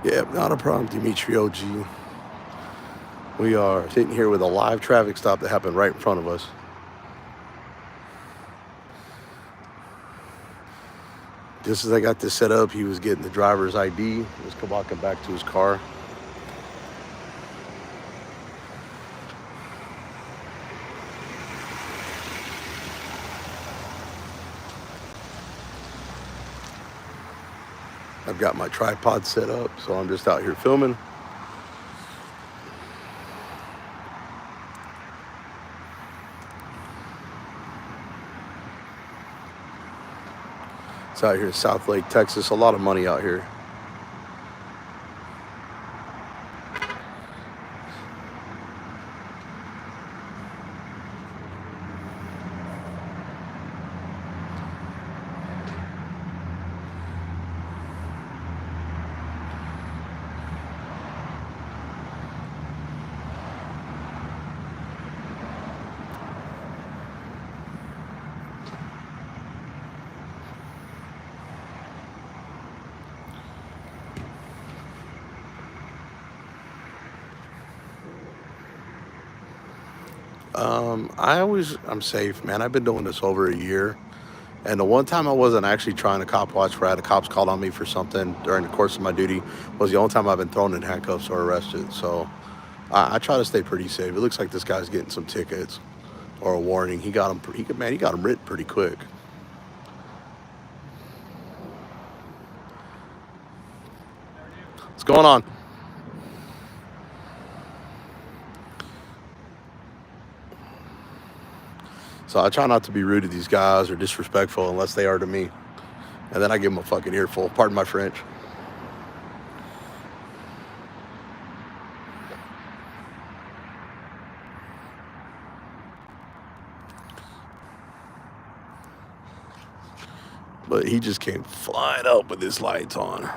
Yeah, not a problem, Dimitri OG. We are sitting here with a live traffic stop that happened right in front of us. Just as I got this set up, he was getting the driver's ID. He was walking back to his car. I've got my tripod set up, so I'm just out here filming. It's out here in South Lake, Texas. A lot of money out here. I'm safe, man. I've been doing this over a year. And the one time I wasn't actually trying to cop watch, where I had the cops called on me for something during the course of my duty, was the only time I've been thrown in handcuffs or arrested. So I try to stay pretty safe. It looks like this guy's getting some tickets or a warning. He got him written pretty quick. What's going on? So I try not to be rude to these guys or disrespectful unless they are to me. And then I give them a fucking earful. Pardon my French. But he just came flying up with his lights on.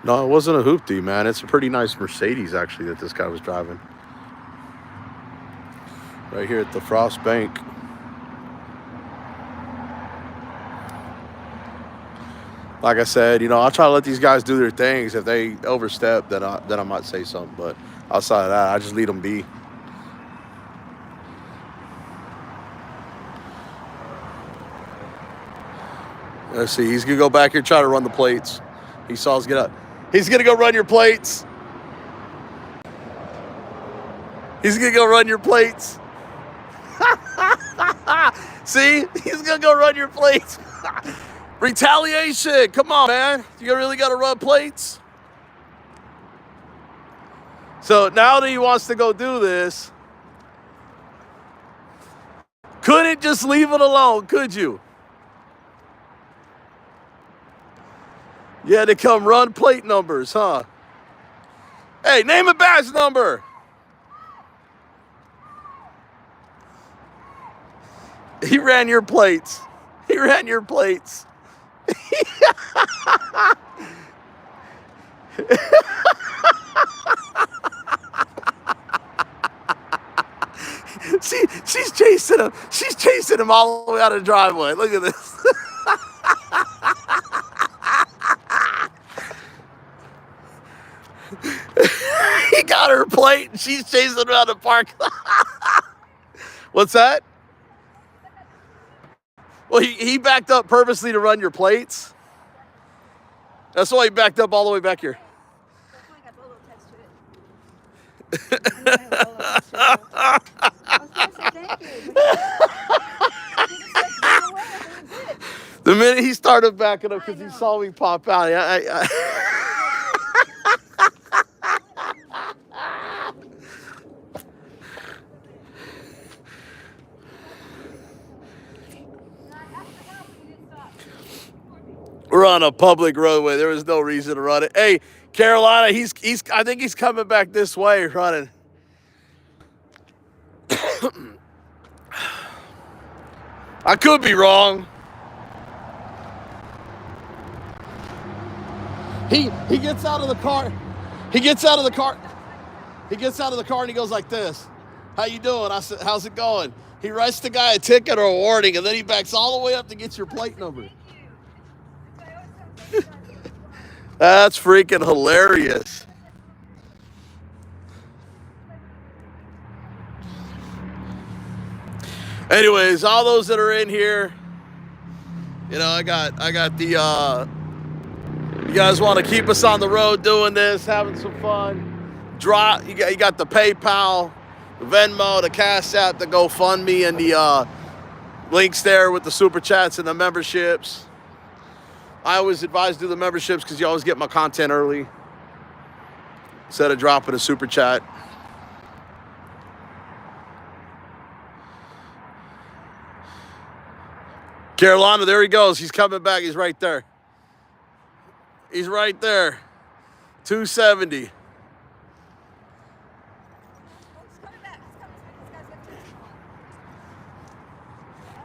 No, it wasn't a hoopty, man. It's a pretty nice Mercedes, actually, that this guy was driving. Right here at the Frost Bank. Like I said, I'll try to let these guys do their things. If they overstep, then I might say something. But outside of that, I just leave them be. Let's see. He's going to go back here and try to run the plates. He saw us get up. He's going to go run your plates. He's going to go run your plates. See? He's going to go run your plates. Retaliation. Come on, man. You really got to run plates? So now that he wants to go do this, couldn't just leave it alone, could you? You had to come run plate numbers, huh? Hey, name a badge number. He ran your plates. He ran your plates. She's chasing him. She's chasing him all the way out of the driveway. Look at this. He got her plate and she's chasing him out of the park. What's that? Well, he backed up purposely to run your plates. That's why he backed up all the way back here. The minute he started backing up because he saw me pop out, we're on a public roadway. There was no reason to run it. Hey, Carolina, I think he's coming back this way running. I could be wrong. He gets out of the car. He gets out of the car. He gets out of the car and he goes like this. How you doing? I said, how's it going? He writes the guy a ticket or a warning, and then he backs all the way up to get your plate number. That's freaking hilarious. Anyways, all those that are in here, you know, I got the, you guys want to keep us on the road doing this, having some fun. You got the PayPal, the Venmo, the CASHAPP, the GoFundMe, and the links there with the super chats and the memberships. I always advise do the memberships because you always get my content early instead of dropping a super chat. Carolina, there he goes. He's coming back. He's right there. He's right there. 270.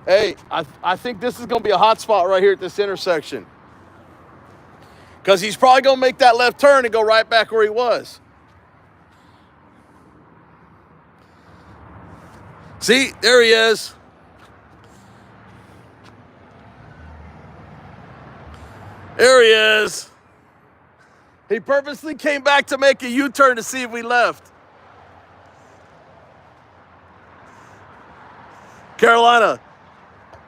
Hey, I think this is going to be a hot spot right here at this intersection. Because he's probably going to make that left turn and go right back where he was. See, there he is. There he is. He purposely came back to make a U-turn to see if we left. Carolina,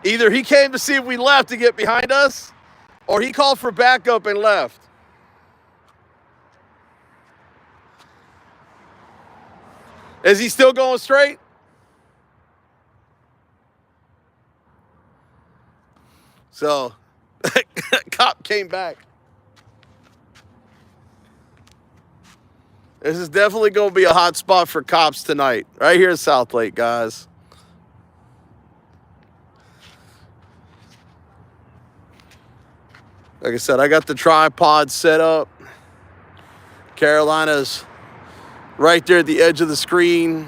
either he came to see if we left to get behind us, or he called for backup and left. Is he still going straight? So, cop came back. This is definitely going to be a hot spot for cops tonight, right here in South Lake, guys. Like I said, I got the tripod set up. Carolina's right there at the edge of the screen.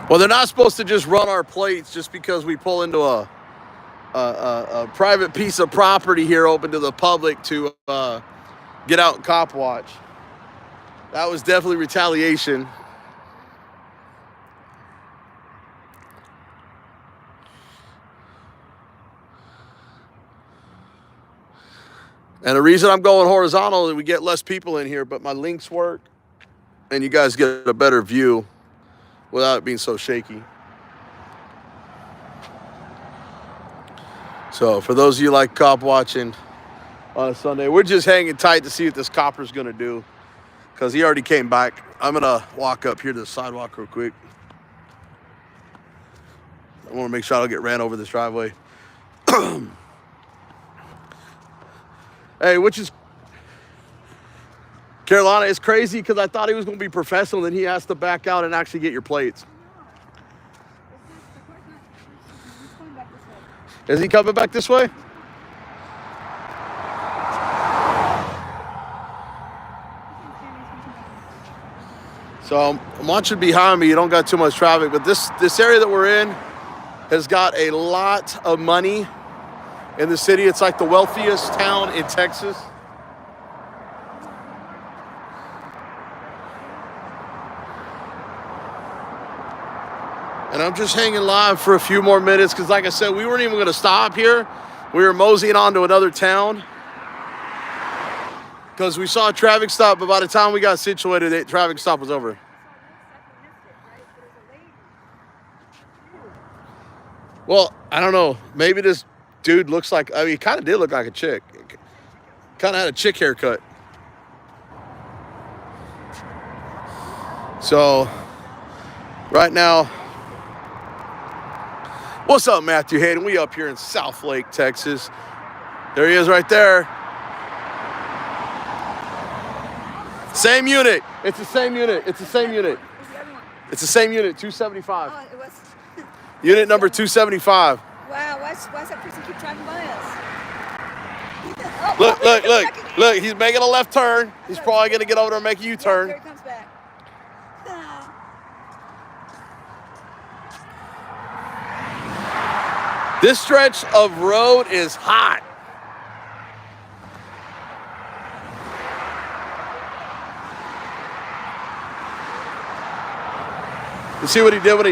Well, they're not supposed to just run our plates just because we pull into a private piece of property here open to the public to get out and cop watch. That was definitely retaliation. And the reason I'm going horizontal is we get less people in here, but my links work and you guys get a better view without it being so shaky. So for those of you like cop watching on a Sunday, we're just hanging tight to see what this copper's gonna do because he already came back. I'm gonna walk up here to the sidewalk real quick. I wanna make sure I don't get ran over this driveway. Hey, which is, Carolina, it's crazy because I thought he was gonna be professional, then he has to back out and actually get your plates. Is he coming back this way? So I'm watching behind me. You don't got too much traffic, but this area that we're in has got a lot of money in the city. It's like the wealthiest town in Texas. And I'm just hanging live for a few more minutes because, like I said, we weren't even going to stop here. We were moseying on to another town because we saw a traffic stop, but by the time we got situated, the traffic stop was over. Well, I don't know. Maybe this dude looks like, I mean, he kind of did look like a chick. Kind of had a chick haircut. So, right now, what's up, Matthew Hayden? We up here in South Lake, Texas. There he is right there. Same unit. It's the same unit. It's the same unit. It's the same unit, 275. Oh, it was. Unit number 275. Wow, why's that person keep driving by us? Look, he's making a left turn. He's probably going to get over there and make a U-turn. Here he comes back. This stretch of road is hot. You see what he did when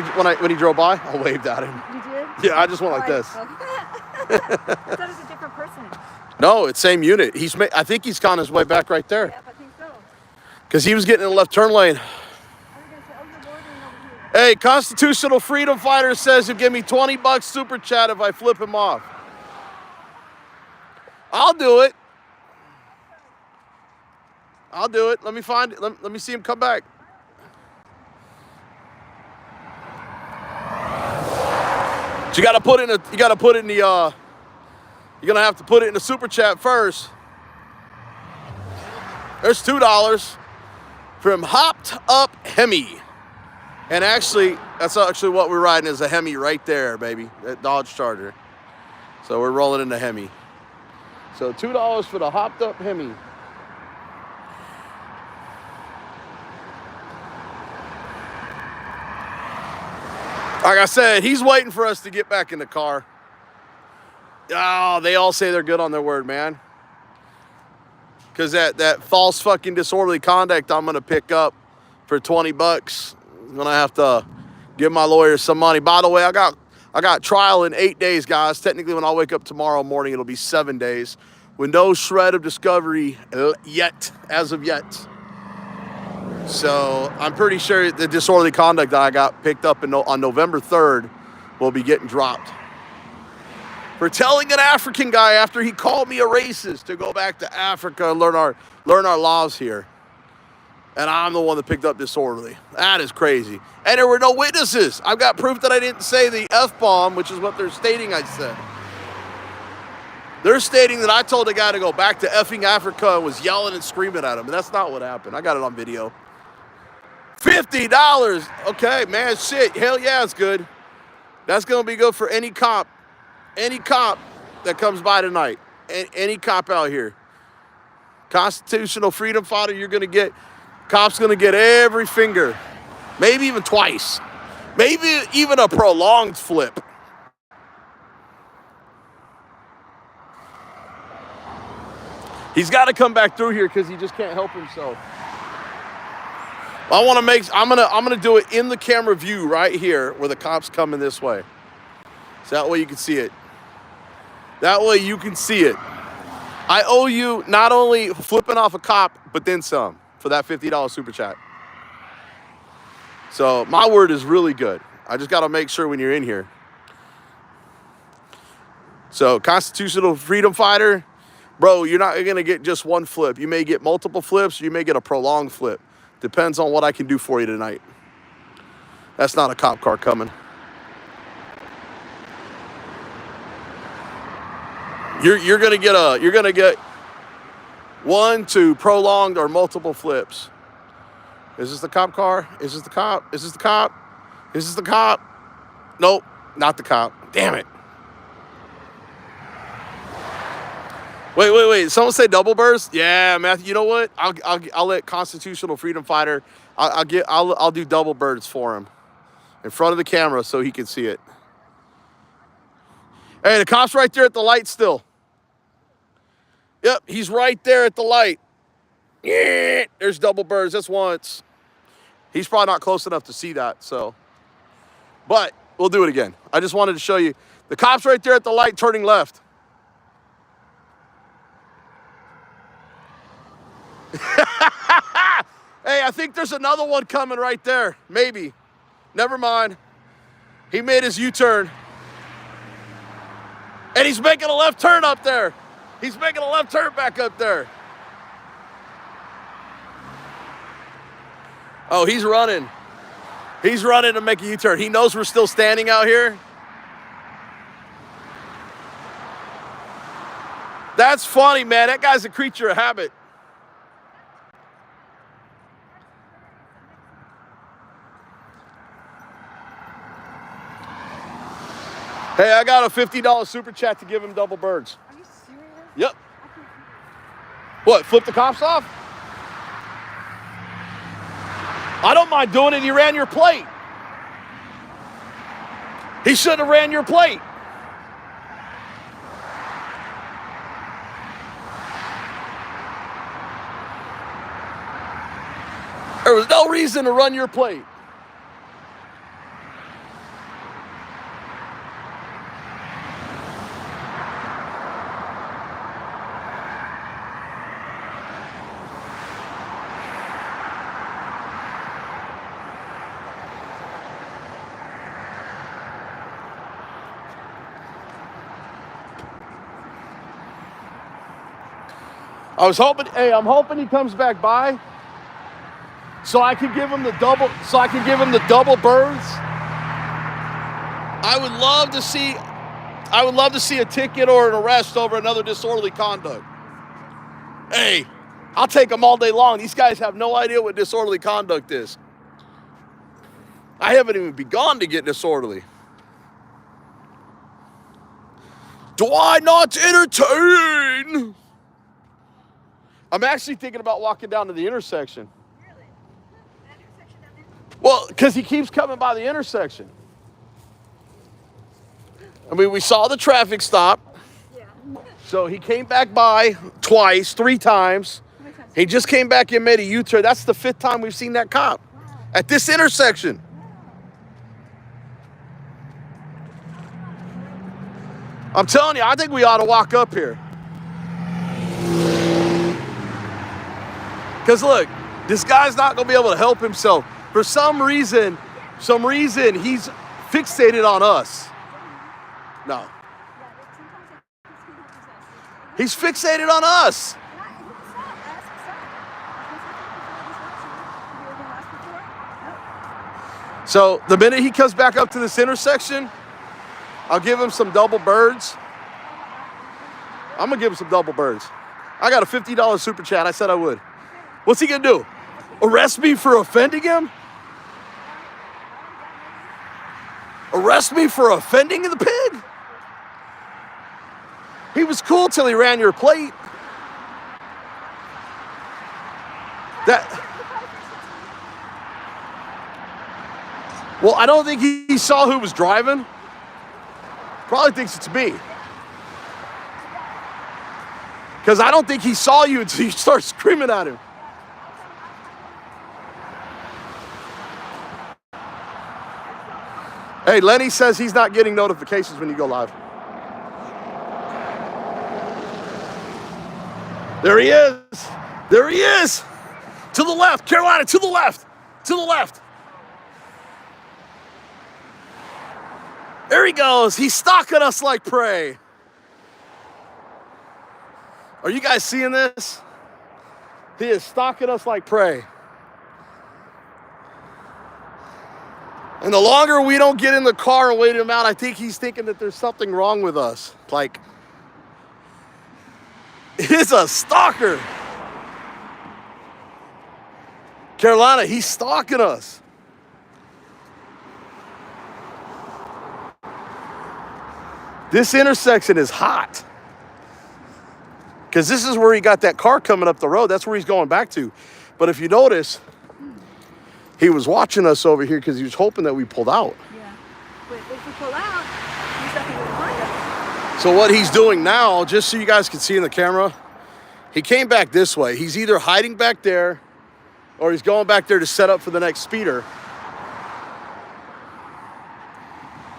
he drove by? I waved at him. You did? Yeah, I just went like this. I thought it was a different person. No, it's same unit. I think he's on his way back right there. Yeah, I think so. Because he was getting in the left turn lane. I was going to say, oh, you're loitering over here. Hey, Constitutional Freedom Fighter says he'll give me $20 super chat if I flip him off. I'll do it. I'll do it. Let me find it. Let me see him come back. But you gotta put it in the you're gonna have to put it in the super chat first. There's $2 from Hopped Up Hemi. And actually, that's actually what we're riding is a Hemi right there, baby. That Dodge Charger. So we're rolling in the Hemi. So $2 for the Hopped Up Hemi. Like I said, he's waiting for us to get back in the car. Oh, they all say they're good on their word, man. Because that false fucking disorderly conduct I'm going to pick up for $20. I'm going to have to give my lawyer some money. By the way, I got trial in 8 days, guys. Technically, when I wake up tomorrow morning, it'll be 7 days. With no shred of discovery yet, as of yet. So I'm pretty sure the disorderly conduct that I got picked up on November 3rd will be getting dropped. For telling an African guy after he called me a racist to go back to Africa and learn our laws here. And I'm the one that picked up disorderly. That is crazy. And there were no witnesses. I've got proof that I didn't say the F-bomb, which is what they're stating I said. They're stating that I told the guy to go back to effing Africa and was yelling and screaming at him. And that's not what happened. I got it on video. $50. Okay, man, shit. Hell yeah, it's good. That's going to be good for any cop. Any cop that comes by tonight. Any cop out here. Constitutional freedom fighter, you're going to get, cop's going to get every finger. Maybe even twice. Maybe even a prolonged flip. He's got to come back through here because he just can't help himself. I'm gonna do it in the camera view right here where the cop's coming this way. So that way you can see it. That way you can see it. I owe you not only flipping off a cop, but then some for that $50 super chat. So my word is really good. I just gotta make sure when you're in here. So Constitutional Freedom Fighter, bro, you're not gonna get just one flip. You may get multiple flips, or you may get a prolonged flip. Depends on what I can do for you tonight. That's not a cop car coming. You're gonna get 1, 2 prolonged or multiple flips. Is this the cop car? Is this the cop? Is this the cop? Is this the cop? Nope, not the cop. Damn it. Wait. Someone say double burst? Yeah, Matthew. You know what? I'll let Constitutional Freedom Fighter. I'll do double birds for him in front of the camera so he can see it. Hey, the cop's right there at the light still. Yep, he's right there at the light. Yeah, there's double birds. That's once. He's probably not close enough to see that, so. But we'll do it again. I just wanted to show you. The cop's right there at the light turning left. Hey, I think there's another one coming right there. Maybe. Never mind. He made his U-turn. And he's making a left turn up there. He's making a left turn back up there. Oh, he's running. He's running to make a U-turn. He knows we're still standing out here. That's funny, man. That guy's a creature of habit. Hey, I got a $50 super chat to give him double birds. Are you serious? Yep. What, flip the cops off? I don't mind doing it. He ran your plate. He shouldn't have ran your plate. There was no reason to run your plate. I was hoping, hey, I'm hoping he comes back by so I can give him the double, birds. I would love to see a ticket or an arrest over another disorderly conduct. Hey, I'll take them all day long. These guys have no idea what disorderly conduct is. I haven't even begun to get disorderly. Do I not entertain? I'm actually thinking about walking down to the intersection. Really? That intersection down there? Well, because he keeps coming by the intersection. I mean, we saw the traffic stop. Yeah. So he came back by twice, 3 times. How many times? He just came back and made a U-turn. That's the 5th time we've seen that cop at this intersection. I'm telling you, I think we ought to walk up here. Because look, this guy's not going to be able to help himself. For some reason, he's fixated on us. No. He's fixated on us. So the minute he comes back up to this intersection, I'll give him some double birds. I'm going to give him some double birds. I got a $50 super chat. I said I would. What's he going to do? Arrest me for offending him? Arrest me for offending the pig? He was cool till he ran your plate. Well, I don't think he saw who was driving. Probably thinks it's me. Because I don't think he saw you until you start screaming at him. Hey, Lenny says he's not getting notifications when you go live. There he is. There he is. To the left. Carolina, to the left. To the left. There he goes. He's stalking us like prey. Are you guys seeing this? He is stalking us like prey. And the longer we don't get in the car and wait him out, I think he's thinking that there's something wrong with us. Like, he's a stalker. Carolina, he's stalking us. This intersection is hot. Because this is where he got that car coming up the road. That's where he's going back to. But if you notice, he was watching us over here because he was hoping that we pulled out. Yeah. But if we pull out, he's definitely going to find us. So what he's doing now, just so you guys can see in the camera, he came back this way. He's either hiding back there or he's going back there to set up for the next speeder.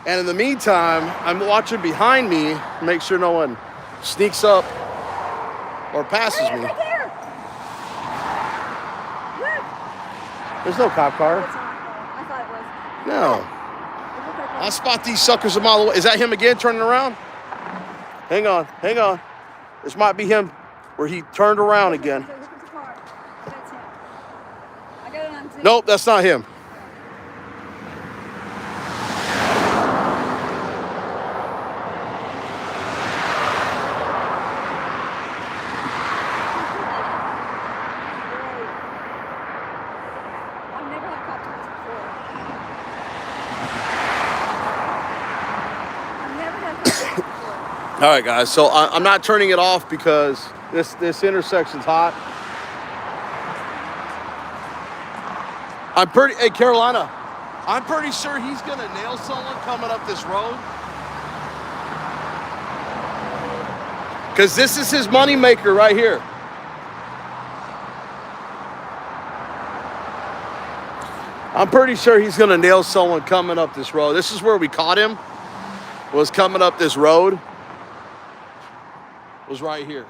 And in the meantime, I'm watching behind me, make sure no one sneaks up or passes me. Right there. Look. There's no cop car. It's not. I thought it was. No. It looked like I'll spot these suckers a mile away. Is that him again turning around? Hang on, hang on. This might be him where he turned around again. Look at the car. That's him. I got it on Zoom. Nope, that's not him. I've never had cop tools before. I've never had cop tools before. All right, guys. So I'm not turning it off because this intersection's hot. Hey, Carolina, I'm pretty sure he's going to nail someone coming up this road. Because this is his moneymaker right here. I'm pretty sure he's going to nail someone coming up this road. This is where we caught him, was coming up this road. Was right here.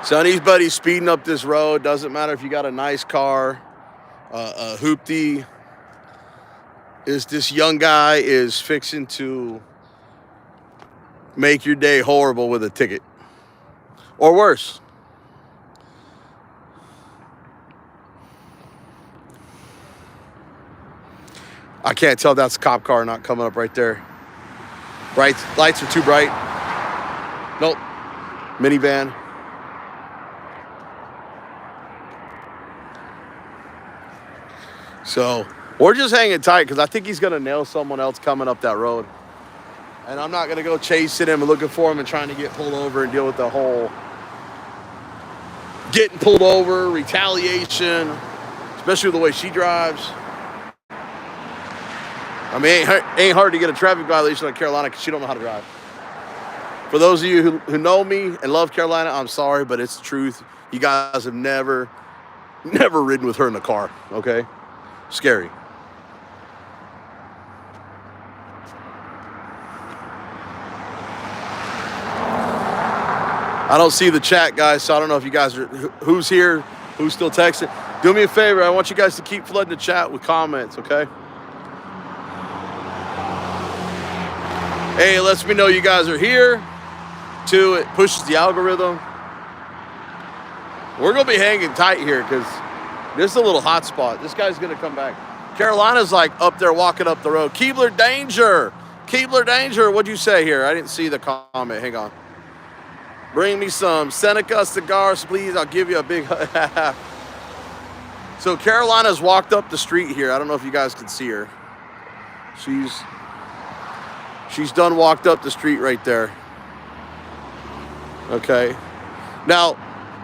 So anybody's speeding up this road, doesn't matter if you got a nice car, a hoopty, this young guy is fixing to make your day horrible with a ticket. or worse. I can't tell if that's a cop car not coming up right there. Lights are too bright. Nope. Minivan. So we're just hanging tight because I think he's going to nail someone else coming up that road. And I'm not going to go chasing him and looking for him and trying to get pulled over and deal with the whole getting pulled over, retaliation, especially with the way she drives. I mean, it ain't hard to get a traffic violation in Carolina because she don't know how to drive. For those of you who know me and love Carolina, I'm sorry, but it's the truth. You guys have never ridden with her in the car, okay? Scary. I don't see the chat, guys, so I don't know if you guys are, who's here, who's still texting. Do me a favor, I want you guys to keep flooding the chat with comments, okay? A, it lets me know you guys are here. 2, it pushes the algorithm. We're going to be hanging tight here because this is a little hot spot. This guy's going to come back. Carolina's like up there walking up the road. Keebler danger. Keebler danger. What'd you say here? I didn't see the comment. Hang on. Bring me some Seneca cigars, please. I'll give you a big... So Carolina's walked up the street here. I don't know if you guys can see her. She's done walked up the street right there. Okay. Now,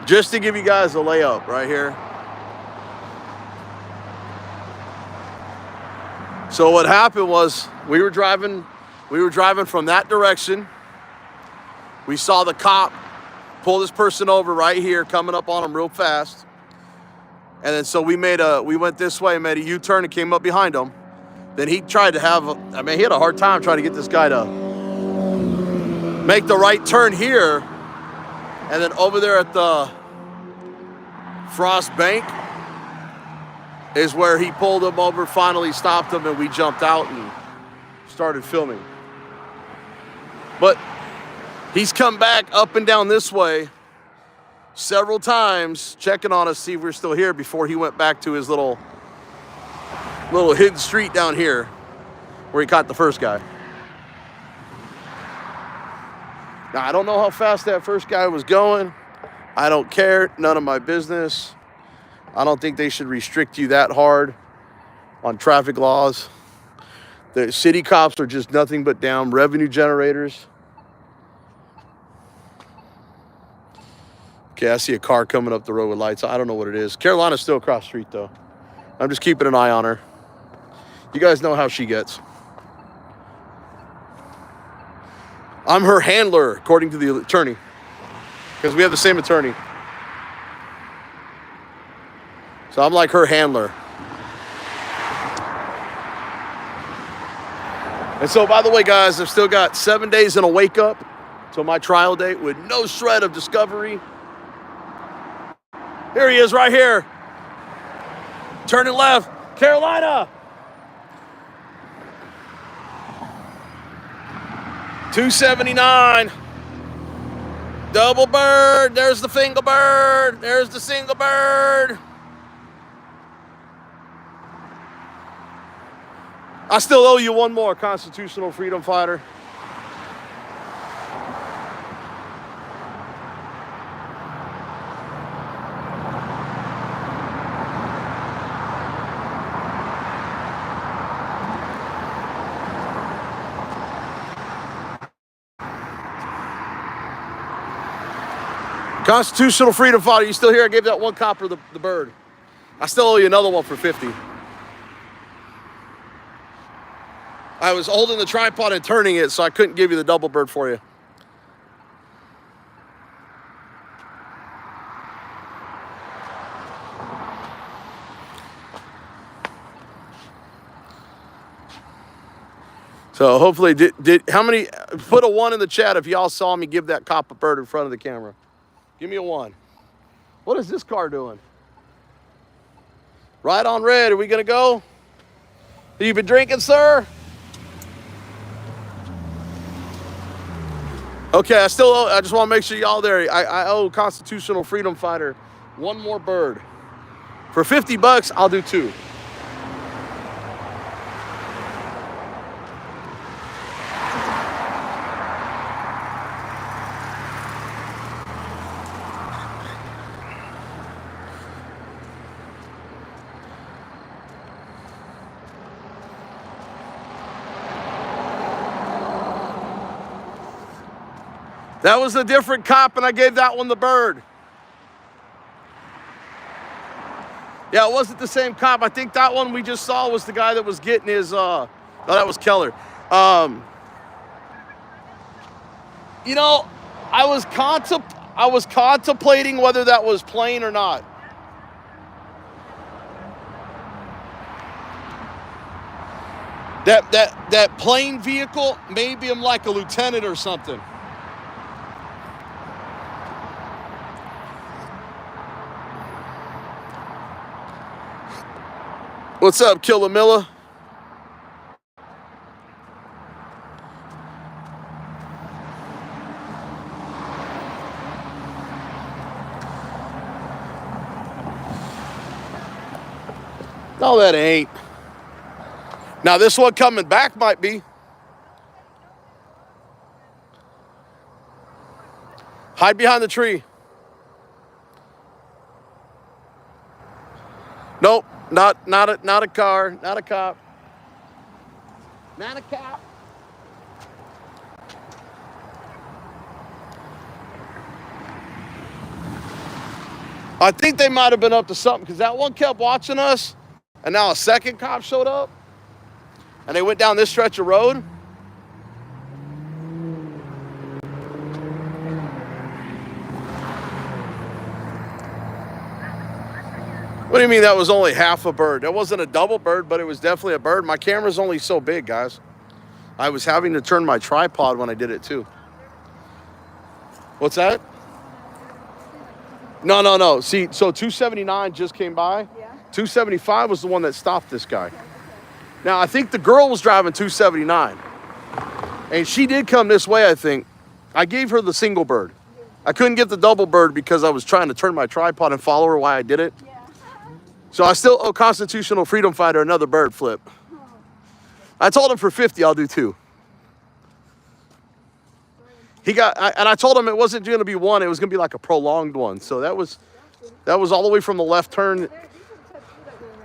just to give you guys a layup right here. So what happened was we were driving from that direction. We saw the cop pull this person over right here, coming up on him real fast. And then so we went this way, made a U-turn and came up behind him. Then he tried to he had a hard time trying to get this guy to make the right turn here. And then over there at the Frost Bank is where he pulled him over, finally stopped him, and we jumped out and started filming. But he's come back up and down this way several times, checking on us, see if we're still here before he went back to his little hidden street down here where he caught the first guy. Now, I don't know how fast that first guy was going. I don't care. None of my business. I don't think they should restrict you that hard on traffic laws. The city cops are just nothing but damn revenue generators. Okay, I see a car coming up the road with lights. I don't know what it is. Carolina's still across the street, though. I'm just keeping an eye on her. You guys know how she gets. I'm her handler, according to the attorney, because we have the same attorney. So I'm like her handler. And so, by the way, guys, I've still got 7 days and a wake up till my trial date with no shred of discovery. Here he is right here. Turning left. Carolina. 279. Double bird. There's the single bird. There's the single bird. I still owe you one more, constitutional freedom fighter. Constitutional freedom fighter, you still here? I gave that one copper the bird. I still owe you another one for 50. I was holding the tripod and turning it, so I couldn't give you the double bird for you. So hopefully, how many, put a 1 in the chat if y'all saw me give that cop a bird in front of the camera. Give me a 1. What is this car doing? Right on red, are we gonna go? Have you been drinking, sir? Okay, I just want to make sure y'all there. I owe constitutional freedom fighter one more bird. For $50, I'll do 2. That was a different cop, and I gave that one the bird. Yeah, it wasn't the same cop. I think that one we just saw was the guy that was getting his, no, that was Keller. You know, I was contemplating whether that was plane or not. That plane vehicle, maybe I'm like a lieutenant or something. What's up, Killamilla? No, that ain't. Now, this one coming back might be. Hide behind the tree. Nope, not a car, not a cop. Not a cop. I think they might have been up to something because that one kept watching us, and now a second cop showed up, and they went down this stretch of road. What do you mean that was only half a bird? That wasn't a double bird, but it was definitely a bird. My camera's only so big, guys. I was having to turn my tripod when I did it too. What's that? No. See, so 279 just came by. Yeah. 275 was the one that stopped this guy. Now, I think the girl was driving 279. And she did come this way, I think. I gave her the single bird. I couldn't get the double bird because I was trying to turn my tripod and follow her while I did it. Yeah. So I still owe constitutional freedom fighter another bird flip. I told him for 50, I'll do 2. I told him it wasn't going to be 1, it was going to be like a prolonged one. So that was all the way from the left turn.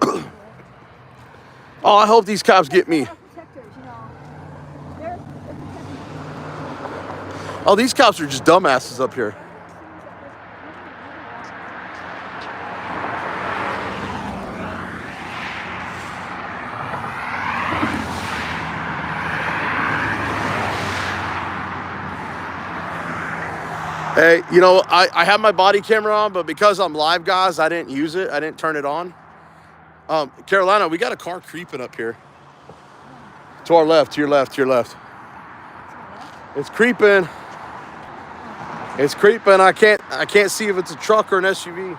Oh, I hope these cops get me. Oh, these cops are just dumbasses up here. Hey, you know, I have my body camera on, but because I'm live, guys, I didn't use it. I didn't turn it on. Carolina, we got a car creeping up here. To our left, to your left, to your left. It's creeping. It's creeping. I can't see if it's a truck or an SUV.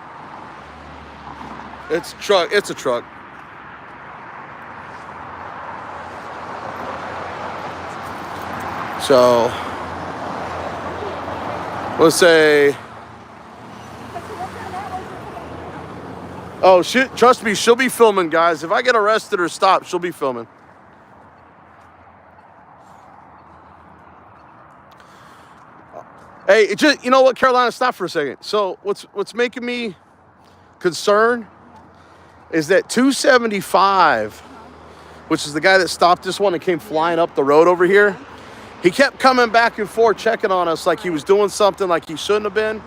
It's a truck. It's a truck. So let's say, oh shit, trust me, she'll be filming, guys. If I get arrested or stopped, she'll be filming. Hey, it just, you know what, Carolina, stop for a second. So what's making me concerned is that 275, which is the guy that stopped this one and came flying up the road over here, he kept coming back and forth, checking on us like he was doing something like he shouldn't have been.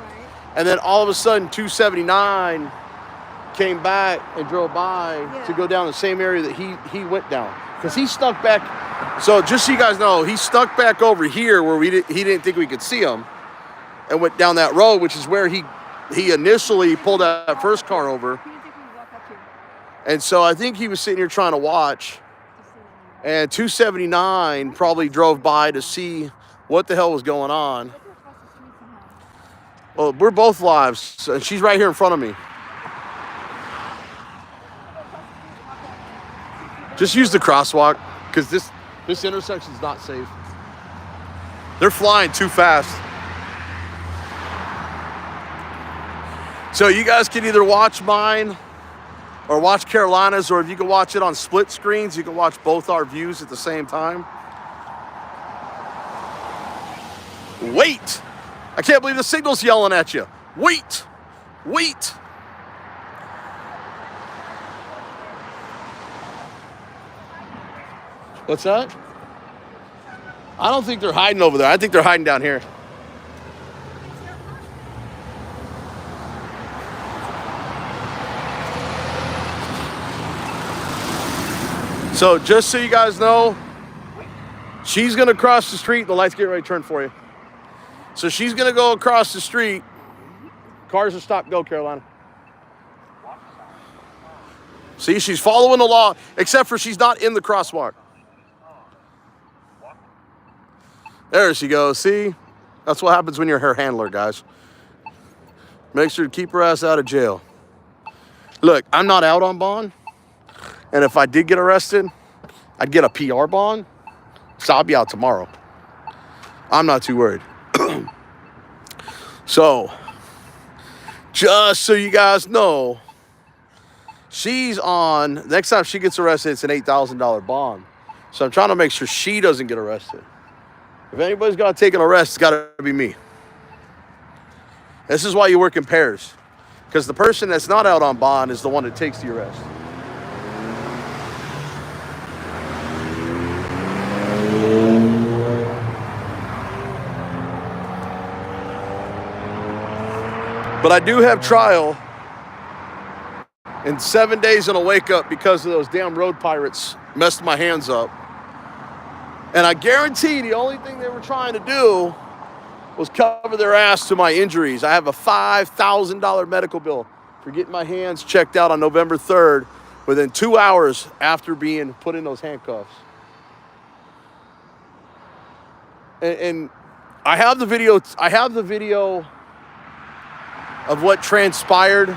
And then all of a sudden, 279 came back and drove by to go down the same area that he went down. Because he stuck back. So just so you guys know, he stuck back over here where he didn't think we could see him and went down that road, which is where he initially pulled that first car over. And so I think he was sitting here trying to watch. And 279 probably drove by to see what the hell was going on. Well, we're both live, so she's right here in front of me. Just use the crosswalk, because this intersection is not safe. They're flying too fast. So you guys can either watch mine or watch Carolina's, or if you can watch it on split screens, you can watch both our views at the same time. Wait! I can't believe the signal's yelling at you. Wait! Wait! What's that? I don't think they're hiding over there. I think they're hiding down here. So just so you guys know, she's gonna cross the street. The light's getting ready to turn for you. So she's gonna go across the street. Cars are stopped. Go, Carolina. See, she's following the law, except for she's not in the crosswalk. There she goes. See, that's what happens when you're her handler, guys. Make sure to keep her ass out of jail. Look, I'm not out on bond. And if I did get arrested, I'd get a PR bond. So I'll be out tomorrow. I'm not too worried. So, just so you guys know, she's on, next time she gets arrested, it's an $8,000 bond. So I'm trying to make sure she doesn't get arrested. If anybody's got to take an arrest, it's got to be me. This is why you work in pairs. Because the person that's not out on bond is the one that takes the arrest. But I do have trial in 7 days and a wake up because of those damn road pirates messed my hands up. And I guarantee the only thing they were trying to do was cover their ass to my injuries. I have a $5,000 medical bill for getting my hands checked out on November 3rd within 2 hours after being put in those handcuffs. And I have the video. Of what transpired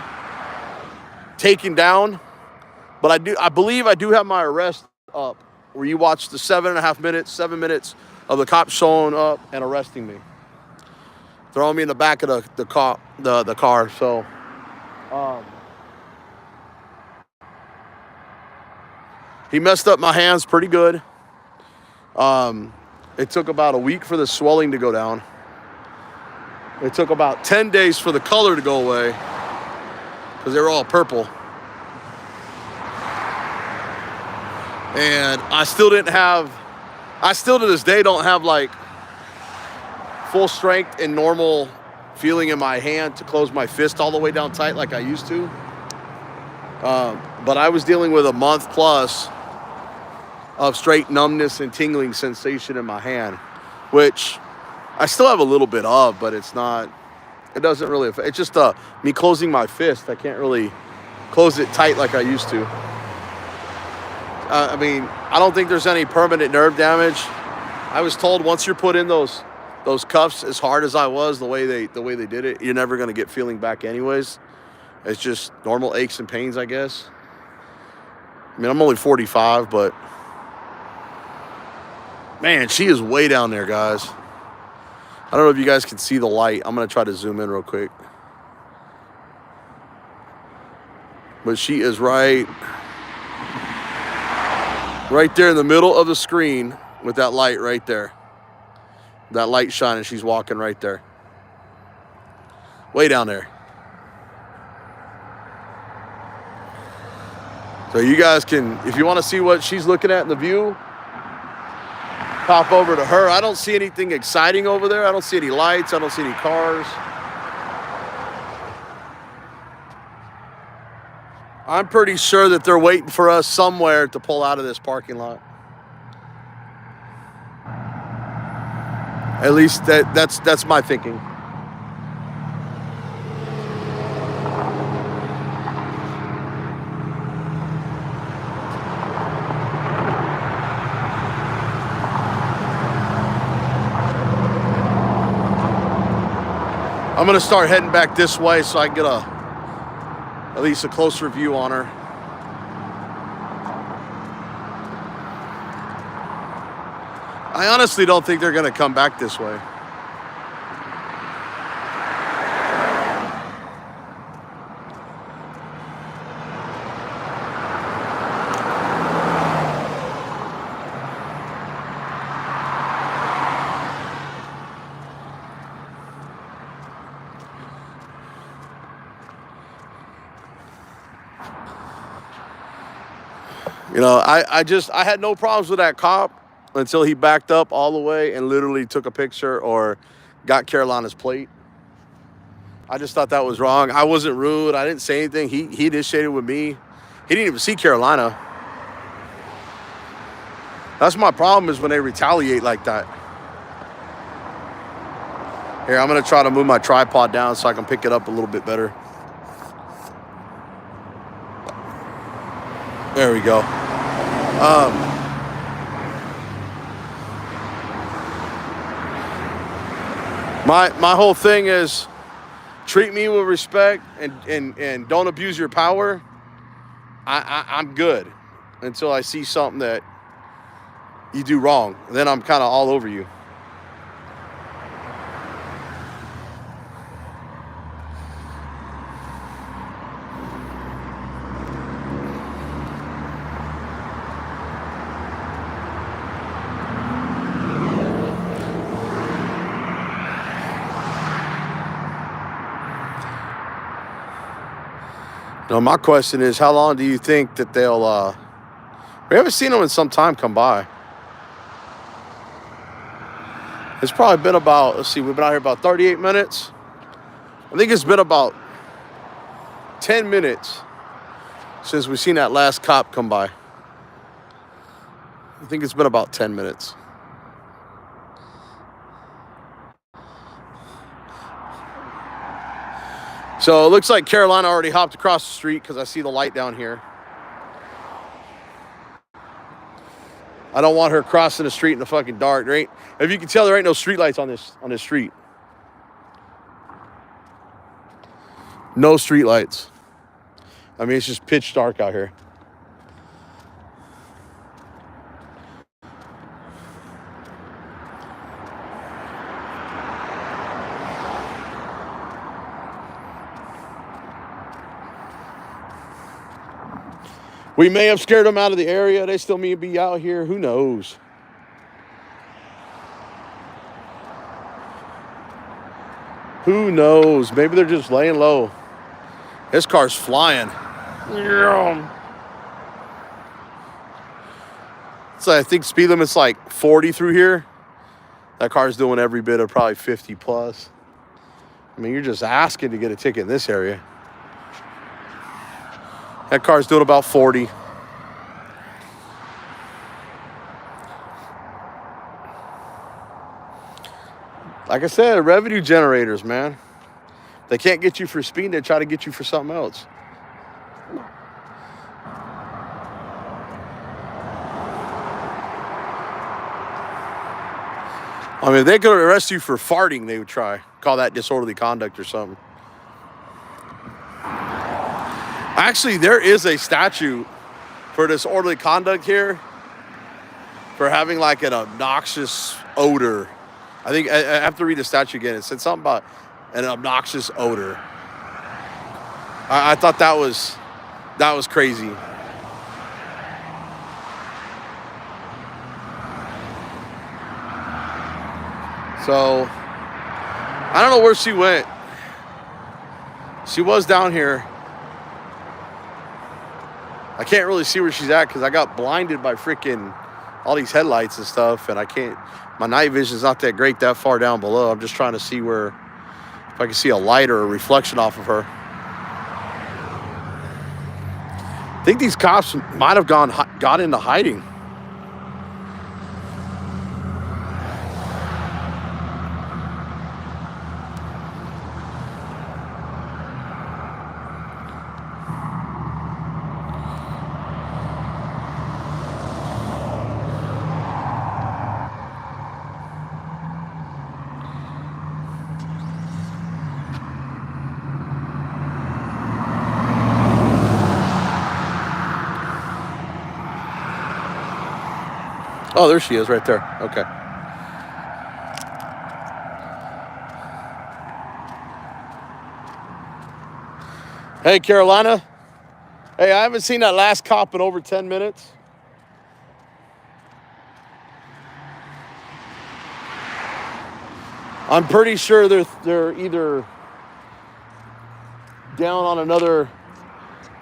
taken down, but I believe I do have my arrest up, where you watch the 7 minutes of the cops showing up and arresting me, throwing me in the back of the car. So he messed up my hands pretty good. It took about a week for the swelling to go down. It took about 10 days for the color to go away because they were all purple. And I still to this day don't have like full strength and normal feeling in my hand to close my fist all the way down tight like I used to. But I was dealing with a month plus of straight numbness and tingling sensation in my hand, which I still have a little bit of, but it doesn't really affect. It's just me closing my fist. I can't really close it tight like I used to. I mean, I don't think there's any permanent nerve damage. I was told once you're put in those cuffs, as hard as I was, the way they did it, you're never gonna get feeling back anyways. It's just normal aches and pains, I guess. I mean, I'm only 45, but man, she is way down there, guys. I don't know if you guys can see the light. I'm going to try to zoom in real quick. But she is right there in the middle of the screen with that light right there. That light shining, she's walking right there. Way down there. So you guys can, if you want to see what she's looking at in the view, pop over to her. I don't see anything exciting over there. I don't see any lights. I don't see any cars. I'm pretty sure that they're waiting for us somewhere to pull out of this parking lot. At least that's my thinking. I'm gonna start heading back this way so I can get at least a closer view on her. I honestly don't think they're going to come back this way. You know, I had no problems with that cop until he backed up all the way and literally took a picture or got Carolina's plate. I just thought that was wrong. I wasn't rude. I didn't say anything. He initiated with me. He didn't even see Carolina. That's my problem, is when they retaliate like that. Here, I'm going to try to move my tripod down so I can pick it up a little bit better. There we go. My whole thing is treat me with respect and don't abuse your power. I'm good until I see something that you do wrong. Then I'm kind of all over you. No, my question is, how long do you think that they'll, we haven't seen them in some time come by. It's probably been about, let's see, we've been out here about 38 minutes. I think it's been about 10 minutes since we've seen that last cop come by. I think it's been about 10 minutes. So it looks like Carolina already hopped across the street because I see the light down here. I don't want her crossing the street in the fucking dark. There ain't, if you can tell, there ain't no street lights on this street. No street lights. I mean, it's just pitch dark out here. We may have scared them out of the area. They still may be out here. Who knows? Who knows? Maybe they're just laying low. This car's flying. So I think speed limit's like 40 through here. That car's doing every bit of probably 50 plus. I mean, you're just asking to get a ticket in this area. That car's doing about 40. Like I said, revenue generators, man. They can't get you for speed, they try to get you for something else. I mean, if they could arrest you for farting, they would try. Call that disorderly conduct or something. Actually, there is a statute for disorderly conduct here for having like an obnoxious odor. I think I have to read the statute again. It said something about an obnoxious odor. I thought that was crazy. So I don't know where she went. She was down here. I can't really see where she's at because I got blinded by freaking all these headlights and stuff, and I can't, my night vision's not that great that far down below. I'm just trying to see where, if I can see a light or a reflection off of her. I think these cops might have got into hiding. Oh, there she is right there. Okay. Hey, Carolina. Hey, I haven't seen that last cop in over 10 minutes. I'm pretty sure they're either down on another,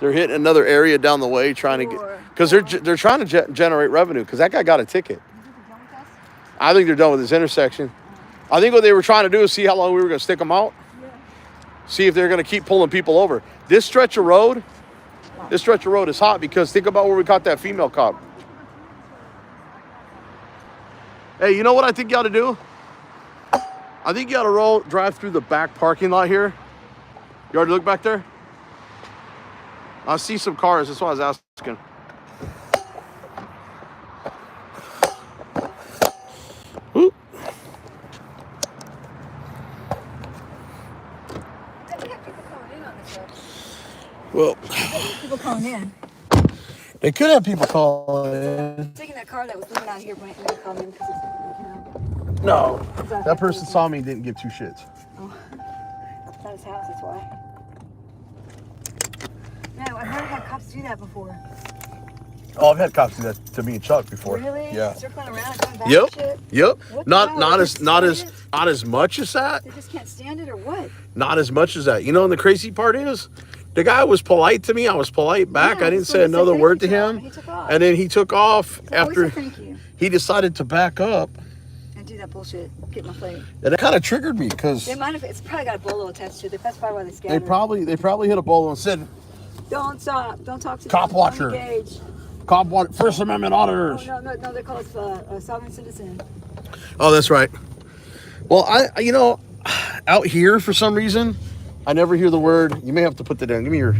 they're hitting another area down the way trying to get, because they're trying to generate revenue, because that guy got a ticket. I think they're done with this intersection. I think what they were trying to do is see how long we were going to stick them out. See if they're going to keep pulling people over. This stretch of road is hot, because think about where we caught that female cop. Hey, you know what I think you ought to do? I think you ought to drive through the back parking lot here. You already look back there? I see some cars. That's why I was asking. Ooh. Well, people calling in. They could have people calling in. Taking that car that was living out here when they called in because it's, you know. No, that person saw me and didn't give two shits. Oh, it's not his house, that's why. No, I've never had cops do that before. Oh, I've had cops do that to me and Chuck before. Really? Yeah. Circling around, coming back Yep. and shit? Yep. What Not as much as that. They just can't stand it or what? Not as much as that. You know, and the crazy part is, the guy was polite to me. I was polite back. Yeah, I didn't say another word to him. He took off. And then he took off after thank you. he decided to back up. And do that bullshit. Get my plate. And it kind of triggered me, because They might have. It's probably got a bolo attached to it. That's probably why they scattered. they probably hit a bolo and said, Don't stop. Don't talk to Cop them. watcher. Don't engage. "Cop what? First Amendment auditors." Oh, no. They call us a sovereign citizen. Oh, that's right. Well, I you know, out here for some reason, I never hear the word. You may have to put that down. Give me your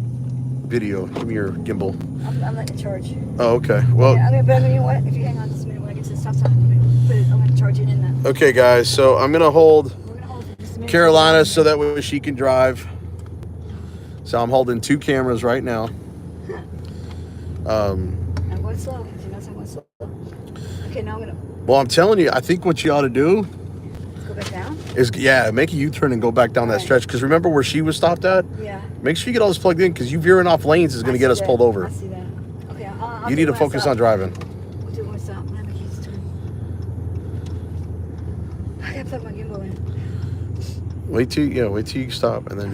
video. Give me your gimbal. I'm letting you charge. Oh, okay. Well. Yeah, but you know what? If you hang on just a minute when I get to the stop sign, I'm going to charge it in that. Okay, guys. So I'm gonna hold We're going to hold it just a minute. Carolina so that way she can drive. So I'm holding two cameras right now. I'm going slow. You know, I'm going slow. Okay, now I'm going to. Well, I'm telling you, I think what you ought to do Let's go back down. is, make a U-turn and go back down that stretch. Because remember where she was stopped at? Yeah. Make sure you get all this plugged in, because you veering off lanes is going to get us pulled over. I see that. Okay, I'll You need to focus on driving. We'll do one stop. I'm going to make a turn. I got to plug my gimbal in. Wait till you stop and then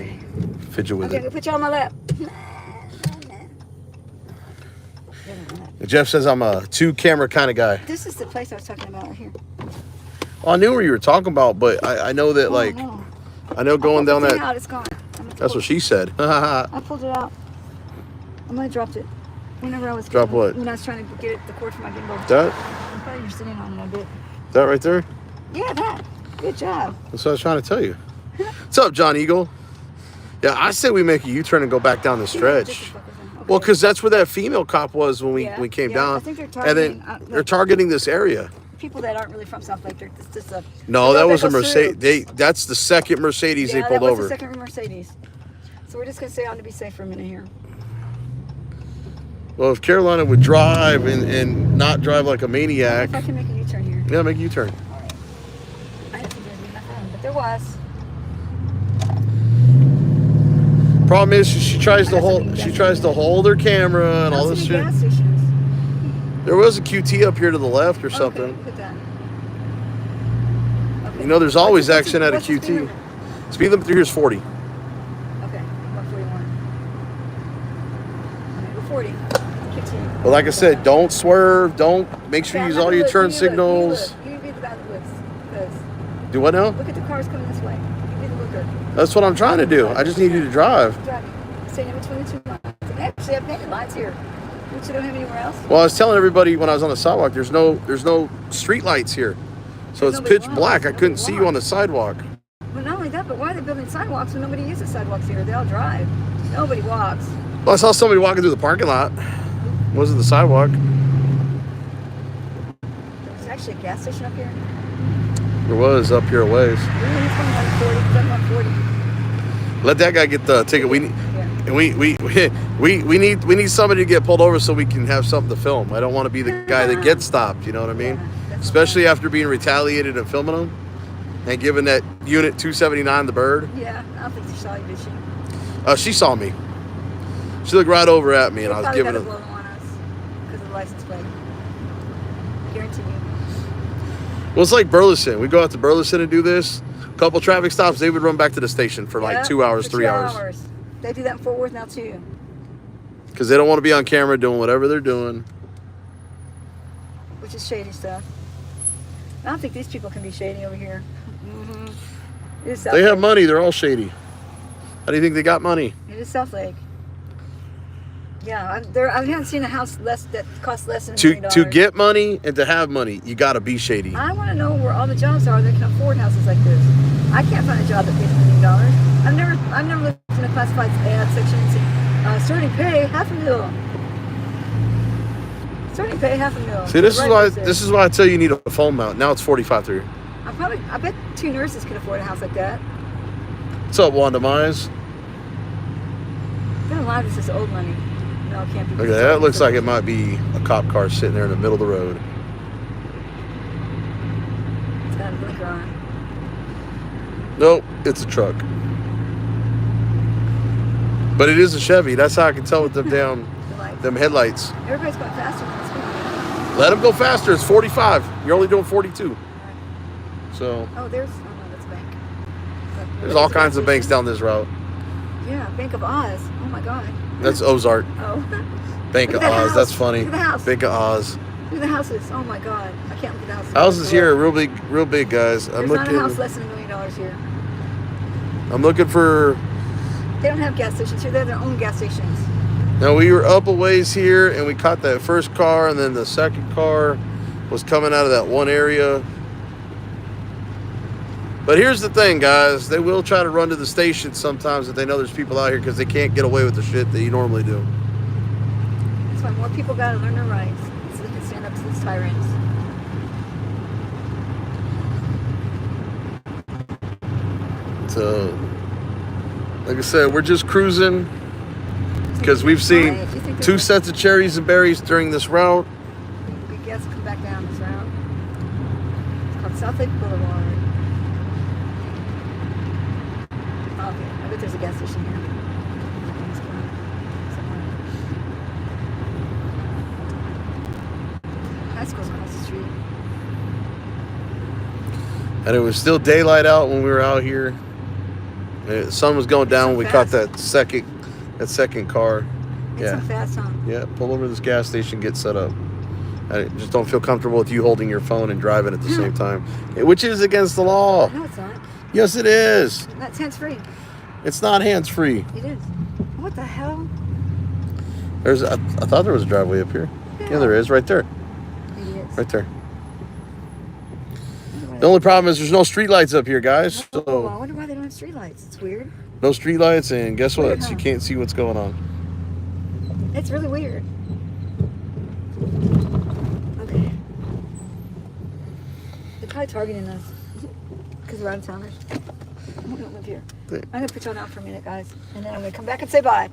fidget with Okay, I'm it. going to put you on my lap. Jeff says I'm a two-camera kind of guy. This is the place I was talking about right here. Well, I knew what you were talking about, but I know that, No. I know going down that. Out, it's gone. That's what she said. I pulled it out. I might have dropped it. Whenever I was Drop what? When I was trying to get the cord for my gimbal. That? I'm probably you're sitting on it a bit. That right there? Yeah, that. Good job. That's what I was trying to tell you. What's up, John Eagle? Yeah, I said we make a U-turn and go back down the stretch. Well, because that's where that female cop was when we came down. I think they're targeting, and then they're targeting this area. People that aren't really from South Lake. It's just a. No, that was a Mercedes. That's the second Mercedes they pulled that was over. the second Mercedes. So we're just gonna stay on to be safe for a minute here. Well, if Carolina would drive and not drive like a maniac. If I can make a U-turn here. Yeah, make a U-turn. All right. I didn't think there would be enough room, but there was. Problem is, she tries to hold her camera and all this shit. Gas stations. There was a QT up here to the left or something. Okay, look at that. Okay. You know, there's always What's action at a the speed QT. limit? Speed limit through here is 40. Okay, 141. Okay, 40. Continue. But like I said, don't swerve. Don't make sure you use all your turn signals. You be the guy that looks. Because Do what now? look at the cars coming this way. You be the looker. That's what I'm trying to do. I just need you to drive. Driving. Staying in between the two lines. They actually have painted lines here, which you don't have anywhere else. Well, I was telling everybody when I was on the sidewalk, there's no street lights here. So it's pitch black. I couldn't see you on the sidewalk. But not only that, but why are they building sidewalks when nobody uses sidewalks here? They all drive. Nobody walks. Well, I saw somebody walking through the parking lot. It wasn't the sidewalk. There's actually a gas station up here. There was up here a ways. Really, he's going 140. He's on 140. Let that guy get the ticket. We need. And we need somebody to get pulled over so we can have something to film. I don't want to be the guy that gets stopped, you know what I mean? Especially after being retaliated and filming them and giving that unit 279 the bird. Yeah, I don't think she saw you, did she? She saw me. She looked right over at me, and I was giving it. it. Blow on us because of the license plate. Guarantee you. Well, it's like Burleson. We go out to Burleson and do this. A couple traffic stops, they would run back to the station for like 2 hours, for 3 hours. 2 hours. They do that in Fort Worth now too. Because they don't want to be on camera doing whatever they're doing. Which is shady stuff. I don't think these people can be shady over here. It is South They have Lake. money. They're all shady. How do you think they got money? It is South Lake. Yeah, I haven't seen a house that costs less than $1 million. To get money and to have money, you got to be shady. I want to know where all the jobs are that can afford houses like this. I can't find a job that pays $1 million. I've never looked in the classified ad section and seen starting pay $500,000. Starting pay $500,000. See, this is why I tell you need a phone mount. Now it's $45,300. I bet 2 nurses can afford a house like that. What's up, Wanda Mize? Then a lot of this is old money. No, it can't be. Okay, that looks like it might be a cop car sitting there in the middle of the road. It's got a blinker on. Nope, it's a truck. But it is a Chevy. That's how I can tell with them damn them headlights. Everybody's going faster than this speed. Let them go faster. It's 45. You're only doing 42. So. Oh, that's a bank. There's all kinds of banks down this route. Yeah, Bank of Oz. Oh my God. That's Ozark. Oh. Bank of Oz. That's funny. Look at the house. Bank of Oz. Look at the houses. Oh my God. I can't look at the houses. Houses here are real big, guys. There's not a house less than $1 million here. I'm looking for. They don't have gas stations here. They have their own gas stations. Now we were up a ways here, and we caught that first car, and then the second car was coming out of that one area. But here's the thing, guys. They will try to run to the station sometimes if they know there's people out here because they can't get away with the shit that you normally do. That's why more people got to learn their rights so they can stand up to these tyrants. So, like I said, we're just cruising because we've seen 2 sets of cherries and berries during this route. We guess come back down this route. It's called South Lake Boulevard. Okay, I bet there's a gas station here. High school's across the street. And it was still daylight out when we were out here. The sun was going down when we caught that second car. It's so fast, huh? Yeah, pull over to this gas station, get set up. I just don't feel comfortable with you holding your phone and driving at the same time, which is against the law. No, it's not. Yes, it is. That's hands-free. It's not hands-free. It is. What the hell? I thought there was a driveway up here. Yeah, there is, right there. It is. Right there. The only problem is there's no street lights up here, guys. Oh, So I wonder why they don't have street lights. It's weird. no street lights, and guess what? Weird, So you huh? can't see what's going on. It's really weird. Okay. They're probably targeting us because we're out of towners. We don't live here. I'm going to put y'all down for a minute, guys, and then I'm going to come back and say bye.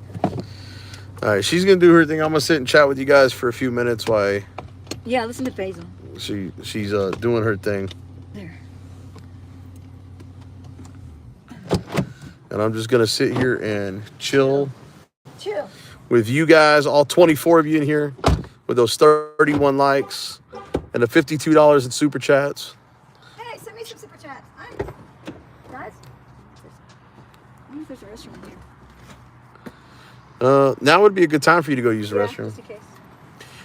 All right, she's gonna do her thing. I'm gonna sit and chat with you guys for a few minutes while Yeah, listen to Basil. she's doing her thing. There. And I'm just gonna sit here and chill Chill. with you guys, all 24 of you in here, with those 31 likes and the $52 in super chats. Hey, send me some super chats. Guys, I wonder if there's a restroom in here. Now would be a good time for you to go use the restroom. Just in case.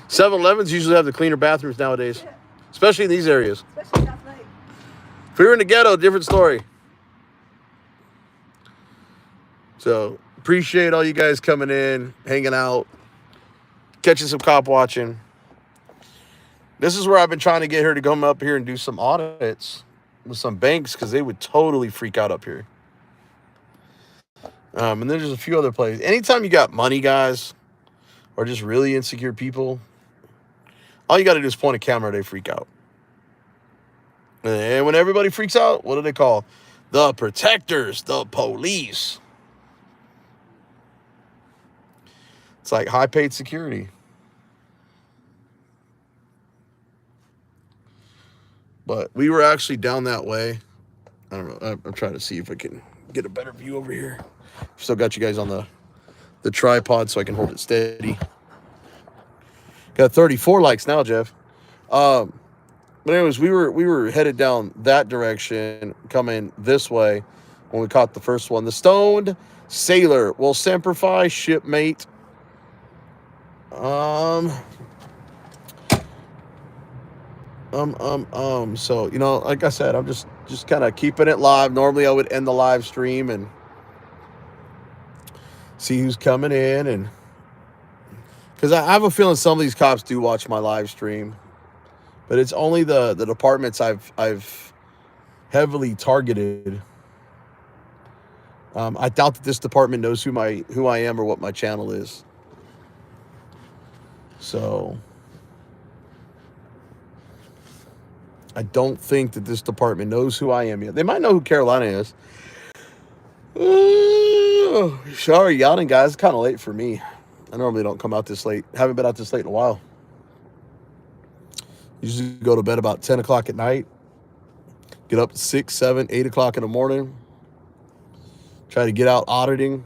7-Elevens usually have the cleaner bathrooms nowadays, Yeah. especially in these areas. Especially South Lake. If we were in the ghetto, different story. So appreciate all you guys coming in, hanging out, catching some cop watching. This is where I've been trying to get her to come up here and do some audits with some banks because they would totally freak out up here. And then there's a few other places. Anytime you got money, guys, or just really insecure people, all you got to do is point a camera, they freak out. And when everybody freaks out, what do they call? The protectors, the police. It's like high-paid security. But we were actually down that way. I don't know. I'm trying to see if I can get a better view over here. Still got you guys on the tripod so I can hold it steady. Got 34 likes now, Jeff. But anyways, we were headed down that direction, coming this way when we caught the first one. The Stoned Sailor will semperfi, shipmate. So, you know, like I said, I'm just kind of keeping it live. Normally I would end the live stream and see who's coming in, and because I have a feeling some of these cops do watch my live stream, but it's only the departments I've heavily targeted. I doubt that this department knows who I am or what my channel is. So I don't think that this department knows who I am yet. They might know who Carolina is. Sorry, yawning, guys. It's kind of late for me. I normally don't come out this late. Haven't been out this late in a while. Usually go to bed about 10 o'clock at night. Get up at 6, 7, 8 o'clock in the morning. Try to get out auditing.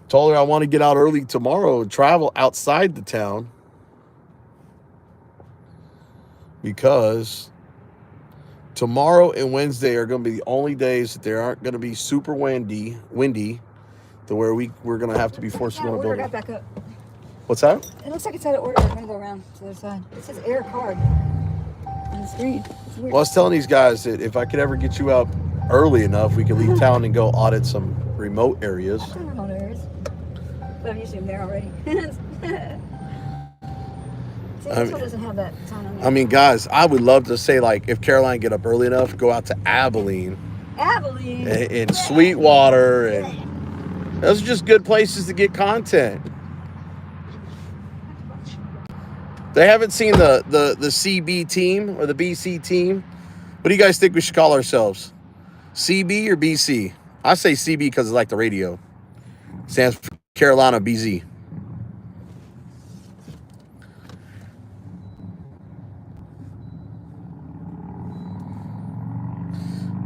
Told her I want to get out early tomorrow and travel outside the town, because tomorrow and Wednesday are going to be the only days that there aren't going to be super windy to where we're going to have to be forced to go to building. Got back up. What's that? It looks like it's out of order. I'm going to go around to the other side. It says air card on the screen. It's weird. Well, I was telling these guys that if I could ever get you up early enough, we could leave town and go audit some remote areas. Remote areas. But I'm usually there already. See, this one doesn't have that sign on there. I mean, guys, I would love to say, like, if Caroline get up early enough, go out to Abilene. And Sweetwater, and those are just good places to get content. They haven't seen the CB team or the BC team. What do you guys think we should call ourselves? CB or BC? I say CB because it's like the radio. Stands for Carolina BZ.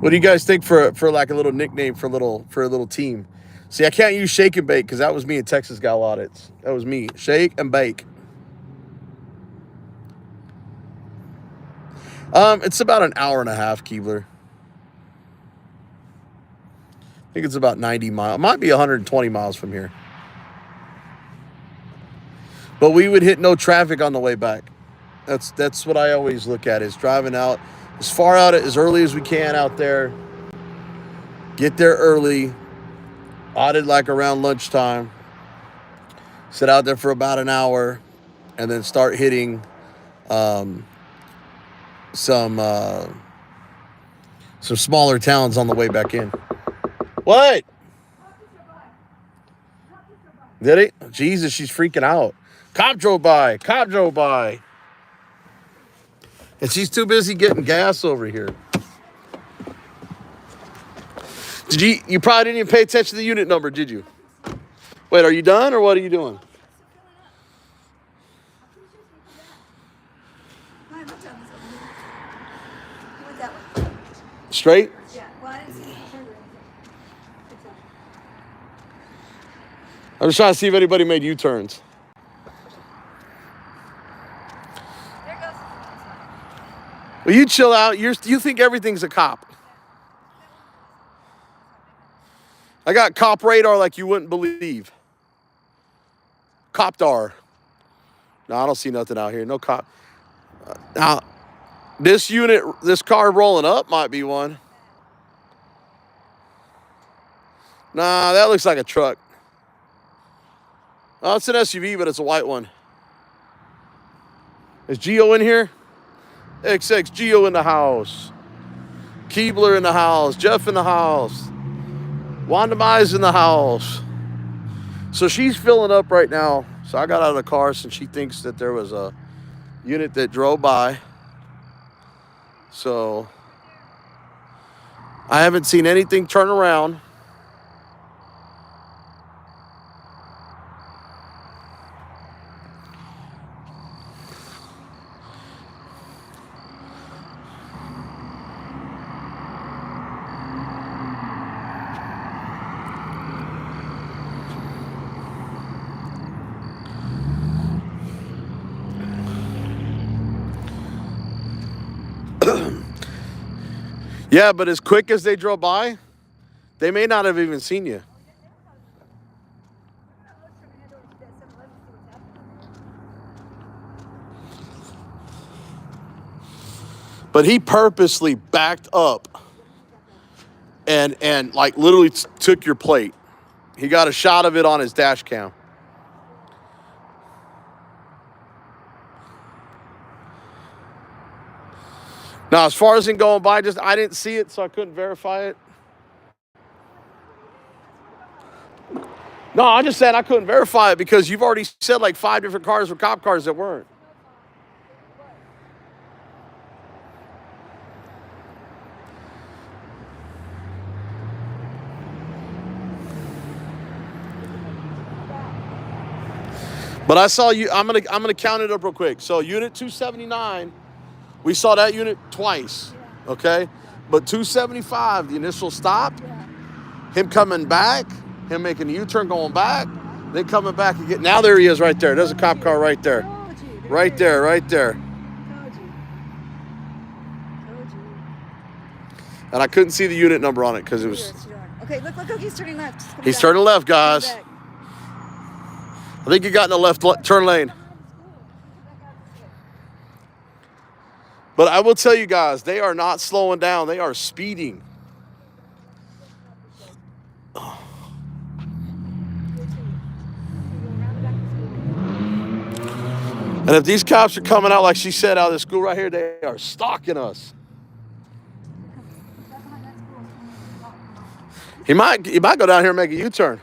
What do you guys think for like a little nickname for a little team? See, I can't use Shake and Bake because that was me in Texas Gal Audits. That was me. Shake and Bake. It's about an hour and a half, Keebler. I think it's about 90 miles. It might be 120 miles from here. But we would hit no traffic on the way back. That's what I always look at, is driving out as far out as early as we can out there. Get there early. Audit like around lunchtime. Sit out there for about an hour, and then start hitting some smaller towns on the way back in. What? Did he? Jesus, she's freaking out. Cop drove by. Cop drove by. And she's too busy getting gas over here. You probably didn't even pay attention to the unit number, did you? Wait, are you done or what are you doing? Straight? Yeah, well, I didn't see it. I'm just trying to see if anybody made U-turns. There it goes. Well, you chill out. You think everything's a cop. I got cop radar like you wouldn't believe. Copdar. No, I don't see nothing out here. No cop. Now, this car rolling up might be one. Nah, that looks like a truck. Oh, it's an SUV, but it's a white one. Is Gio in here? XX Gio in the house. Keebler in the house. Jeff in the house. Wanda Mai's in the house. So she's filling up right now. So I got out of the car since she thinks that there was a unit that drove by. So I haven't seen anything turn around. Yeah, but as quick as they drove by, they may not have even seen you. But he purposely backed up and like literally took your plate. He got a shot of it on his dash cam. Now, as far as him going by, I didn't see it, so I couldn't verify it. No, I just said I couldn't verify it because you've already said like 5 different cars were cop cars that weren't. But I saw you. I'm gonna count it up real quick. So unit 279, we saw that unit twice. Okay, but 275, the initial stop, him coming back, him making a U-turn going back, then coming back again. Now there he is right there. There's a cop car right there. Right there, right there. And I couldn't see the unit number on it because it was. Okay, look, he's turning left. He's turning left, guys. I think you got in the left turn lane. But I will tell you guys, they are not slowing down. They are speeding. And if these cops are coming out, like she said, out of the school right here, they are stalking us. He might go down here and make a U-turn.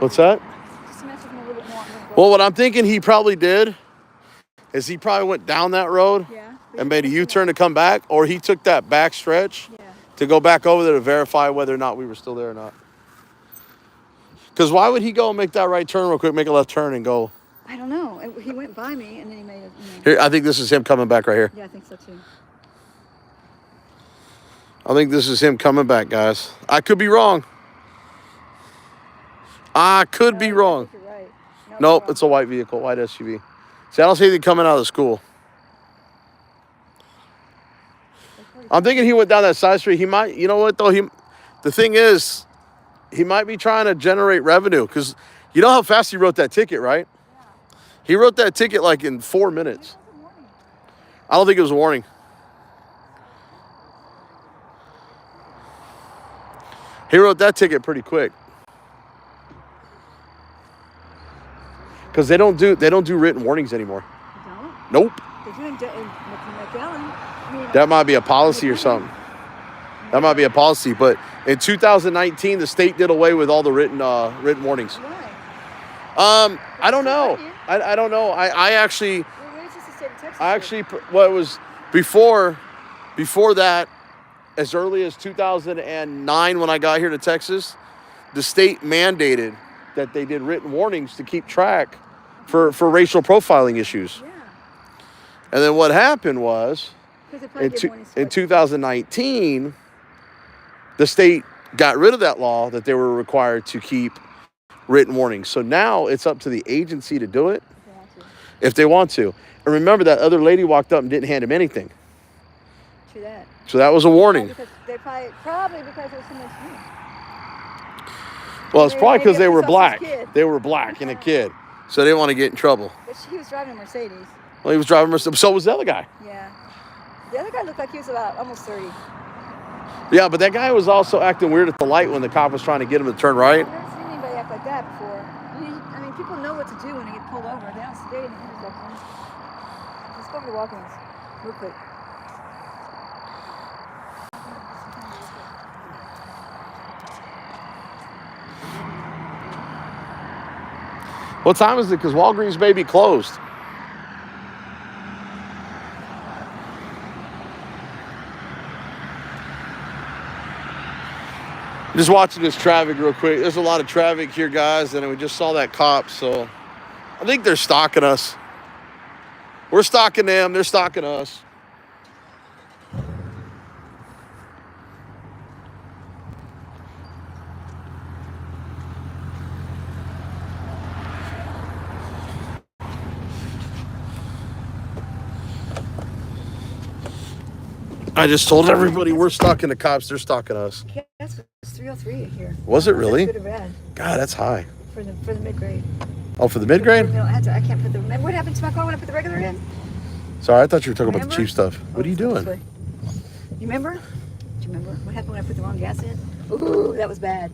What's that? Well, what I'm thinking he probably did is he probably went down that road and made a U-turn to come back, or he took that back stretch to go back over there to verify whether or not we were still there or not. Because why would he go and make that right turn real quick, make a left turn and go? I don't know. He went by me and then he made it. Here, I think this is him coming back right here. Yeah, I think so too. I think this is him coming back, guys. I could be wrong. I could be wrong. You're right. Nope, it's a white vehicle, white SUV. See, I don't see anything coming out of the school. I'm thinking he went down that side street. He might, you know what though? The thing is, he might be trying to generate revenue because you know how fast he wrote that ticket, right? Yeah. He wrote that ticket like in 4 minutes. I don't think it was a warning. He wrote that ticket pretty quick. Because they don't do written warnings anymore. They don't? Nope. They do in McAllen. That might be a policy or something. That might be a policy, but in 2019, the state did away with all the written warnings. Why? I don't know. I don't know. I actually, well, it was before that, as early as 2009 when I got here to Texas, the state mandated that they did written warnings to keep track for racial profiling issues. Yeah. And then what happened was, in 2019, the state got rid of that law that they were required to keep written warnings. So now it's up to the agency to do it if they want to. And remember, that other lady walked up and didn't hand him anything. True that. So that was a warning. Probably because it was so much new. Well, it's probably because they were black. They were black and a kid. So they didn't want to get in trouble. But he was driving a Mercedes. Well, he was driving a Mercedes. So was the other guy. Yeah. The other guy looked like he was about almost 30. Yeah, but that guy was also acting weird at the light when the cop was trying to get him to turn right. I've never seen anybody act like that before. I mean, people know what to do when they get pulled over. They don't stay in the intersections. Let's go over to Walgreens real quick. What time is it? Because Walgreens may be closed. I'm just watching this traffic real quick. There's a lot of traffic here, guys, and we just saw that cop, so I think they're stalking us. We're stalking them. They're stalking us. I just told everybody we're stalking the cops. They're stalking us. Yes, it's 303 here. Was it really? That's good or bad. God, that's high. For the mid-grade. Oh, for the mid-grade? I can't put the... What happened to my car when I put the regular in? Sorry, I thought you were talking about the cheap stuff. What are you doing? You remember? Do you remember what happened when I put the wrong gas in? Ooh, that was bad.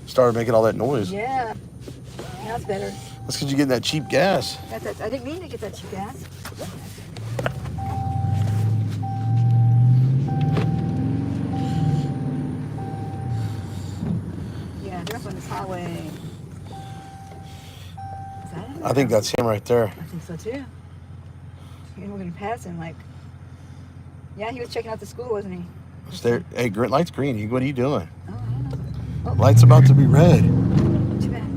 Started making all that noise. Yeah. Now it's better. That's because you're getting that cheap gas. I didn't mean to get that cheap gas. Yeah, they're up on this highway. Is that him? I think that's him right there. I think so too. And we're gonna pass him like. Yeah, he was checking out the school, wasn't he? Hey, light's green. What are you doing? Oh, I don't know. Oh. Light's about to be red. Too bad.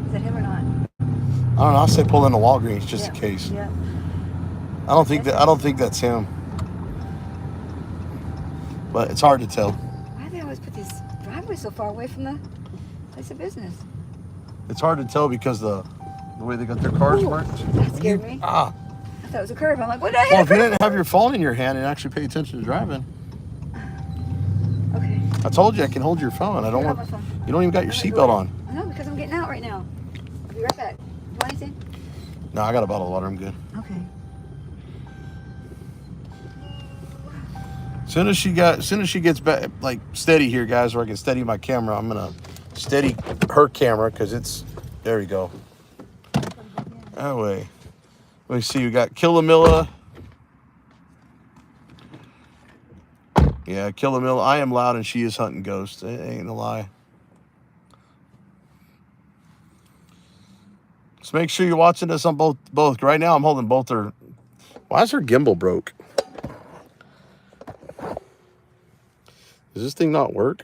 Is that him or not? I don't know. I'll say pull in the Walgreens just in case. Yeah. I don't think that's him. But it's hard to tell. Why do they always put these driveways so far away from the place of business? It's hard to tell because the way they got their cars marked. That scared me. I thought it was a curve. I'm like, what the heck? Well, if you didn't have your phone in your hand and actually pay attention to driving. Okay. I told you I can hold your phone. I don't want. My phone. You don't even got your seatbelt on. I know, because I'm getting out right now. I'll be right back. You want anything? No, I got a bottle of water. I'm good. Okay. As soon as she gets back, like steady here, guys, where I can steady my camera, I'm gonna steady her camera because it's. There we go. That way. Let me see. We got Killamilla. Yeah, Killamilla. I am loud and she is hunting ghosts. It ain't a lie. So make sure you're watching this on both. Right now, I'm holding both her. Why is her gimbal broke? Does this thing not work?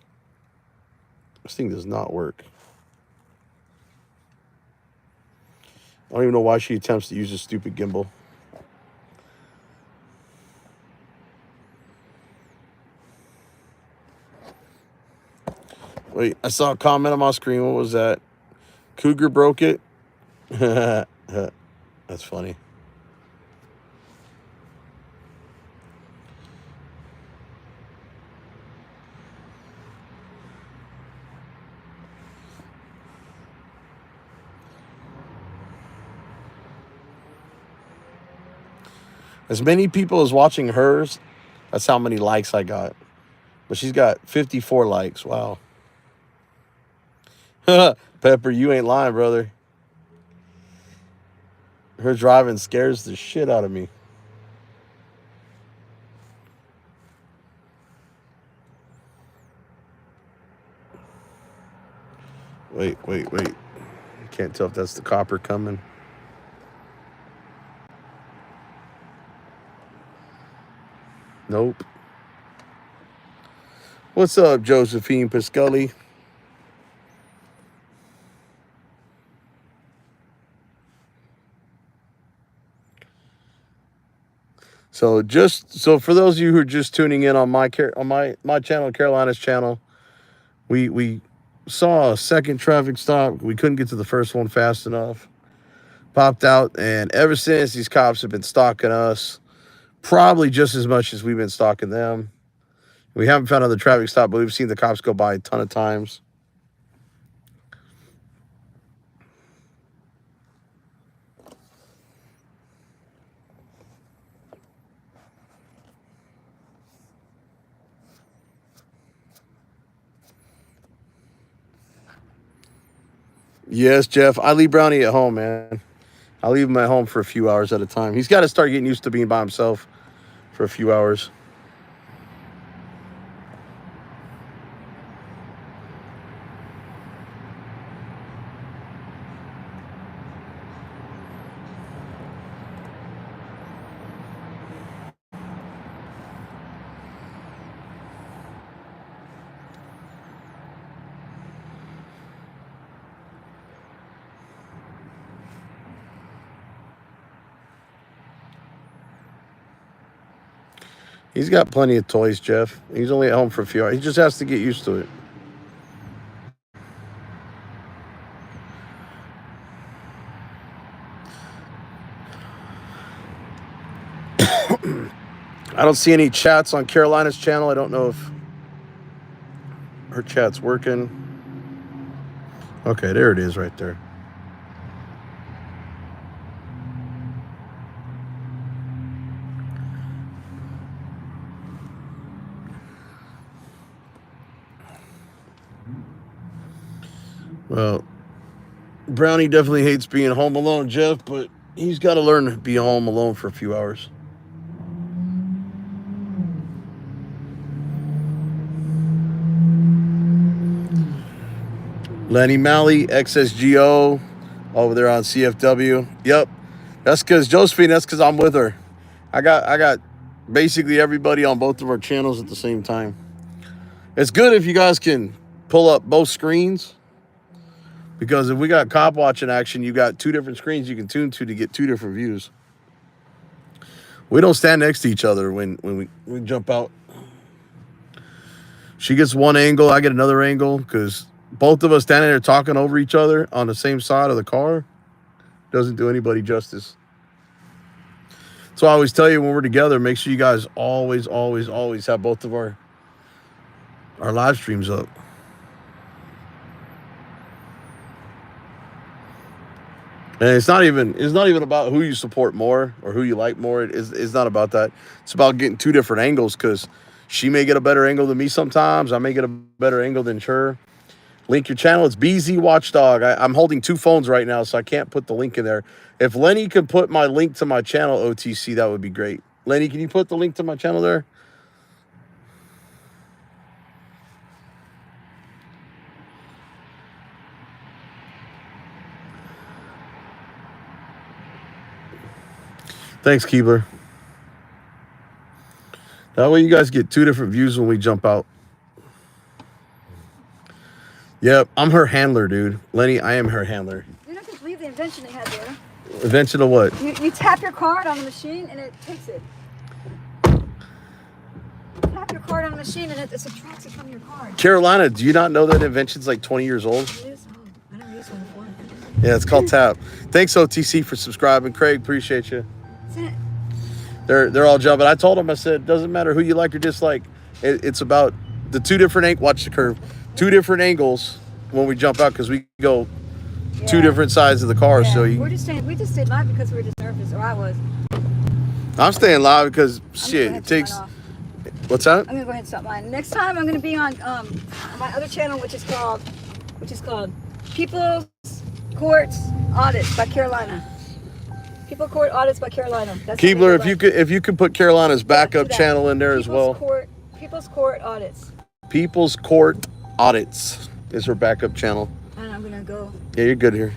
This thing does not work. I don't even know why she attempts to use this stupid gimbal. Wait, I saw a comment on my screen. What was that? Cougar broke it? That's funny. As many people as watching hers, that's how many likes I got. But she's got 54 likes. Wow. Pepper, you ain't lying, brother. Her driving scares the shit out of me. Wait. Can't tell if that's the copper coming. Nope. What's up, Josephine Pisculli? So for those of you who are just tuning in on my channel, Carolina's channel, we saw a second traffic stop. We couldn't get to the first one fast enough. Popped out, and ever since, these cops have been stalking us, probably just as much as we've been stalking them. We haven't found another traffic stop, but we've seen the cops go by a ton of times. Yes, Jeff. I leave Brownie at home, man. I leave him at home for a few hours at a time. He's got to start getting used to being by himself for a few hours. He's got plenty of toys, Jeff. He's only at home for a few hours. He just has to get used to it. I don't see any chats on Carolina's channel. I don't know if her chat's working. Okay, there it is right there. Well, Brownie definitely hates being home alone, Jeff, but he's got to learn to be home alone for a few hours. Lenny Malley, XSGO, over there on CFW. Yep, that's because Josephine. That's because I'm with her. I got basically everybody on both of our channels at the same time. It's good if you guys can pull up both screens, because if we got cop watching action, you got two different screens you can tune to get two different views. We don't stand next to each other when we jump out. She gets one angle, I get another angle, because both of us standing there talking over each other on the same side of the car doesn't do anybody justice. So I always tell you, when we're together, make sure you guys always have both of our live streams up. And it's not even about who you support more or who you like more. It's not about that. It's about getting two different angles, because she may get a better angle than me sometimes. I may get a better angle than her. Link your channel. It's BZ Watchdog. I'm holding two phones right now, so I can't put the link in there. If Lenny could put my link to my channel, OTC, that would be great. Lenny, can you put the link to my channel there? Thanks, Keebler. That way you guys get two different views when we jump out. Yep, I'm her handler, dude. Lenny, I am her handler. You're not going to believe the invention they had there. Invention of what? You tap your card on the machine and it takes it. Tap your card on the machine and it subtracts it from your card. Carolina, do you not know that invention's like 20 years old? It is? Oh, I never used one before. Yeah, it's called TAP. Thanks, OTC, for subscribing. Craig, appreciate you. They're all jumping. I told them, I said, doesn't matter who you like or dislike. It's about the two different angles. Watch the curve. Two different angles when we jump out, because we go two different sides of the car. Yeah. So we just stayed live because we were just nervous, or I was. I'm staying live because shit, it takes. What's that? I'm gonna go ahead and stop mine. Next time I'm gonna be on my other channel, which is called People's Court Audits by Carolina. People Court Audits by Carolina. That's Keebler, if you could put Carolina's backup channel in there as well. People's Court Audits. People's Court Audits is her backup channel. And I'm gonna go. Yeah, you're good here.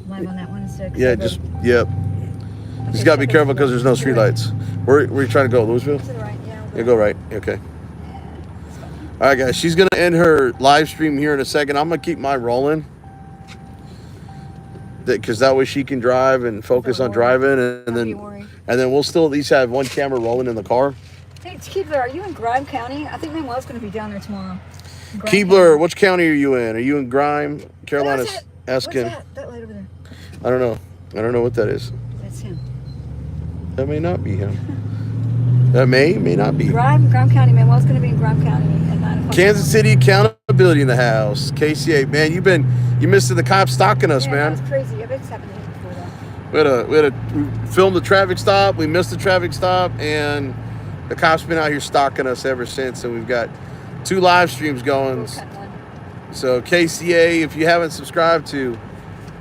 Live on that one instead. Yeah, yep. Okay, just gotta be careful because there's no street lights. Where are you trying to go, Louisville? To the right, yeah. Yeah, go right. Okay. All right, guys. She's gonna end her live stream here in a second. I'm gonna keep mine rolling, because that way she can drive and focus on driving, and then we'll still at least have one camera rolling in the car. Hey, Keebler, are you in Grime County? I think Manuel's gonna be down there tomorrow. Keebler, which county are you in? Are you in Grime? Carolina's asking. What's that light over there? I don't know. I don't know what that is. That's him. That may not be him. That may not be. Grime County. Manuel's going to be in Grime County at 9 o'clock. Kansas City accountability in the house. KCA, man, you missed the cops stalking us, man. That was crazy. I've been happening before that. We filmed the traffic stop. We missed the traffic stop, and the cops been out here stalking us ever since. And we've got 2 live streams going. So KCA, if you haven't subscribed to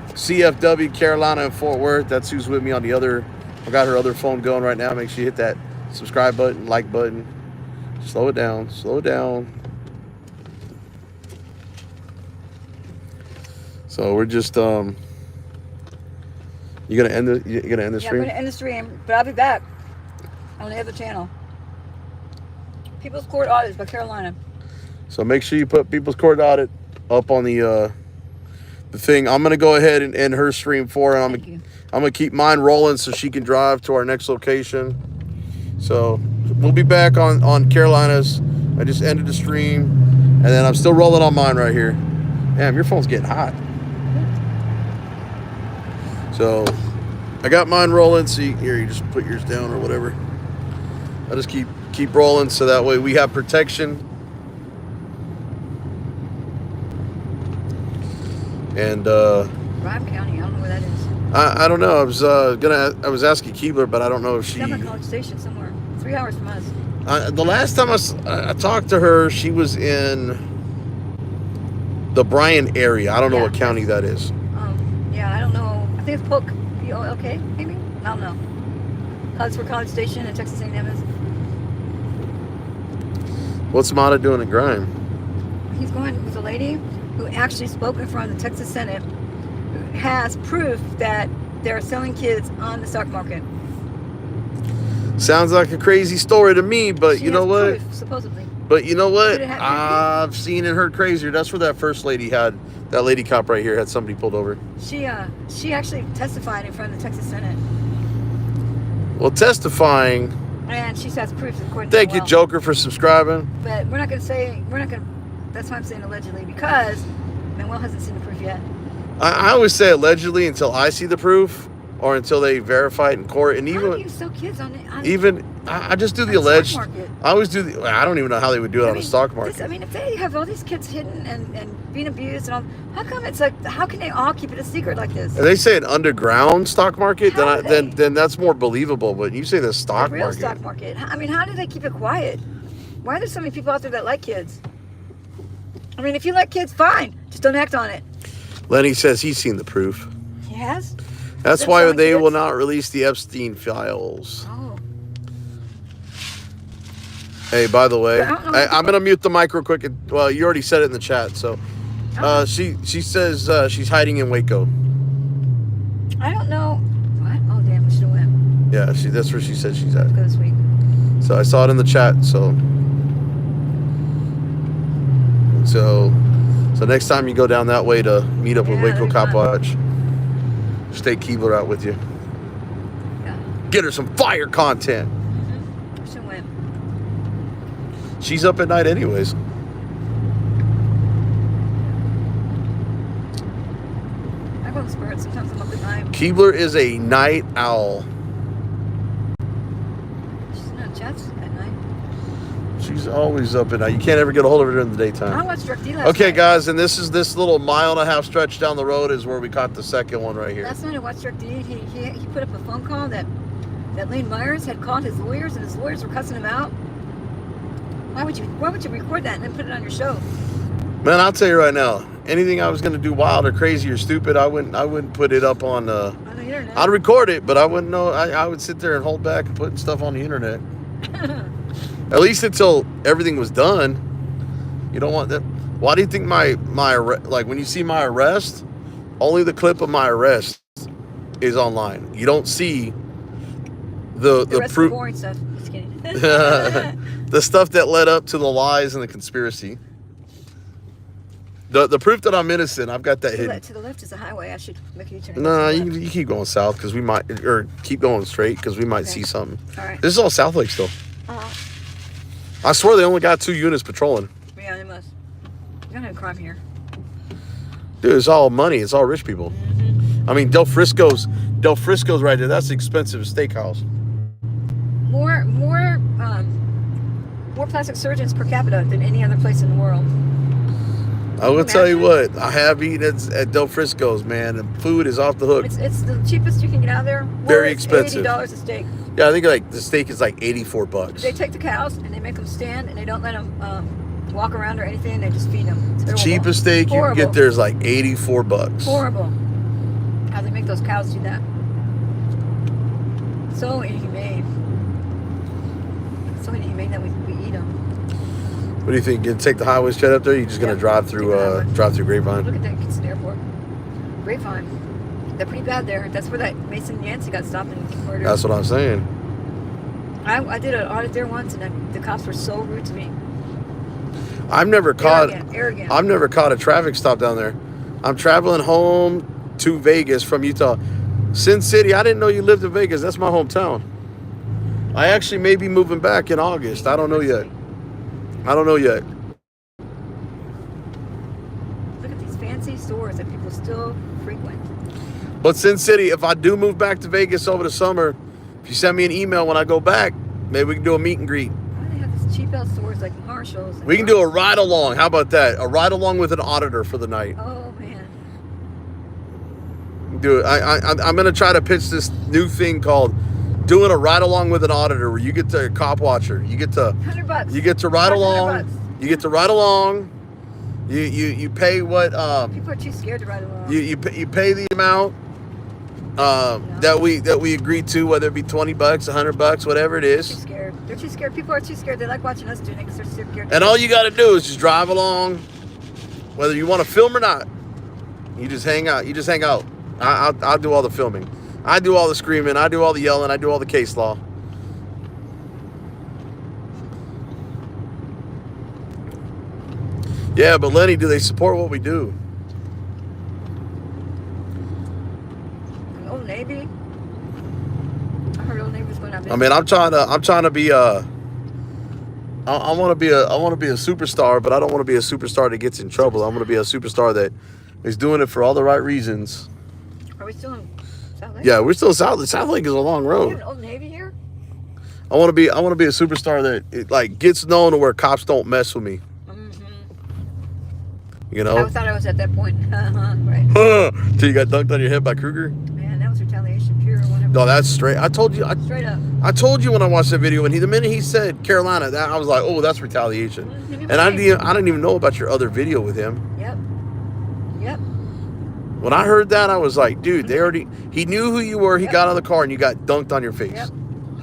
CFW Carolina and Fort Worth, that's who's with me on the other. I got her other phone going right now. Make sure you hit that subscribe button, like button. Slow it down. Slow it down. So we're just you gonna end the stream? I'm gonna end the stream, but I'll be back on the other channel. People's Court Audits by Carolina. So make sure you put People's Court Audit up on the thing. I'm gonna go ahead and end her stream for her. I'm gonna keep mine rolling so she can drive to our next location. So we'll be back on Carolinas. I just ended the stream, and then I'm still rolling on mine right here. Damn, your phone's getting hot. So I got mine rolling. See here, you just put yours down or whatever. I just keep rolling so that way we have protection. And Bryan County, I don't know where that is. I don't know. I was asking Keebler, but I don't know if she. She's down by College Station somewhere. 3 hours from us. The last time I talked to her, she was in the Bryan area. I don't know what county that is. Yeah, I don't know. I think it's Polk, P-O-L-K, maybe? I don't know. That's where College Station and Texas A&M is. What's Mata doing in Grime? He's going with a lady who actually spoke in front of the Texas Senate, who has proof that they're selling kids on the stock market. Sounds like a crazy story to me, but you know what? Proof, supposedly. But you know what? I've seen and heard crazier. That's where that first lady had, that lady cop right here had somebody pulled over. She actually testified in front of the Texas Senate. Well, testifying. And she has proof according Thank you, Joker, for subscribing. But we're not going to say, that's why I'm saying allegedly, because Manuel hasn't seen the proof yet. I always say allegedly until I see the proof or until they verify it in court. And even, how do you sell kids on it? I just do the alleged. Market. I always do the, I don't even know how they would do it on the stock market. If they have all these kids hidden and being abused and all, how come it's like, how can they all keep it a secret like this? If they say an underground stock market, then that's more believable. But you say the stock real market. Stock market. I mean, how do they keep it quiet? Why are there so many people out there that like kids? I mean, if you like kids, fine. Just don't act on it. Lenny says he's seen the proof. He has? That's why they will not release the Epstein files. Oh. Hey, by the way, I'm going to mute the mic real quick. Well, you already said it in the chat. So she says she's hiding in Waco. I don't know. What? Oh, damn, we should have went. Yeah, that's where she said she's at. Go this week. So I saw it in the chat. So next time you go down that way to meet up with Waco Cop Watch, just take Keebler out with you. Yeah. Get her some fire content. Mm-hmm. Should win. She's up at night anyways. I go to Spirit. Sometimes I'm up at night. Keebler is a night owl. She's not Jets at night. She's always up at night. You can't ever get a hold of her during the daytime. I watched Direct D last night. Guys, and this little 1.5 mile stretch down the road is where we caught the second one right here. Last night I watched Direct D. He put up a phone call that Lane Myers had called his lawyers, and his lawyers were cussing him out. Why would you record that and then put it on your show? Man, I'll tell you right now, anything I was gonna do wild or crazy or stupid, I wouldn't put it up on the internet. I'd record it, but I wouldn't know. I would sit there and hold back and put stuff on the internet. At least until everything was done. You don't want that. Why do you think my like when you see my arrest, only the clip of my arrest is online. You don't see the proof. Boring stuff. Just kidding. The stuff that led up to the lies and the conspiracy. The proof that I'm innocent, I've got that hidden. To the left is a highway. I should make a U-turn. No, you keep going south because we might, or keep going straight because we might see something. All right. This is all South Lake still. I swear they only got 2 units patrolling. Yeah, they must. You don't have crime here. Dude, it's all money. It's all rich people. Mm-hmm. I mean, Del Frisco's right there. That's an expensive steakhouse. More plastic surgeons per capita than any other place in the world. I will tell you what, I have eaten at Del Frisco's, man, and food is off the hook. It's the cheapest you can get out of there. Very expensive. $80 a steak. Yeah, I think like the steak is like $84. They take the cows and they make them stand, and they don't let them walk around or anything. They just feed them. The cheapest steak you can get there is like $84. Horrible. How they make those cows do that? So inhumane. So inhumane that we eat them. What do you think? You gonna take the highway straight up there? Or you just gonna drive through Grapevine? Look at that Kingston Airport. Grapevine. They're pretty bad there. That's where that Mason Yancey got stopped and murdered. That's what I'm saying. I did an audit there once, and the cops were so rude to me. I've never caught Arrogant. I've never caught a traffic stop down there. I'm traveling home to Vegas from Utah. Sin City, I didn't know you lived in Vegas. That's my hometown. I actually may be moving back in August. I don't know yet. I don't know yet. Look at these fancy stores that people still frequent. But Sin City, if I do move back to Vegas over the summer, if you send me an email when I go back, maybe we can do a meet and greet. Why do they have these cheap ass stores like Marshall's? We can do a ride along. How about that? A ride along with an auditor for the night. Oh man. Do it. I'm gonna try to pitch this new thing called doing a ride along with an auditor, where you get to cop watcher. You get to $100. You get to ride along. $100. You get to ride along. You pay what People are too scared to ride along. you pay the amount that we agreed to, whether it be $20, $100, whatever it They're too is. scared. They're too scared. People are too scared. They like watching us doing it because they're too scared. And all you got to do is just drive along, whether you want to film or not. You just hang out. You just hang out. I'll do all the filming. I do all the screaming. I do all the yelling. I do all the case law. Yeah, but Lenny, do they support what we do? Old Navy. I heard Old Navy's going out. I mean, I'm trying to be I want to be a superstar, but I don't want to be a superstar that gets in trouble. I want to be a superstar that is doing it for all the right reasons. Are we still in South Lake? Yeah, we're still South. South Lake is a long We road. have an Old Navy here? I want to be a superstar that like gets known to where cops don't mess with me. You know? I thought I was at that point. Right. Till you got dunked on your head by Kruger. Man, that was retaliation pure. Whatever. No, that's straight. I told you. Straight up. I told you when I watched that video, and the minute he said Carolina, that I was like, oh, that's retaliation. And I didn't even know about your other video with him. Yep. When I heard that, I was like, dude, he knew who you were. He got out of the car and you got dunked on your face. Yep.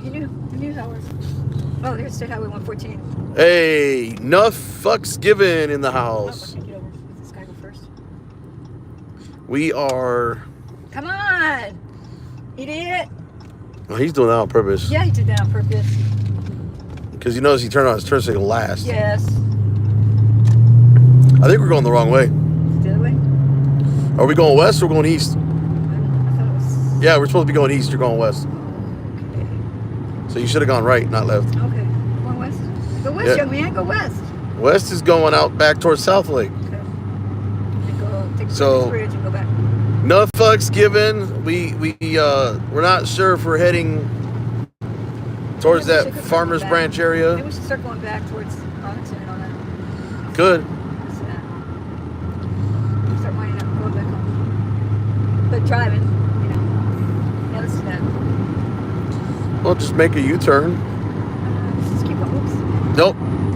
He knew how it was. Oh, there's State Highway 114. Hey, enough fucks given in the house. Oh, I can't get over. Let this guy go first. We are. Come on, idiot. Oh, he's doing that on purpose. Yeah, he did that on purpose. Because you notice he turned on his turn signal last. Yes. I think we're going the wrong way. The other way? Are we going west or going east? I thought it was. Yeah, we're supposed to be going east. You're going west. Okay. So you should have gone right, not left. Okay. Going west. Go west, Yeah. young man. Go west. West is going out back towards South Lake. Okay. And go take So- the bridge and go back. Enough fucks given. We're not sure if we're heading towards Maybe we that should go Farmers back. Branch Maybe area. we should start going back towards Arlington and all that. Good. What's that? Start winding up and going back home. But driving, you know. Yeah, let's do that. Well, just make a U-turn. Let's just keep going. Oops.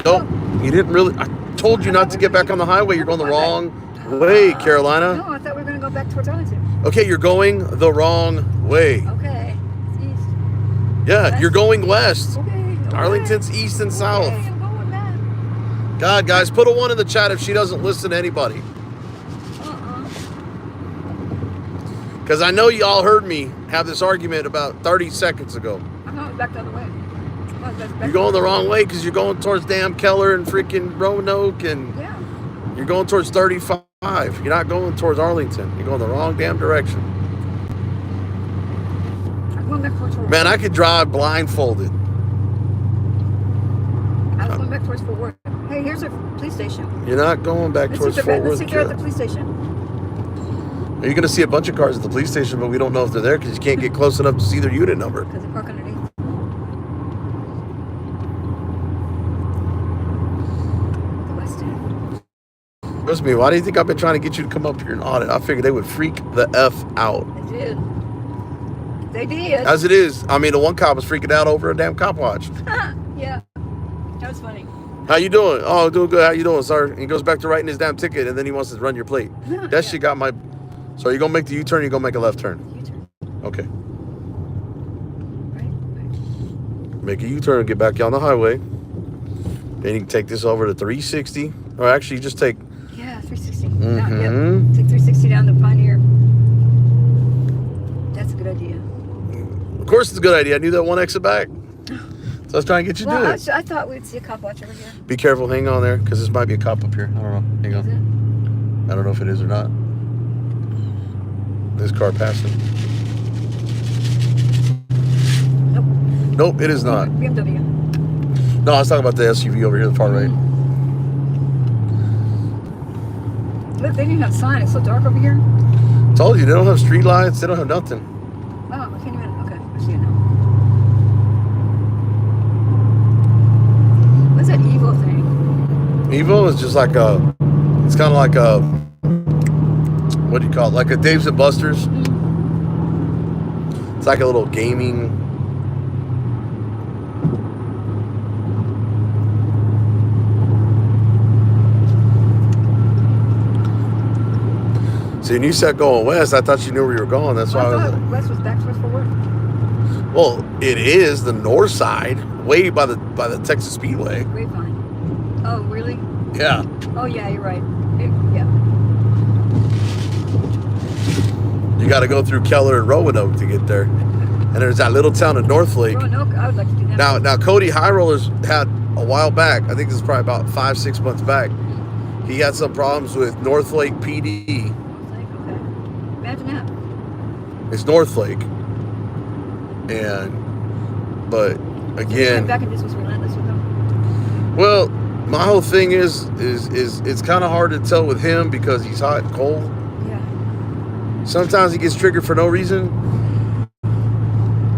Nope. You didn't really. I told you not to get back on the highway. You're going the wrong way, Carolina. No, I thought we were going to go back towards Arlington. Okay, you're going the wrong way. Okay. It's east. Yeah, West. you're going west. Okay. Arlington's east and south. Okay, I'm going back. God, guys, put a 1 in the chat if she doesn't listen to anybody. Because I know y'all heard me have this argument about 30 seconds ago. I'm going back the other way. You're going the wrong way because you're going towards damn Keller and freaking Roanoke, and Yeah. you're going towards 35. You're not going towards Arlington. You're going the wrong damn direction. I'm going back towards Fort Worth. Man, I could drive blindfolded. I was going back towards Fort Worth. Hey, here's a police station. You're not going back towards Fort Let's Worth. see if they're at the Yet. police station. You're going to see a bunch of cars at the police station, but we don't know if they're there because you can't get close enough to see their unit number. Because they park underneath. The West End. Trust me, why do you think I've been trying to get you to come up here and audit? I figured they would freak the F out. They did. They did. As it is, I mean, the one cop was freaking out over a damn cop watch. Yeah. That was funny. How you doing? Oh, doing good. How you doing, sir? He goes back to writing his damn ticket, and then he wants to run your plate. That shit got my... So are you going to make the U-turn or you going to make a left turn? U-turn. Okay. Right. Make a U-turn and get back on the highway. Then you can take this over to 360. Or actually, just take... Yeah, 360. Mm-hmm. Yep. Take 360 down to Pioneer. That's a good idea. Of course it's a good idea. I knew that one exit back. So I was trying to get you to do it. I thought we'd see a cop watch over here. Be careful. Hang on there, because this might be a cop up here. I don't know. Hang Is on. it? I don't know if it is or not. This car passing. Nope. Nope, it is not. BMW. No, I was talking about the SUV over here, the far right. Look, they didn't have a sign. It's so dark over here. Told you, they don't have street lights. They don't have nothing. Oh, I can't even. Okay, I see it now. What's that evil thing? Evo is just like a, it's kind of like a, what do you call it? Like a Dave's and Buster's. It's like a little gaming. See, when you said going west, I thought you knew where you were going. That's why I was like, west was backwards forward. well, it is the north side, way by the Texas Speedway. Grapevine. Oh, really? Yeah. Oh, yeah, you're right. Yeah. You got to go through Keller and Roanoke to get there. And there's that little town of Northlake. Roanoke, I would like to do that. Now Cody High Rollers had a while back, I think this is probably about 5-6 months back, he had some problems with Northlake PD. Okay. Imagine that. It's Northlake. But again, Back in this was relentless with them. well, my whole thing is it's kind of hard to tell with him because he's hot and cold. Yeah. Sometimes he gets triggered for no reason.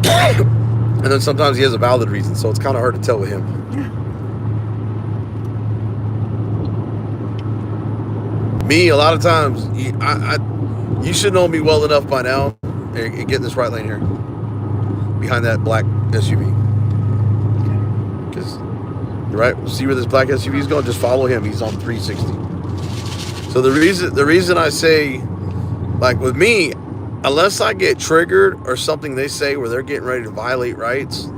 And then sometimes he has a valid reason, so it's kind of hard to tell with him. Yeah. Me, a lot of times, you should know me well enough by now. And get in this right lane here, behind that black SUV. Because right, see where this black SUV is going? Just follow him. He's on 360. So the reason I say, like with me, unless I get triggered or something they say where they're getting ready to violate rights,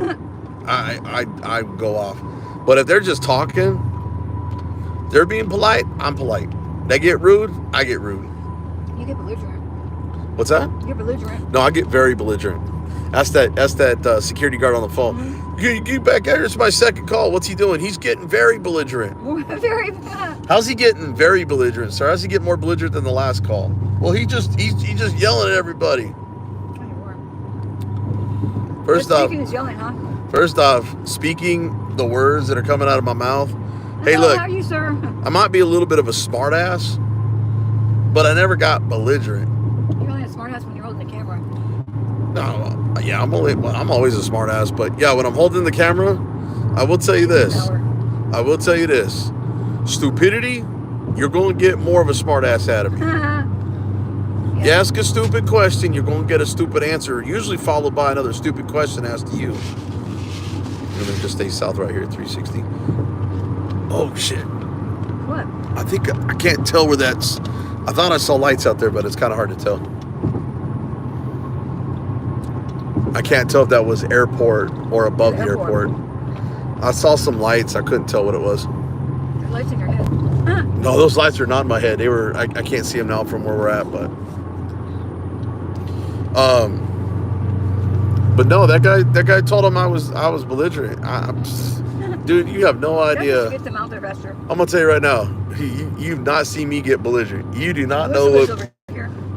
I go off. But if they're just talking, they're being polite, I'm polite. They get rude, I get rude. You get belligerent. What's that? You get belligerent. No, I get very belligerent. That's that security guard on the phone. Mm-hmm. Get back here. It's my second call. What's he doing? He's getting very belligerent. Very bad. How's he getting very belligerent, sir? How's he getting more belligerent than the last call? Well, he's just yelling at everybody. First off, speaking is yelling, huh? First off, speaking the words that are coming out of my mouth. Hey, Hello, look, how are you, sir? I might be a little bit of a smartass, but I never got belligerent. You're only a smartass when you're holding the camera. No, yeah, I'm always a smartass, but yeah, when I'm holding the camera, I will tell you this. I will tell you this. Stupidity, you're going to get more of a smartass out of me. You ask a stupid question, you're going to get a stupid answer, usually followed by another stupid question asked to you. Let me just stay south right here, 360. Oh, shit. What? I think I can't tell where that's. I thought I saw lights out there, but it's kind of hard to tell. I can't tell if that was airport or above the airport. I saw some lights. I couldn't tell what it was. There's lights in your head. No, those lights are not in my head. They were. I can't see them now from where we're at, but. But no, that guy told him I was belligerent. Dude, you have no idea. Get them out there faster. I'm gonna tell you right now. You've not seen me get belligerent. You do not know what. what.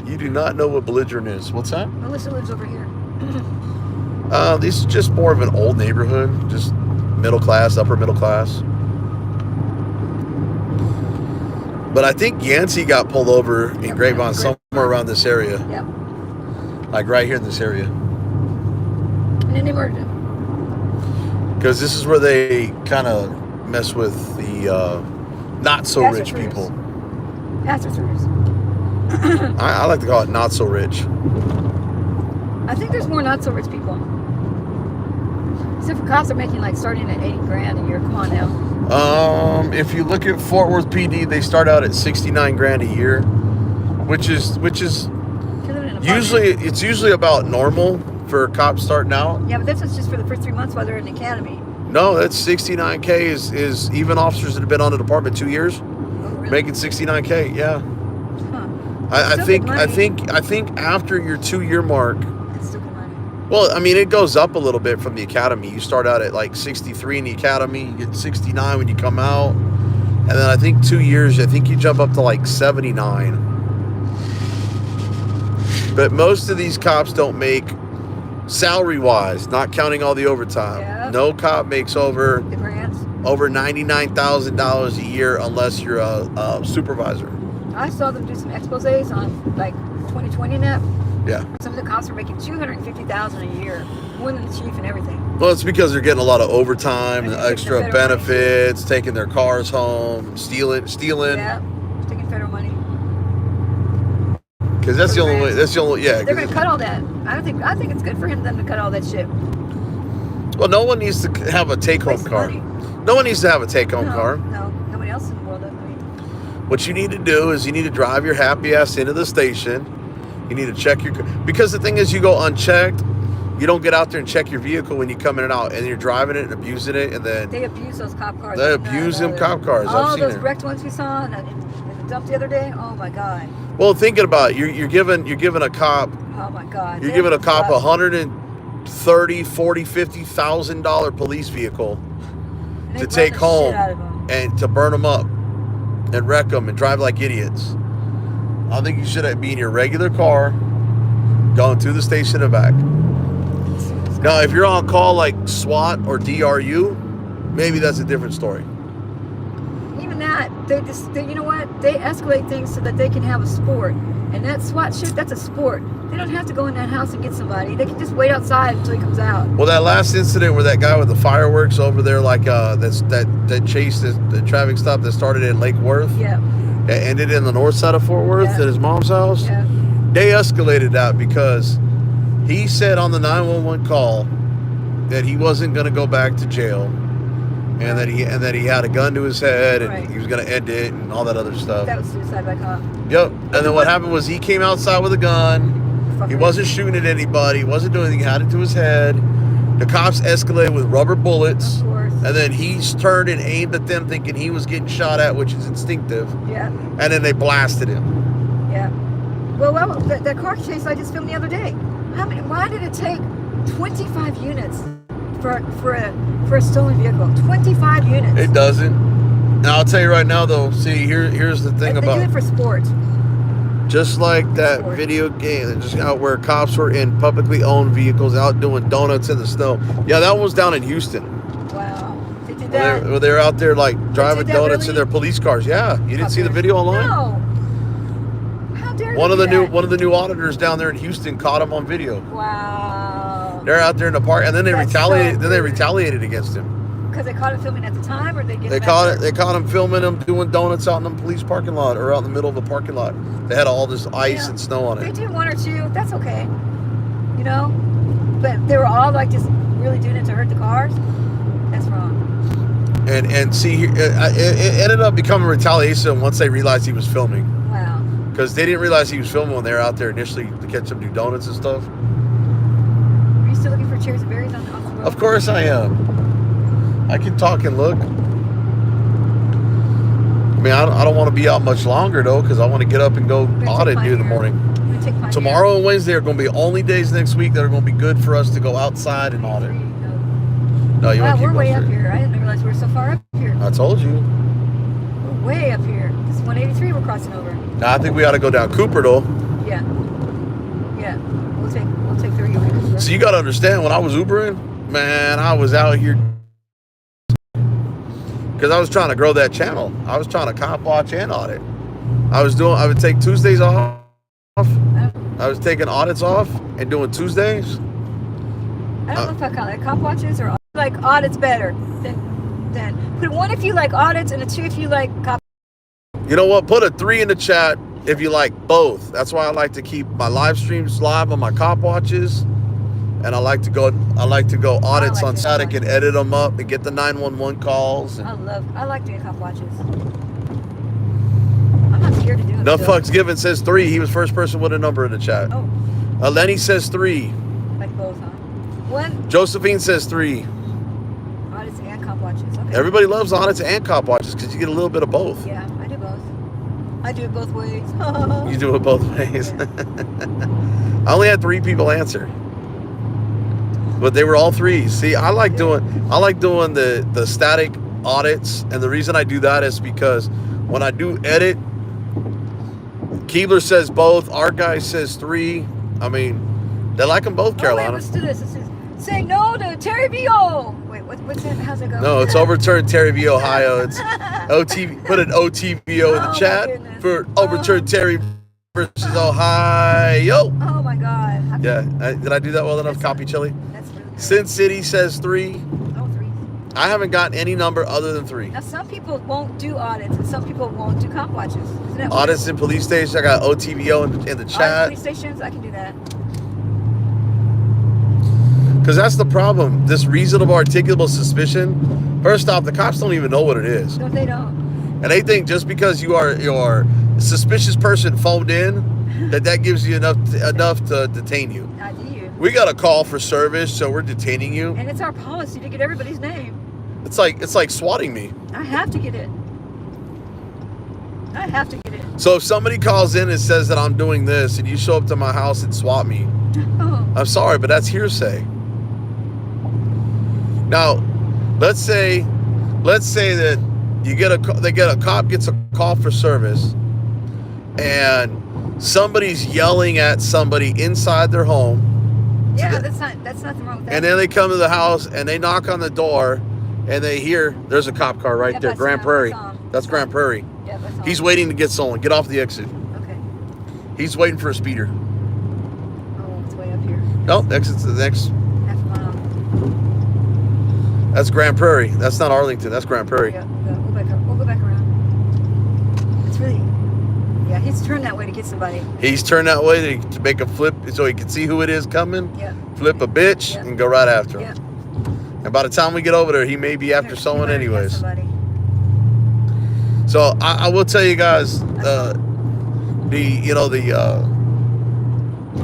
You do not know what belligerent is. What's that? Melissa lives over here. This is just more of an old neighborhood, just middle class, upper middle class. But I think Yancey got pulled over in Grapevine somewhere around this area. Yep. Like right here in this area. And then they murdered him. Because this is where they kind of mess with the not so rich people. Pastors. I like to call it not so rich. I think there's more not so rich people. Except for cops are making like starting at 80 grand a year. Come on now. If you look at Fort Worth PD, they start out at 69 grand a year, which is usually about normal for cops starting out. Yeah, but that's just for the first 3 months while they're in the academy. No, that's 69K is even officers that have been on the department 2 years, really? making 69K. Yeah. Huh. I think after your 2 year mark. That's still good money. Well, I mean, it goes up a little bit from the academy. You start out at like 63 in the academy, you get 69 when you come out, and then I think 2 years, I think you jump up to like 79. But most of these cops don't make Salary-wise, not counting all the overtime, Yep. no cop makes over The grants. $99,000 a year unless you're a supervisor. I saw them do some exposés on like 2020 net. Yeah. Some of the cops are making $250,000 a year, more than the chief and everything. Well, it's because they're getting a lot of overtime and And they get the extra federal benefits, taking their cars home, stealing. Yeah, taking federal money. Because that's the only way. That's the only. Yeah. They're going to cut all that. I think it's good for them to cut all that shit. Well, no one needs to have a take-home Waste car. money. No one needs to have a take-home car. No, nobody else in the world does. What you need to do is you need to drive your happy ass into the station. You need to check your, because the thing is, you go unchecked. You don't get out there and check your vehicle when you come in and out, and you're driving it and abusing it, and then They abuse those cop cars. they abuse them cop cars. All I've seen those it. wrecked ones we saw in the dump the other day. Oh my god. Well, thinking about it, you're giving a cop. Oh my god. You're giving a cop $130,000, $40,000, $50,000 police vehicle to take home and to burn them up and wreck them and drive like idiots. I think you should be in your regular car, going to the station and back. Now, if you're on call like SWAT or DRU, maybe that's a different story. Even that, you know what? They escalate things so that they can have a sport. And that SWAT shit, that's a sport. They don't have to go in that house and get somebody. They can just wait outside until he comes out. Well, that last incident where that guy with the fireworks over there, like that chase, the traffic stop that started in Lake Worth, Yeah. that ended in the north side of Fort Worth at his mom's house. Yeah. They escalated that because he said on the 911 call that he wasn't going to go back to jail, and that he had a gun to his head and he was going to end it and all that other stuff. That was suicide by cop. Yep. And then what happened was he came outside with a gun. He wasn't shooting at anybody. He wasn't doing anything. He had it to his head. The cops escalated with rubber bullets. Of course. And then he turned and aimed at them thinking he was getting shot at, which is instinctive. Yeah. And then they blasted him. Yeah. Well, that car chase I just filmed the other day. Why did it take 25 units for a stolen vehicle? 25 units. It doesn't. And I'll tell you right now, though. See, here's the thing about. They do it for sport. Just like that video game that just out where cops were in publicly owned vehicles out doing donuts in the snow. Yeah, that one was down in Houston. Wow. They did that? They're out there like driving donuts really? in their police cars. Yeah, you didn't see the video online? No. How dare you One of the that? new auditors down there in Houston caught him on video. Wow. They're out there in the park, and then they That's retaliated. so Then they rude. retaliated against him. Because they caught him filming at the time, or they get They caught him filming him doing donuts out in the police parking lot or out in the middle of the parking lot. They had all this ice and snow on They it. do one or two. That's okay. You know, but they were all like just really doing it to hurt the cars. That's wrong. And see, it ended up becoming retaliation once they realized he was filming. Wow. Because they didn't realize he was filming when they were out there initially to catch him do donuts and stuff. Are you still looking for chairs and berries on the road? Of course I am. I can talk and look. I mean, I don't want to be out much longer, though, because I want to get up and go audit in the morning. Tomorrow and Wednesday are going to be only days next week that are going to be good for us to go outside and audit. No, you want to keep we're way up straight. here. I didn't realize we were so far up here. I told you. We're way up here. This is 183 we're crossing over. Now, I think we ought to go down Cooper, though. Yeah. Yeah. We'll take 30 over. So you got to understand, when I was Ubering, man, I was out here because I was trying to grow that channel. I was trying to cop watch and audit. I would take Tuesdays off. I was taking audits off and doing Tuesdays. I don't know if I call it cop watches or like audits better than put 1 if you like audits and a 2 if you like cop. You know what? Put a 3 in the chat if you like both. That's why I like to keep my live streams live on my cop watches, and I like to go audits on static and edit them up and get the 911 calls. I like doing cop watches. I'm not scared to do it. No fucks given says 3. He was first person with a number in the chat. Oh. Lenny says 3. Like both, huh? 1 Josephine says 3. audits and cop watches. Okay. Everybody loves audits and cop watches because you get a little bit of both. Yeah, I do both. I do it both ways. You do it both ways. I only had 3 people answer, but they were all 3s. See, I like doing the static audits, and the reason I do that is because when I do edit, Keebler says both. Our guy says 3. I mean, They like them both, Oh, wait, Carolina. let's do this. Let's do this. Say no to Terry Vio. Wait, what's that? How's it go? No, it's overturned Terry v. Ohio. It's OT. Put an OTVO in the chat for overturned Terry versus Ohio. Oh my God. Yeah, did I do that well enough? Copy, Chili. That's really good. Sin City says 3. Oh, 3. I haven't gotten any number other than 3. Now some people won't do audits and some people won't do cop watches. Isn't that Audits in police stations. I got OTVO in the chat. Police stations, I can do that. Because that's the problem. This reasonable articulable suspicion. First off, the cops don't even know what it is. No, they don't. And they think just because you're a suspicious person phoned in, that gives you enough to detain you. I do. We got a call for service, so we're detaining you. And it's our policy to get everybody's name. It's like swatting me. I have to get it. I have to get it. So if somebody calls in and says that I'm doing this and you show up to my house and swat me, Oh. I'm sorry, but that's hearsay. Now, let's say that a cop gets a call for service and somebody's yelling at somebody inside their home. Yeah, that's nothing wrong with that. And then they come to the house and they knock on the door and they hear there's a cop car right there, Grand Prairie. That's Grand Prairie. Yeah, that's He's waiting to get stolen. Get off the exit. Okay. He's waiting for a speeder. Oh, it's way up here. No, exit's the next. Half a mile. That's Grand Prairie. That's not Arlington. That's Grand Prairie. Yeah, we'll go back around. It's really, yeah, he's turned that way to get somebody. He's turned that way to make a flip so he can see who it is coming. Yeah. Flip a bitch Yeah. and go right after him. Yeah. And by the time we get over there, he may be after someone He might have anyways. somebody. So I will tell you guys,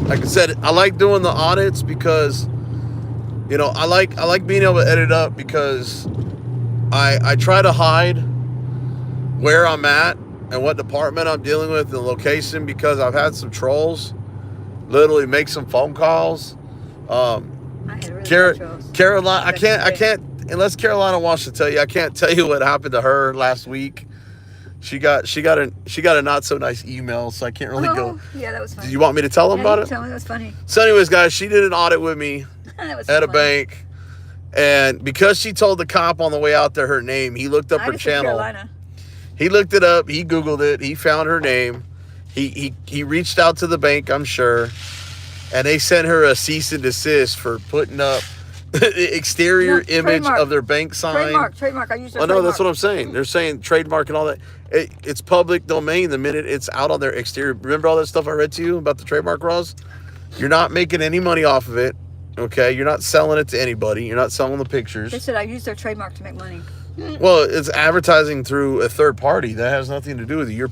like I said, I like doing the audits because, I like being able to edit up because I try to hide where I'm at and what department I'm dealing with and the location because I've had some trolls literally make some phone calls. I had really bad trolls. Carolina, I can't unless Carolina wants to tell you. I can't tell you what happened to her last week. She got a not so nice email, so I can't really go. Yeah, that was funny. Do you want me to tell them about it? Tell me, that was funny. So, anyways, guys, she did an audit with me That was at a funny. bank, and because she told the cop on the way out there her name, he looked up I her just said channel. Carolina. He looked it up. He Googled it. He found her name. He reached out to the bank, I'm sure, and they sent her a cease and desist for putting up the exterior image of their bank sign. Trademark. I used their Oh, no, trademark. that's what I'm saying. They're saying trademark and all that. It's public domain the minute it's out on their exterior. Remember all that stuff I read to you about the trademark laws? You're not making any money off of it, okay? You're not selling it to anybody. You're not selling the pictures. They said I used their trademark to make money. Well, it's advertising through a third party. That has nothing to do with you.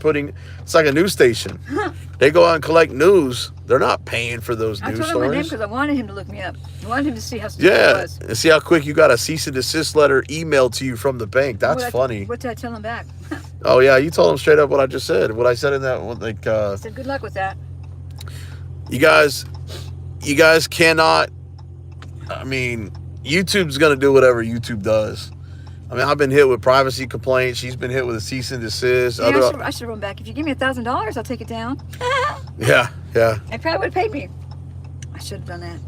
It's like a news station. They go out and collect news. They're not paying for those I news told him my name stories. because I wanted him to look me up. I wanted him to see how stupid it Yeah, was. and see how quick you got a cease and desist letter emailed to you from the bank. That's funny. What did I tell him back? Oh yeah, you told him straight up what I just said. What I said in that, like, I said, good luck with that. you guys cannot. I mean, YouTube's gonna do whatever YouTube does. I mean, I've been hit with privacy complaints. She's been hit with a cease and desist. Yeah, I should run back. If you give me $1,000, I'll take it down. Yeah. They probably would have paid me. I should have done that.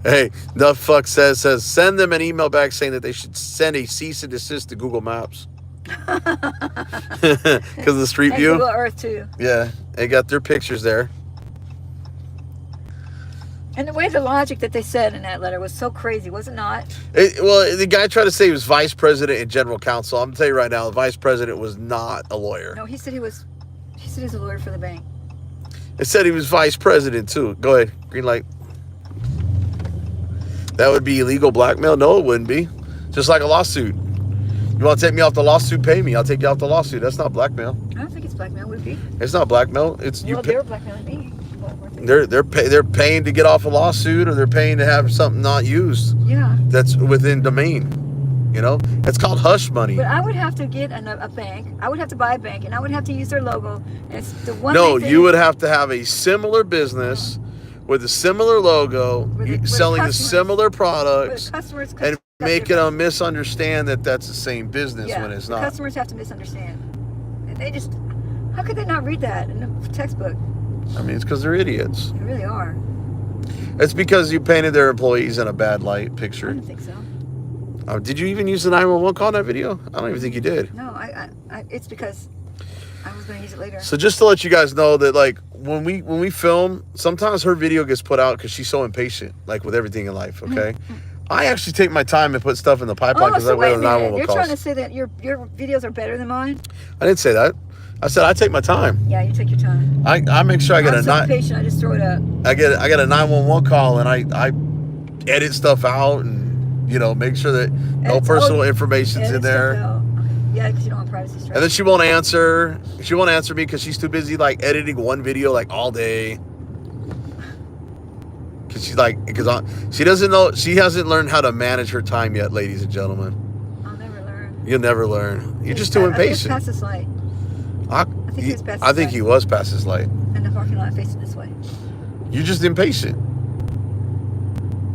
Hey, the fuck says send them an email back saying that they should send a cease and desist to Google Maps. Because of the Street And View. Google Earth too. Yeah, they got their pictures there. And the way the logic that they said in that letter was so crazy, was it not? Well, the guy tried to say he was vice president and general counsel. I'm gonna tell you right now, the vice president was not a lawyer. No, he said he was a lawyer for the bank. It said he was vice president too. Go ahead, green light. That would be illegal blackmail? No, it wouldn't be. Just like a lawsuit. You want to take me off the lawsuit? Pay me. I'll take you off the lawsuit. That's not blackmail. I don't think it's blackmail, would it be? It's not blackmail. It's Well, they were blackmailing me. They're paying to get off a lawsuit, or they're paying to have something not used. Yeah. That's within domain. It's called hush money. But I would have to get a bank. I would have to buy a bank, and I would have to use their logo. And it's the one. No, you would have to have a similar business with a similar logo, selling the similar products, and making them misunderstand that that's the same business when it's not. Customers have to misunderstand. And they just, how could they not read that in the textbook? I mean, it's because they're idiots. They really are. It's because you painted their employees in a bad light I picture. don't think so. Did you even use the 911 call in that video? I don't even think you did. No, it's because I was going to use it later. So just to let you guys know that, like, when we film, sometimes her video gets put out because she's so impatient, like with everything in life. Okay, I actually take my time and put stuff in the pipeline because so that way wait the a minute. 911 You're calls. trying to say that your videos are better than mine? I didn't say that. I said I take my time. Yeah, you take your time. I make sure I get I'm so patient. I just throw it up. I get a 911 call and I edit stuff out and, you know, make sure that no personal information's in there. Yeah, because you don't want privacy strikes. And then she won't answer. She won't answer me because she's too busy like editing one video like all day. Because she's like, she doesn't know, she hasn't learned how to manage her time yet, ladies and gentlemen. I'll never learn. You'll never learn. You're just too impatient. I think it's past this light. I think he was past his light. And the parking lot facing this way. You're just impatient.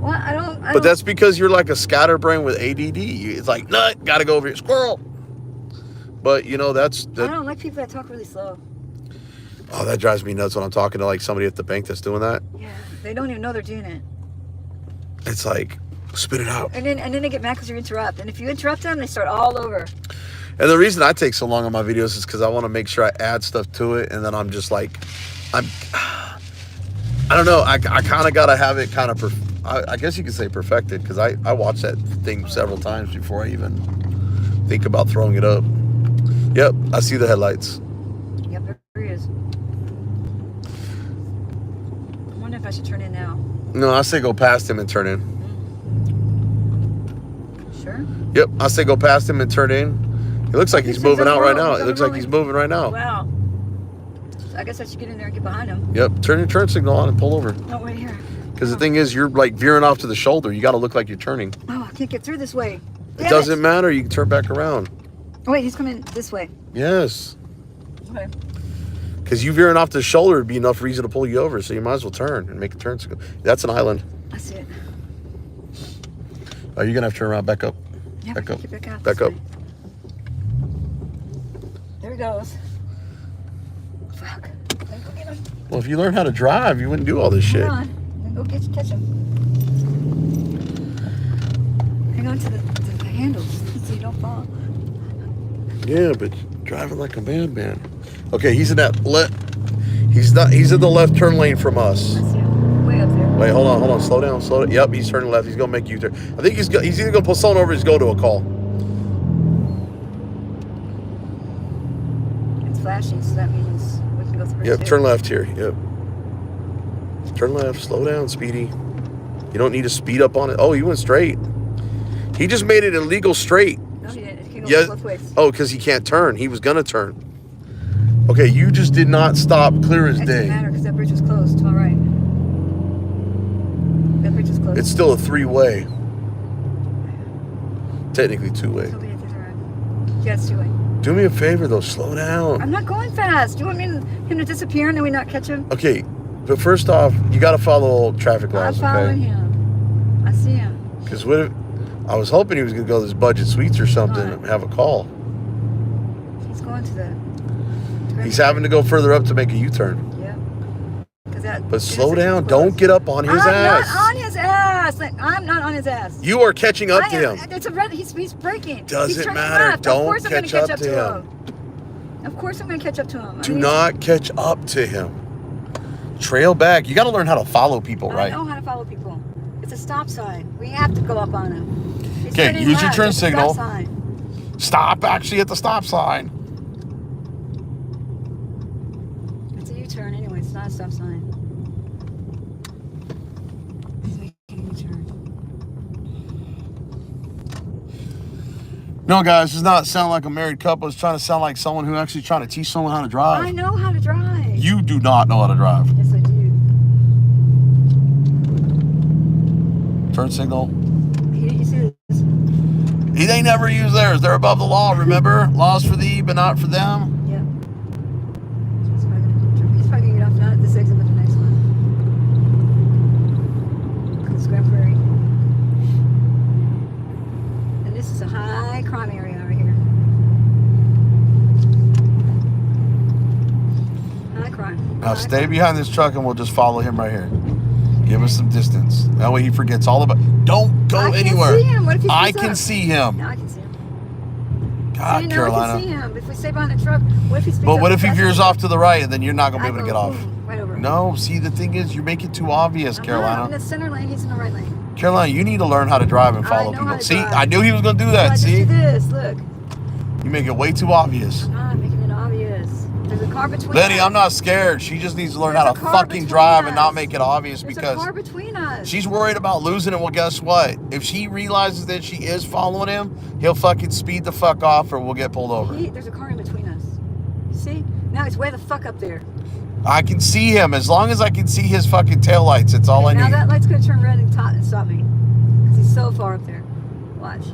Well, I don't. But that's because you're like a scatterbrain with ADD. It's like, nut, gotta go over here, squirrel. But you know, I don't like people that talk really slow. Oh, that drives me nuts when I'm talking to like somebody at the bank that's doing that. Yeah, they don't even know they're doing it. It's like, spit it out. And then they get mad because you interrupt. And if you interrupt them, they start all over. And the reason I take so long on my videos is because I want to make sure I add stuff to it, and then I'm just like, I don't know. I kind of gotta have it kind of. I guess you could say perfected because I watch that thing several times before I even think about throwing it up. Yep, I see the headlights. Yep, there he is. I wonder if I should turn in now. No, I say go past him and turn in. Sure? Yep, I say go past him and turn in. It looks like he's moving out right now. It looks like he's moving right now. Wow. So I guess I should get in there and get behind him. Yep, turn your turn signal on and pull over. Oh, right here. Because the thing is, you're like veering off to the shoulder. You got to look like you're turning. Oh, I can't get through this way. It doesn't matter. You can turn back around. Oh, wait, he's coming this way. Yes. Okay. Because you veering off the shoulder would be enough reason to pull you over. So you might as well turn and make a turn signal. That's an island. I see it. Oh, you're going to have to turn around. Back up. Yeah, Back up. Back up. Way. There he goes. Fuck. Let me go get him. Well, if you learn how to drive, you wouldn't do all this shit. Hang on. Then go catch him. Hang on to the handles so you don't fall. Yeah, but driving like a madman. Okay, he's in that left. He's not. He's in the left turn lane from us. I see him. Way up there. Wait, hold on. Slow down. Yep, he's turning left. He's gonna make U-turn. I think he's either gonna pull someone over or he's going to a call. It's flashing, so that means we can go through. Yep, turn left here. Yep. Turn left. Slow down, Speedy. You don't need to speed up on it. Oh, he went straight. He just made it illegal straight. No, he didn't. It can go both ways. Oh, because he can't turn. He was gonna turn. Okay, you just did not stop clear as It day. doesn't matter because that bridge was closed to my right. That bridge is closed. It's still a three-way. Technically two-way. So we have to turn. Yeah, it's two-way. Do me a favor though, slow down. I'm not going fast. Do you want him to disappear and then we not catch him? Okay, but first off, you got to follow traffic laws, I'm following him. I see him. Because what if, I was hoping he was going to go to this Budget Suites or something and have a call. He's going to the... He's having to go further up to make a U-turn. Yeah. But slow down. Don't get up on his ass. I'm not on his ass. I'm not on his ass. You are catching up to him. It's a red. He's braking. Doesn't matter. Left. Don't catch up to him. Of course I'm going to catch up to him. Do not catch up to him. Trail back. You got to learn how to follow people, right? I know how to follow people. It's a stop sign. We have to go up on him. Okay, use your turn signal. Stop actually at the stop sign. It's a U-turn anyway. It's not a stop sign. He's making a U-turn. No, guys, does not sound like a married couple. It's trying to sound like someone who actually trying to teach someone how to drive. I know how to drive. You do not know how to drive. Yes, I do. Turn signal. You see this? They never use theirs. They're above the law, remember? Laws for thee, but not for them. Yep. He's probably going to get off not at this exit, but the next one. It's Grand Prairie. And this is a high crime area over here. High crime. Now stay behind this truck and we'll just follow him right here. Give us some distance. That way he forgets all about. Don't go anywhere. See him. What if he I speeds can up? see him. Now I can see him. God, See, now Carolina. I can see him. If we stay behind the truck, what if he speeds But up what if he fast veers enough? off to the right, and then you're not gonna be able to get off? Boom, right over. No. See, the thing is, you make it too obvious, I'm Carolina. in the center lane. He's in the right lane. Carolina, you need to learn how to drive and follow know people. how to See, drive. I knew he was gonna do that. Just See, do this. Look. you make it way too obvious. I'm not making it obvious. There's a car between Letty, us. I'm not scared. She just needs to learn There's how a to car fucking between drive and not us. make it obvious There's because a car between us. she's worried about losing it. Well, guess what? If she realizes that she is following him, he'll fucking speed the fuck off or we'll get pulled over. There's a car in between us. You see? Now he's way the fuck up there. I can see him. As long as I can see his fucking taillights, it's all I Now need. that light's gonna turn red and stop me. Because he's so far up there. Watch.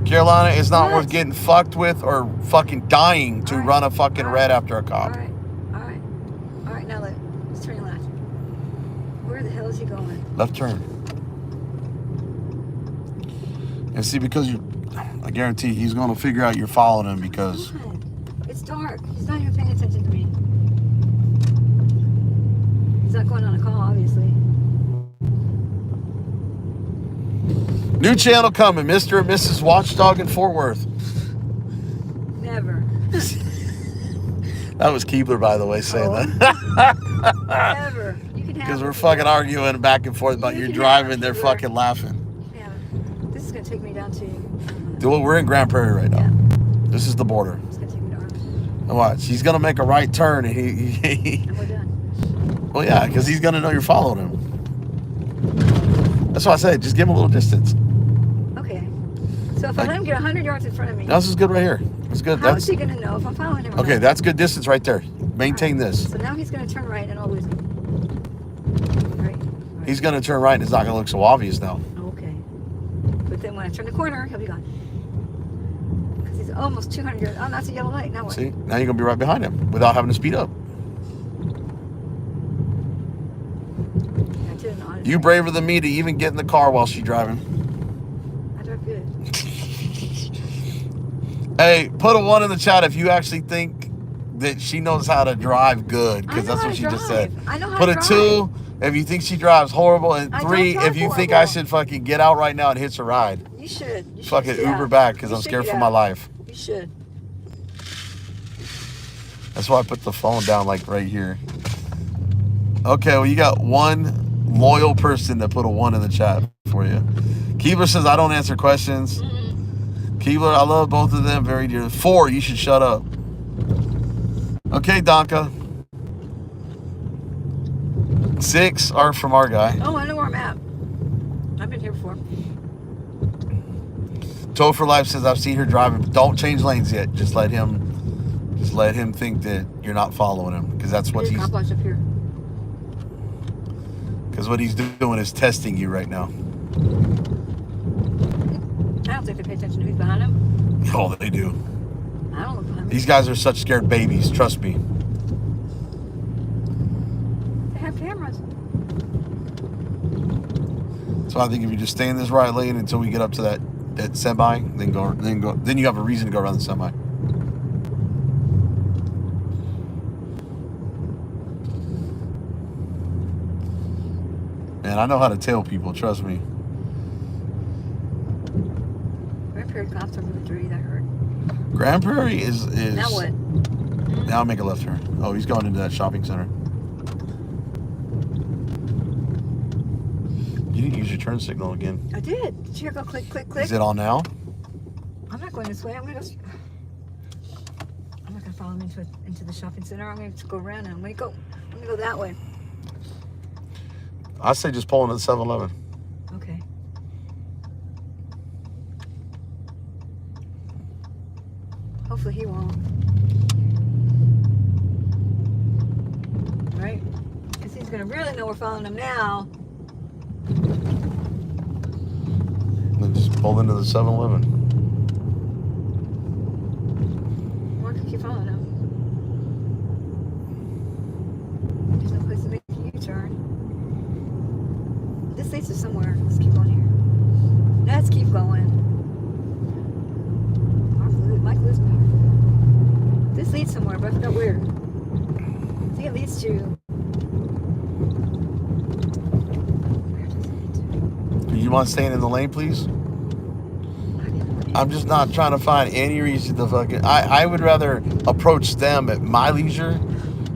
Carolina, it's not What? worth getting fucked with or fucking dying to All right. run a fucking All red right. after a cop. Alright. Alright. Alright, now let's turn left. Where the hell is he going? Left turn. And see, because I guarantee he's going to figure out you're following him because God. It's dark. He's not even paying attention to me. He's not going on a call, obviously. new channel coming, Mr. and Mrs. Watchdog in Fort Worth. Never. That was Keebler, by the way, saying that. Never. You can have Because it. we're fucking arguing back and forth about You you can driving, have it, they're Keebler. fucking laughing. Yeah. This is gonna take me down to. Dude, we're in Grand Prairie right now. Yeah. This is the border. It's gonna take me to Arms. And watch, he's gonna make a right turn, and he And we're done. well, yeah, because he's gonna know you're following him. That's why I said, just give him a little distance. Okay. So if I let him get 100 yards in front of me, Now, this is good right here. That's good. how is That's he gonna know if I'm following him? or okay. not? That's good distance right there. Maintain this. So now he's gonna turn right and I'll lose him. Right. He's gonna turn right, and it's not gonna look so obvious now. Okay. But then when I turn the corner, he'll be gone. Because he's almost 200 yards. Oh, that's a yellow light. Now what? See, now you're gonna be right behind him without having to speed up. I did an honest You thing. braver than me to even get in the car while she's driving. I drive good. Hey, put a 1 in the chat if you actually think that she knows how to drive good, I because know that's how what to she just drive. said. I know how Put to a drive. 2 if you think she drives horrible, and I don't 3 drive if you think I horrible. should fucking get out right now and hitch a ride. You should. You should Fucking get Uber out. back because You I'm should scared get for my out. life. You should. That's why I put the phone down like right here. Okay, well, you got one loyal person that put a 1 in the chat for you. Keebler says, I don't answer questions. Keebler, I love both of them very dearly. 4, you should shut up. Okay, Donka. 6 are from our guy. Oh, I know where I'm at. I've been here before. Toe for Life says, I've seen her driving, but don't change lanes yet. Just let him think that you're not following him, because that's what There's a he's cop watch up here. because what he's doing is testing you right now. I don't think they pay attention to who's behind him. Oh, they do. I don't look behind me. These guys are such scared babies. Trust me. They have cameras. So I think if you just stay in this right lane until we get up to that semi, then you have a reason to go around the semi. Man, I know how to tail people. Trust me. Grand Prairie cops are really dirty. That hurt. Grand Prairie is. Now what? Now make a left turn. Oh, he's going into that shopping center. You didn't use your turn signal again. I did. Did you hear go click, click, click? Is it on now? I'm not going this way. I'm not gonna follow him into the shopping center. I'm gonna go around. I'm gonna go that way. I say just pull into the 7-Eleven. Okay. Hopefully he won't. Right? Because he's gonna really know we're following him now. Then just pull into the 7-Eleven. Or I could keep following him. There's no place to make a U-turn. This leads to somewhere. Let's keep going here. Let's keep going. Mike Lewis. This leads somewhere, but I forgot where. I think it leads to. mind staying in the lane, please? I'm just not trying to find any reason to fucking... I would rather approach them at my leisure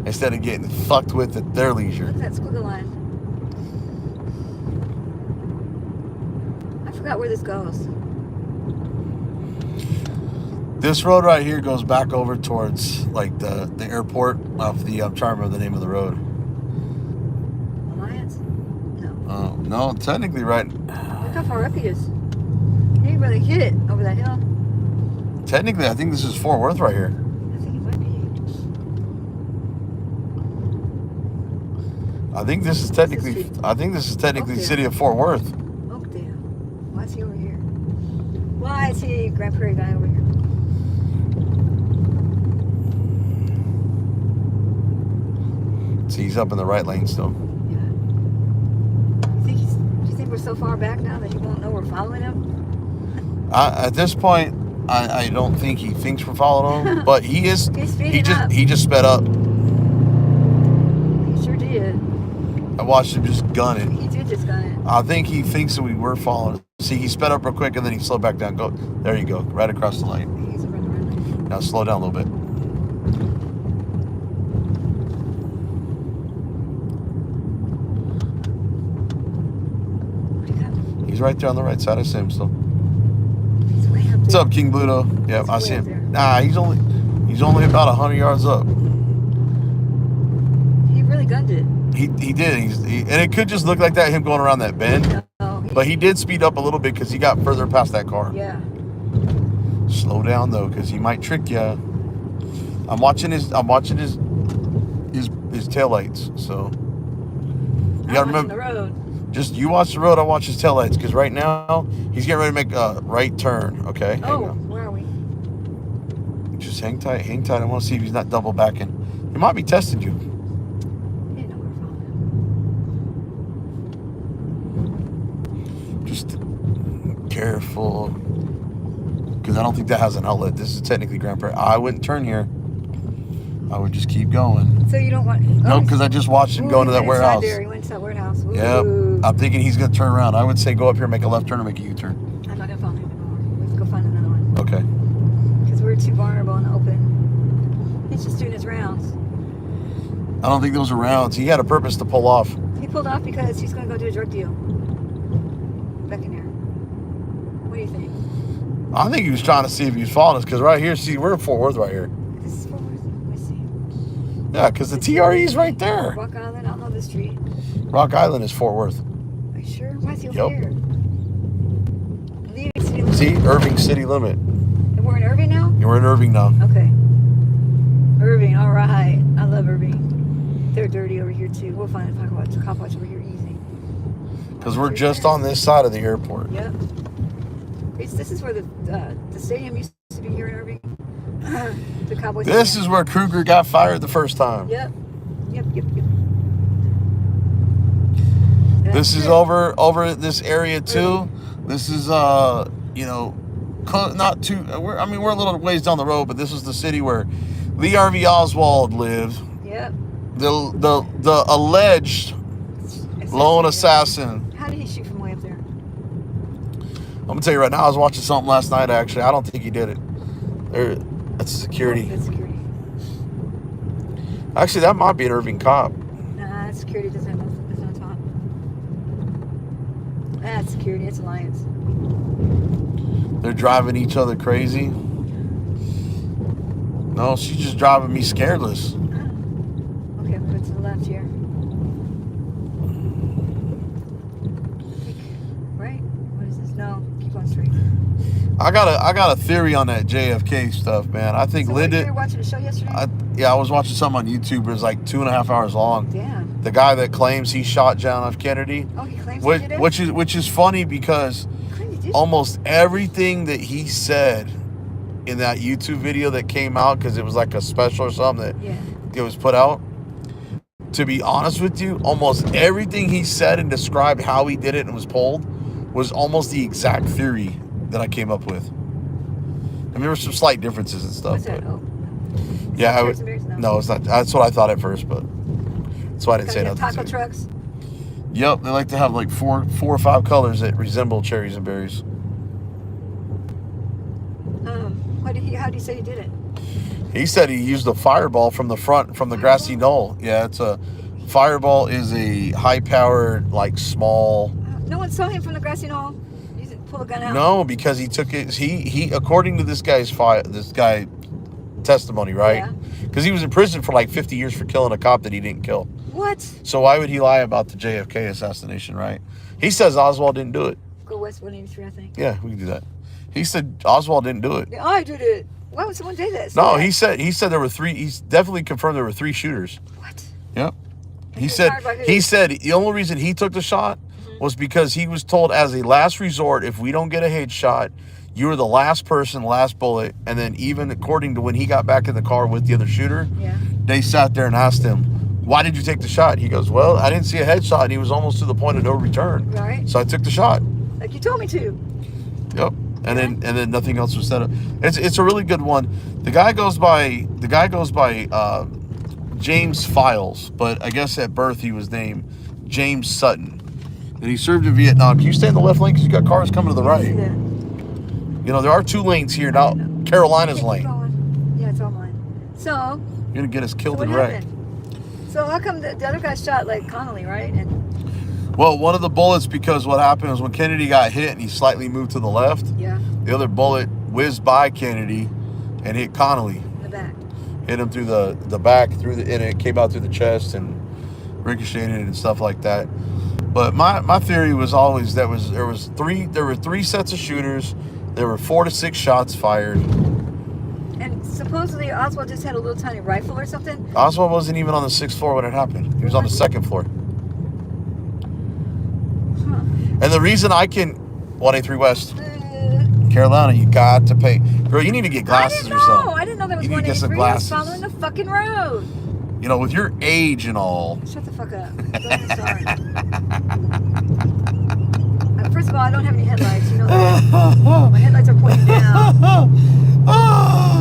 instead of getting fucked with at their leisure. Look at that squiggle line. I forgot where this goes. This road right here goes back over towards like the airport off the... I'm trying to remember the name of the road. Alliance? No. No, technically right... Look how far up he is. He didn't really hit it over that hill. Technically, I think this is Fort Worth right here. I think it might be. I think this is technically... the city of Fort Worth. Oakdale. Why is he over here? Why is he Grand Prairie guy over here? See, he's up in the right lane still. Yeah. Do you think we're so far back now that he won't know we're following him? At this point, I don't think he thinks we're following him, but he is. He's speeding up. He just sped up. He sure did. I watched him just gun it. He did just gun it. I think he thinks that we were following. See, he sped up real quick and then he slowed back down. Go, there you go, right across the lane. He's over the red lane. Now slow down a little bit. Where'd he go? He's right there on the right side. I see him still. He's way up there. What's up, King Bluto? Yep, I see him. Nah, he's only about 100 yards up. He really gunned it. He did. And it could just look like that, him going around that bend. No, But he did speed up a little bit because he got further past that car. Yeah. Slow down though, because he might trick you. I'm watching his taillights. So you gotta remember. The road. Just you watch the road. I watch his taillights because right now he's getting ready to make a right turn. Okay. Hang on. Where are we? Just hang tight. Hang tight. I want to see if he's not double backing. He might be testing you. He didn't know we were following him. Just careful, because I don't think that has an outlet. This is technically Grand Prairie. I wouldn't turn here. I would just keep going. So you don't want? No, because I just watched him go into that warehouse. There. He went to that warehouse. Ooh. Yep. I'm thinking he's gonna turn around. I would say go up here, make a left turn, and make a U-turn. I'm not gonna follow him anymore. We have to go find another one. Okay. Because we're too vulnerable in the open. He's just doing his rounds. I don't think those are rounds. He had a purpose to pull off. He pulled off because he's gonna go do a drug deal. Back in there. What do you think? I think he was trying to see if he was following us, because right here, see, we're in Fort Worth right here. This is Fort Worth. Let me see. Yeah, because the TRE is right there. Rock Island. I don't know the street. Rock Island is Fort Worth. Are you sure? Why is he over Yep. here? Leaving city limit. See, Irving city limit. And we're in Irving now? We're in Irving now. Okay. Irving, all right. I love Irving. They're dirty over here too. We'll find a cop watch over here easy. Because we're just on this side of the airport. Yep. This is where the stadium used to be here in Irving. The Cowboys. This is where Kruger got fired the first time. Yep. Yep. This is over this area too. This is not too. We're a little ways down the road, but this is the city where Lee Harvey Oswald lived. Yep. The alleged lone assassin. How did he shoot from way up there? I'm gonna tell you right now. I was watching something last night. Actually, I don't think he did it. That's security. That's security. Actually, that might be an Irving cop. Nah, security doesn't have no top. That's security. It's Alliance. They're driving each other crazy. No, she's just driving me scaredless. Okay, I'm going to the left here. Right? What is this? No, keep on straight. I got a theory on that JFK stuff, man. I think So Linda. you were watching a show yesterday? I was watching something on YouTube. It was like 2.5 hours long. Damn. The guy that claims he shot John F. Kennedy. Oh, he claims he did it? Which is funny because almost everything that he said in that YouTube video that came out, because it was like a special or something that it was put out. To be honest with you, almost everything he said and described how he did it and was pulled was almost the exact theory that I came up with. And there were some slight differences and stuff. What's that? But, Oh. yeah, No. no, it's not. That's what I thought at first, but that's why I didn't say nothing. Taco trucks? Yep, they like to have like four or five colors that resemble cherries and berries. How do you say he did it? He said he used a fireball from the front, from the grassy knoll. Yeah, it's a fireball is a high-powered, like small. No one saw him from the grassy knoll. He didn't pull a gun out. No, because he took it. He according to this guy's testimony, right? Yeah. Because he was in prison for like 50 years for killing a cop that he didn't kill. What? So why would he lie about the JFK assassination, right? He says Oswald didn't do it. Go West 183, I think. Yeah, we can do that. He said Oswald didn't do it. Yeah, I did it. Why would someone say that? No, he said there were three. He's definitely confirmed there were three shooters. What? Yep. He said the only reason he took the shot was because he was told as a last resort, if we don't get a headshot, you were the last person, last bullet. And then even according to when he got back in the car with the other shooter, they sat there and asked him, why did you take the shot? He goes, well, I didn't see a headshot and he was almost to the point of no return. Right. So I took the shot. Like you told me to. Yep. And then nothing else was said. It's a really good one. The guy goes by James Files, but I guess at birth he was named James Sutton. And he served in Vietnam. Can you stay in the left lane because you got cars coming to the right? Yeah. You know there are two lanes here now. Carolina's lane. Yeah, it's all mine. So you're gonna get us killed and wrecked. So how come the other guy shot like Connolly, right? Well, one of the bullets, because what happened was when Kennedy got hit and he slightly moved to the left, the other bullet whizzed by Kennedy and hit Connolly. In the back. Hit him through the back, and it came out through the chest and ricocheted and stuff like that. But my theory was always there were three sets of shooters. There were 4 to 6 shots fired. And supposedly Oswald just had a little tiny rifle or something. Oswald wasn't even on the 6th floor when it happened. He was on the 2nd floor. And the reason I can 183 West, Carolina, you got to pay. Girl, you need to get glasses or something. I didn't know there was 183. You need to get some glasses. Following the fucking road. You know, with your age and all. Shut the fuck up. I'm sorry. First of all, I don't have any headlights. You know that. My headlights are pointing down.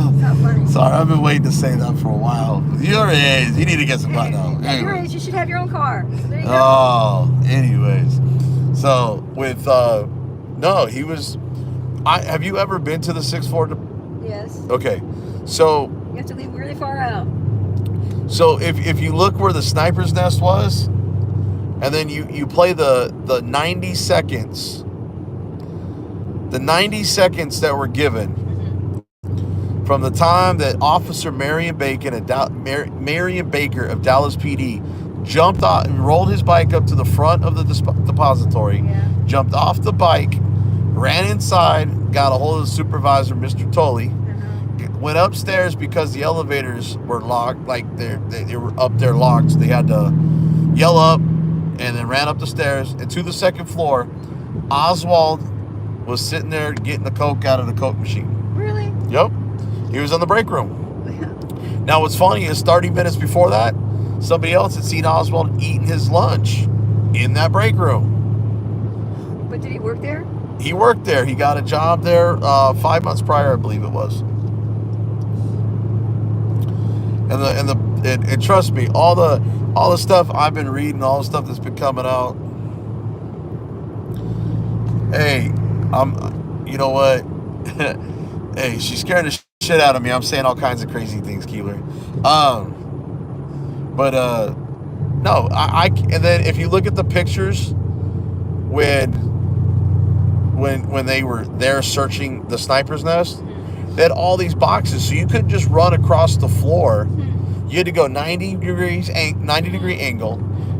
It's not funny. Sorry, I've been waiting to say that for a while. Your age, you need to get some glasses. At your age, you should have your own car. So there you go. Oh, anyways. So with no, he was. Have you ever been to the 6th floor? Yes. Okay, so you have to leave really far out. So if you look where the sniper's nest was, and then you play the 90 seconds, the 90 seconds that were given from the time that Officer Marion Baker of Dallas PD jumped off and rolled his bike up to the front of the depository, jumped off the bike, ran inside, got a hold of the supervisor, Mr. Tully, went upstairs because the elevators were locked, like they were up there locked, so they had to yell up, and then ran up the stairs and to the 2nd floor. Oswald was sitting there getting the coke out of the coke machine. Really? Yep. He was in the break room. Now what's funny is 30 minutes before that, somebody else had seen Oswald eating his lunch in that break room. But did he work there? He worked there. He got a job there 5 months prior, I believe it was. And trust me, all the stuff I've been reading, all the stuff that's been coming out. Hey, you know what? Hey, she's scaring the shit out of me. I'm saying all kinds of crazy things, Keeler. No, and then if you look at the pictures when they were there searching the sniper's nest, they had all these boxes, so you couldn't just run across the floor. You had to go 90 degree angle,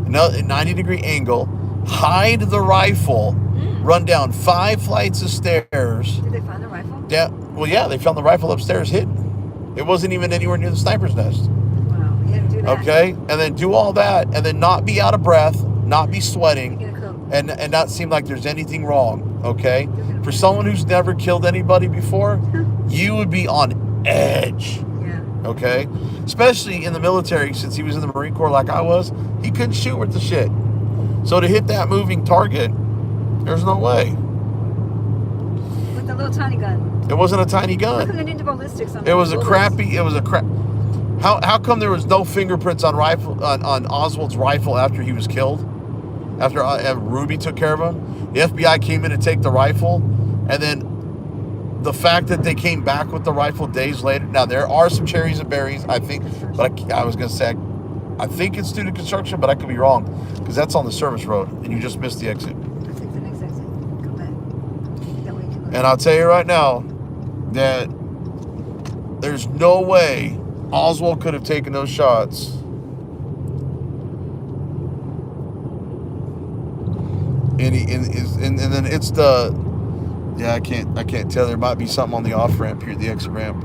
90 degree angle, hide the rifle, run down 5 flights of stairs. Did they find the rifle? Yeah, well, yeah, they found the rifle upstairs hidden. It wasn't even anywhere near the sniper's nest. Wow, you had to do that. Okay, and then do all that, and then not be out of breath, not be sweating, and not seem like there's anything wrong. Okay, for someone who's never killed anybody before, you would be on edge. Okay, especially in the military, since he was in the Marine Corps like I was, he couldn't shoot with the shit. So to hit that moving target, there's no way. With the little tiny gun. It wasn't a tiny gun. How come they didn't do ballistics on it? Was a crappy. It was a crap. How come there was no fingerprints on Oswald's rifle after he was killed? after Ruby took care of him. The FBI came in to take the rifle, and then the fact that they came back with the rifle days later. Now, there are some cherries and berries, I think, but I was going to say, I think it's due to construction, but I could be wrong, because that's on the service road, and you just missed the exit. I think the next exit. Come back. That way you can look. And I'll tell you right now that there's no way Oswald could have taken those shots. And then it's the, yeah, I can't tell. There might be something on the off ramp here, the exit ramp.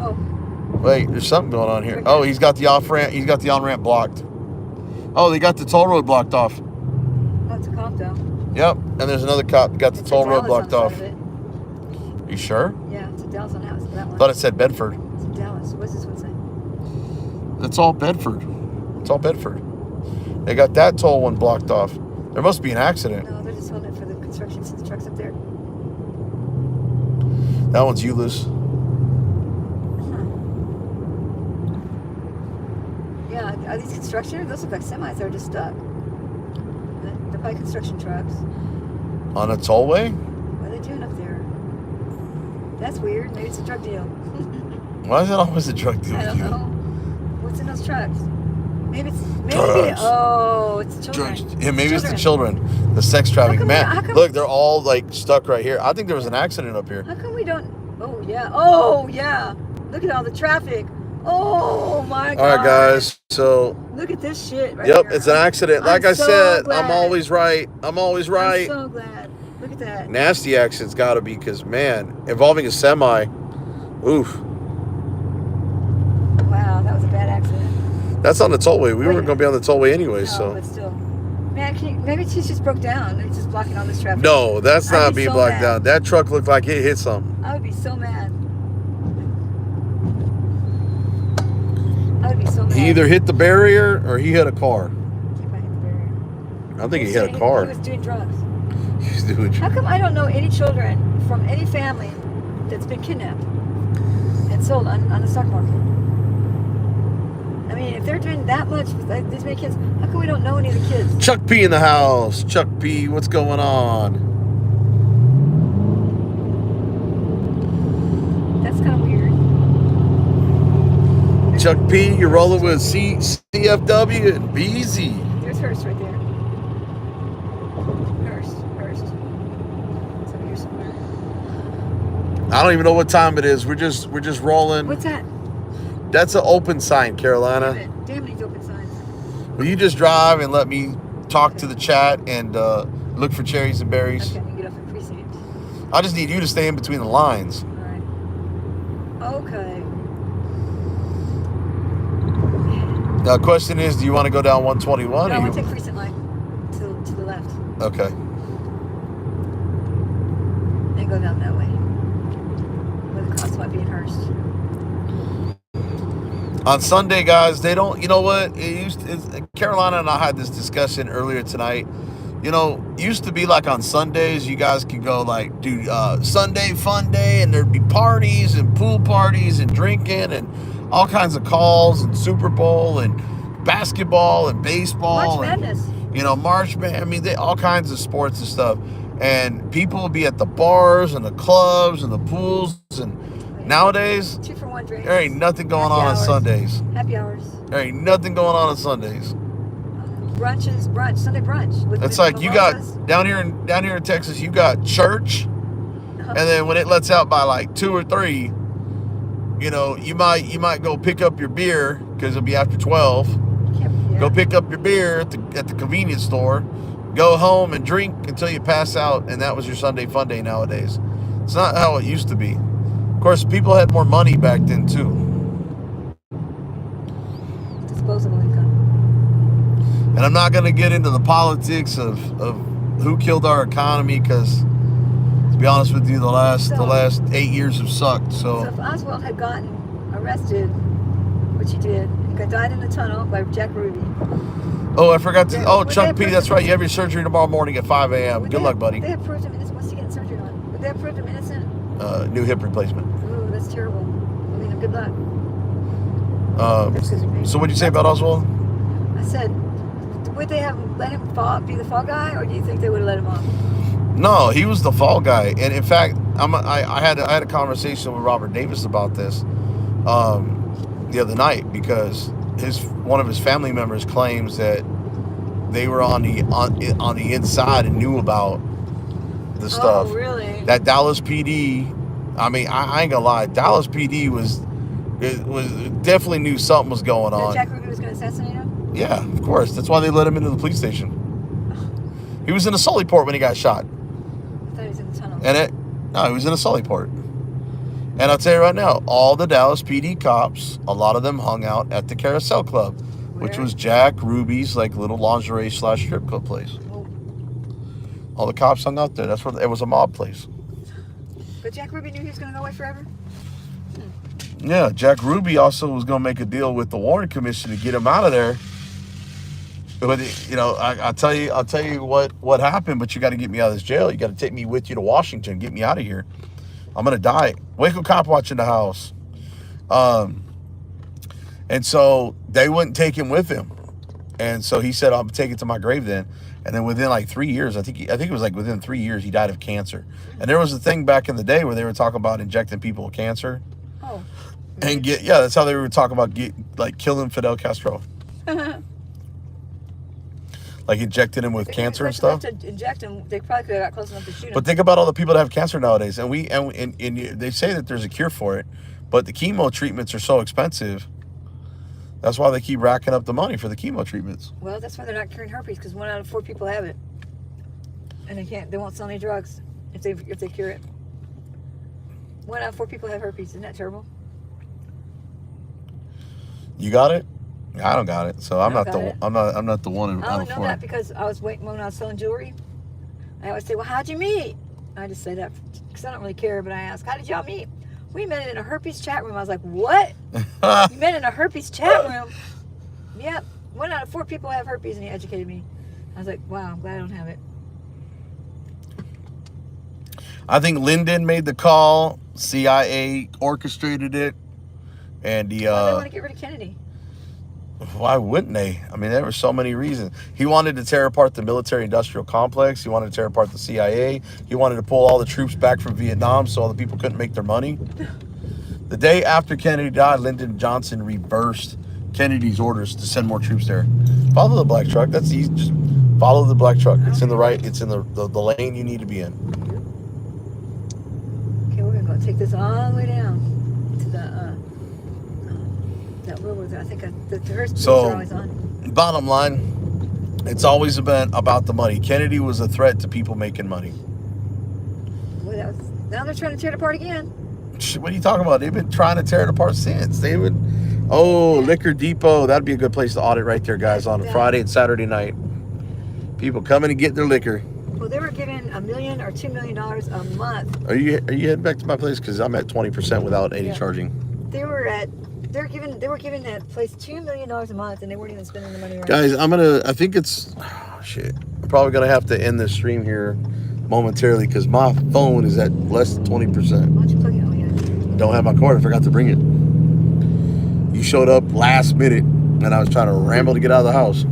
Oh. Wait, there's something going on here. Oh, he's got the off ramp. He's got the on ramp blocked. Oh, they got the toll road blocked off. That's a cop though. Yep, and there's another cop got the toll road blocked off. You sure? Yeah, it's a Dallas on house. That one. Thought it said Bedford. It's a Dallas. What's this one say? It's all Bedford. It's all Bedford. They got that toll one blocked off. There must be an accident. No, they're just holding it for the construction since the truck's up there. That one's Euless. Yeah, are these construction? Those look like semis. They're just stuck. They're probably construction trucks. On a tollway? What are they doing up there? That's weird. Maybe it's a drug deal. Why is it always a drug deal? I don't know. What's in those trucks? Maybe it's Drugs. Oh, it's children. Drugs. Yeah, maybe it's the children. The sex trafficking. Man, look, they're all like stuck right here. I think there was an accident up here. How come we don't? Oh yeah. Oh yeah. Look at all the traffic. Oh my God. All right, guys. So look at this shit right yep, here. it's an accident. Like I said, I'm always right. I'm always right. I'm so glad. Look at that. Nasty accident's got to be because, man, involving a semi. Oof. Wow, that was a bad accident. That's on the tollway. We weren't going to be on the tollway anyway, no, so. But still. Man, maybe she just broke down. They're just blocking all this traffic. No, that's not being so blocked mad. down. That truck looked like it hit something. I would be so mad. I would be so mad. He either hit the barrier or he hit a car. If I hit the barrier. I think he hit a car. He was doing drugs. He's doing drugs. How come I don't know any children from any family that's been kidnapped and sold on the stock market? I mean, if they're doing that much with like, this many kids, how come we don't know any of the kids? Chuck P in the house. Chuck P, what's going on? That's kind of weird. Chuck P, you're rolling with CFW and BZ. There's Hearst right there. Hearst. It's over here somewhere. I don't even know what time it is. We're just rolling. What's that? That's an open sign, Carolina. Damn it, these open signs. Will you just drive and let me talk to the chat and look for cherries and berries? Okay, you get off the precinct. I just need you to stay in between the lines. All right. Okay. Now, the question is, do you want to go down 121? No, I want to take precinct line to the left. Okay. And go down that way. Where the cops might be in Hearst. On Sunday, guys, they don't, you know what? Carolina and I had this discussion earlier tonight. You know, used to be like on Sundays, you guys could go like do Sunday fun day, and there'd be parties and pool parties and drinking and all kinds of calls and Super Bowl and basketball and baseball. March Madness. And, you know, March Madness. I mean, all kinds of sports and stuff. And people would be at the bars and the clubs and the pools. And nowadays, 2-for-1 drinks. there ain't nothing going on Sundays. Happy hours. There ain't nothing going on Sundays. Brunch, Sunday brunch. It's like you got down here in Texas, you got church, and then when it lets out by like 2 or 3, you know, you might go pick up your beer because it'll be after 12. Yeah. Go pick up your beer at the convenience store, go home and drink until you pass out, and that was your Sunday fun day nowadays. It's not how it used to be. Of course, people had more money back then too. Disposable income. And I'm not going to get into the politics of who killed our economy because, to be honest with you, the last 8 years have sucked. So if Oswald had gotten arrested, which he did, he died in the tunnel by Jack Ruby. Oh, I forgot to. Chuck P, that's right. You have your surgery tomorrow morning at 5 a.m. Good luck, buddy. They have proved him innocent. What's he getting surgery on? Would they have proved him innocent? New hip replacement. Ooh, that's terrible. I mean, good luck. So what'd you say about Oswald? I said, would they have let him be the fall guy, or do you think they would have let him off? No, he was the fall guy. And in fact, I had a conversation with Robert Davis about this the other night, because one of his family members claims that they were on the inside and knew about the stuff. Oh, really? That Dallas PD, I mean, I ain't gonna lie, Dallas PD was definitely knew something was going on. That Jack Ruby was going to assassinate him? Yeah, of course. That's why they let him into the police station. He was in a Sullyport when he got shot. I thought he was in the tunnel. No, he was in a Sullyport. And I'll tell you right now, all the Dallas PD cops, a lot of them hung out at the Carousel Club, which was Jack Ruby's like little lingerie / strip club place. Oh. All the cops hung out there. That's where it was a mob place. But Jack Ruby knew he was going to go away forever? Yeah, Jack Ruby also was going to make a deal with the Warren Commission to get him out of there. But I'll tell you what happened. But you got to get me out of this jail. You got to take me with you to Washington. Get me out of here. I'm gonna die. Waco cop watch in the house. And so they wouldn't take him with him. And so he said, "I'm taking it to my grave then." And then within like 3 years, I think it was like within 3 years, he died of cancer. And there was a thing back in the day where they were talking about injecting people with cancer. Oh. And that's how they were talking about killing Fidel Castro. Like injecting him with cancer and stuff. To inject him, they probably could have got close enough to shoot him. But think about all the people that have cancer nowadays, and they say that there's a cure for it, but the chemo treatments are so expensive. That's why they keep racking up the money for the chemo treatments. Well, that's why they're not curing herpes, because 1 out of 4 people have it, and they won't sell any drugs if they cure it. 1 out of 4 people have herpes. Isn't that terrible? You got it? I don't got it, so I'm not the one. I only know that because I was waiting when I was selling jewelry. I always say, "Well, how'd you meet?" I just say that because I don't really care, but I ask, "How did y'all meet?" "We met in a herpes chat room." I was like, "What? You met in a herpes chat room?" Yep. 1 out of 4 people have herpes, and he educated me. I was like, "Wow, I'm glad I don't have it." I think Lyndon made the call. CIA orchestrated it, and Why do they want to get rid of Kennedy? Why wouldn't they? I mean, there were so many reasons. He wanted to tear apart the military-industrial complex. He wanted to tear apart the CIA. He wanted to pull all the troops back from Vietnam so all the people couldn't make their money. The day after Kennedy died, Lyndon Johnson reversed Kennedy's orders to send more troops there. Follow the black truck. That's easy. Just follow the black truck. It's in the right. It's in the lane you need to be in. Okay, we're gonna go take this all the way down to the that road. I think the first are always on. Bottom line, it's always been about the money. Kennedy was a threat to people making money. Well, now they're trying to tear it apart again. What are you talking about? They've been trying to tear it apart since. Liquor Depot. That'd be a good place to audit right there, guys, on a Friday and Saturday night. People coming to get their liquor. Well, they were giving $1 million or $2 million a month. Are you heading back to my place? Because I'm at 20% without any charging. They were giving that place $2 million a month, and they weren't even spending the money right. Guys, I'm probably gonna have to end this stream here momentarily because my phone is at less than 20%. Why don't you plug it? Oh yeah. Don't have my cord. I forgot to bring it. You showed up last minute, and I was trying to ramble to get out of the house.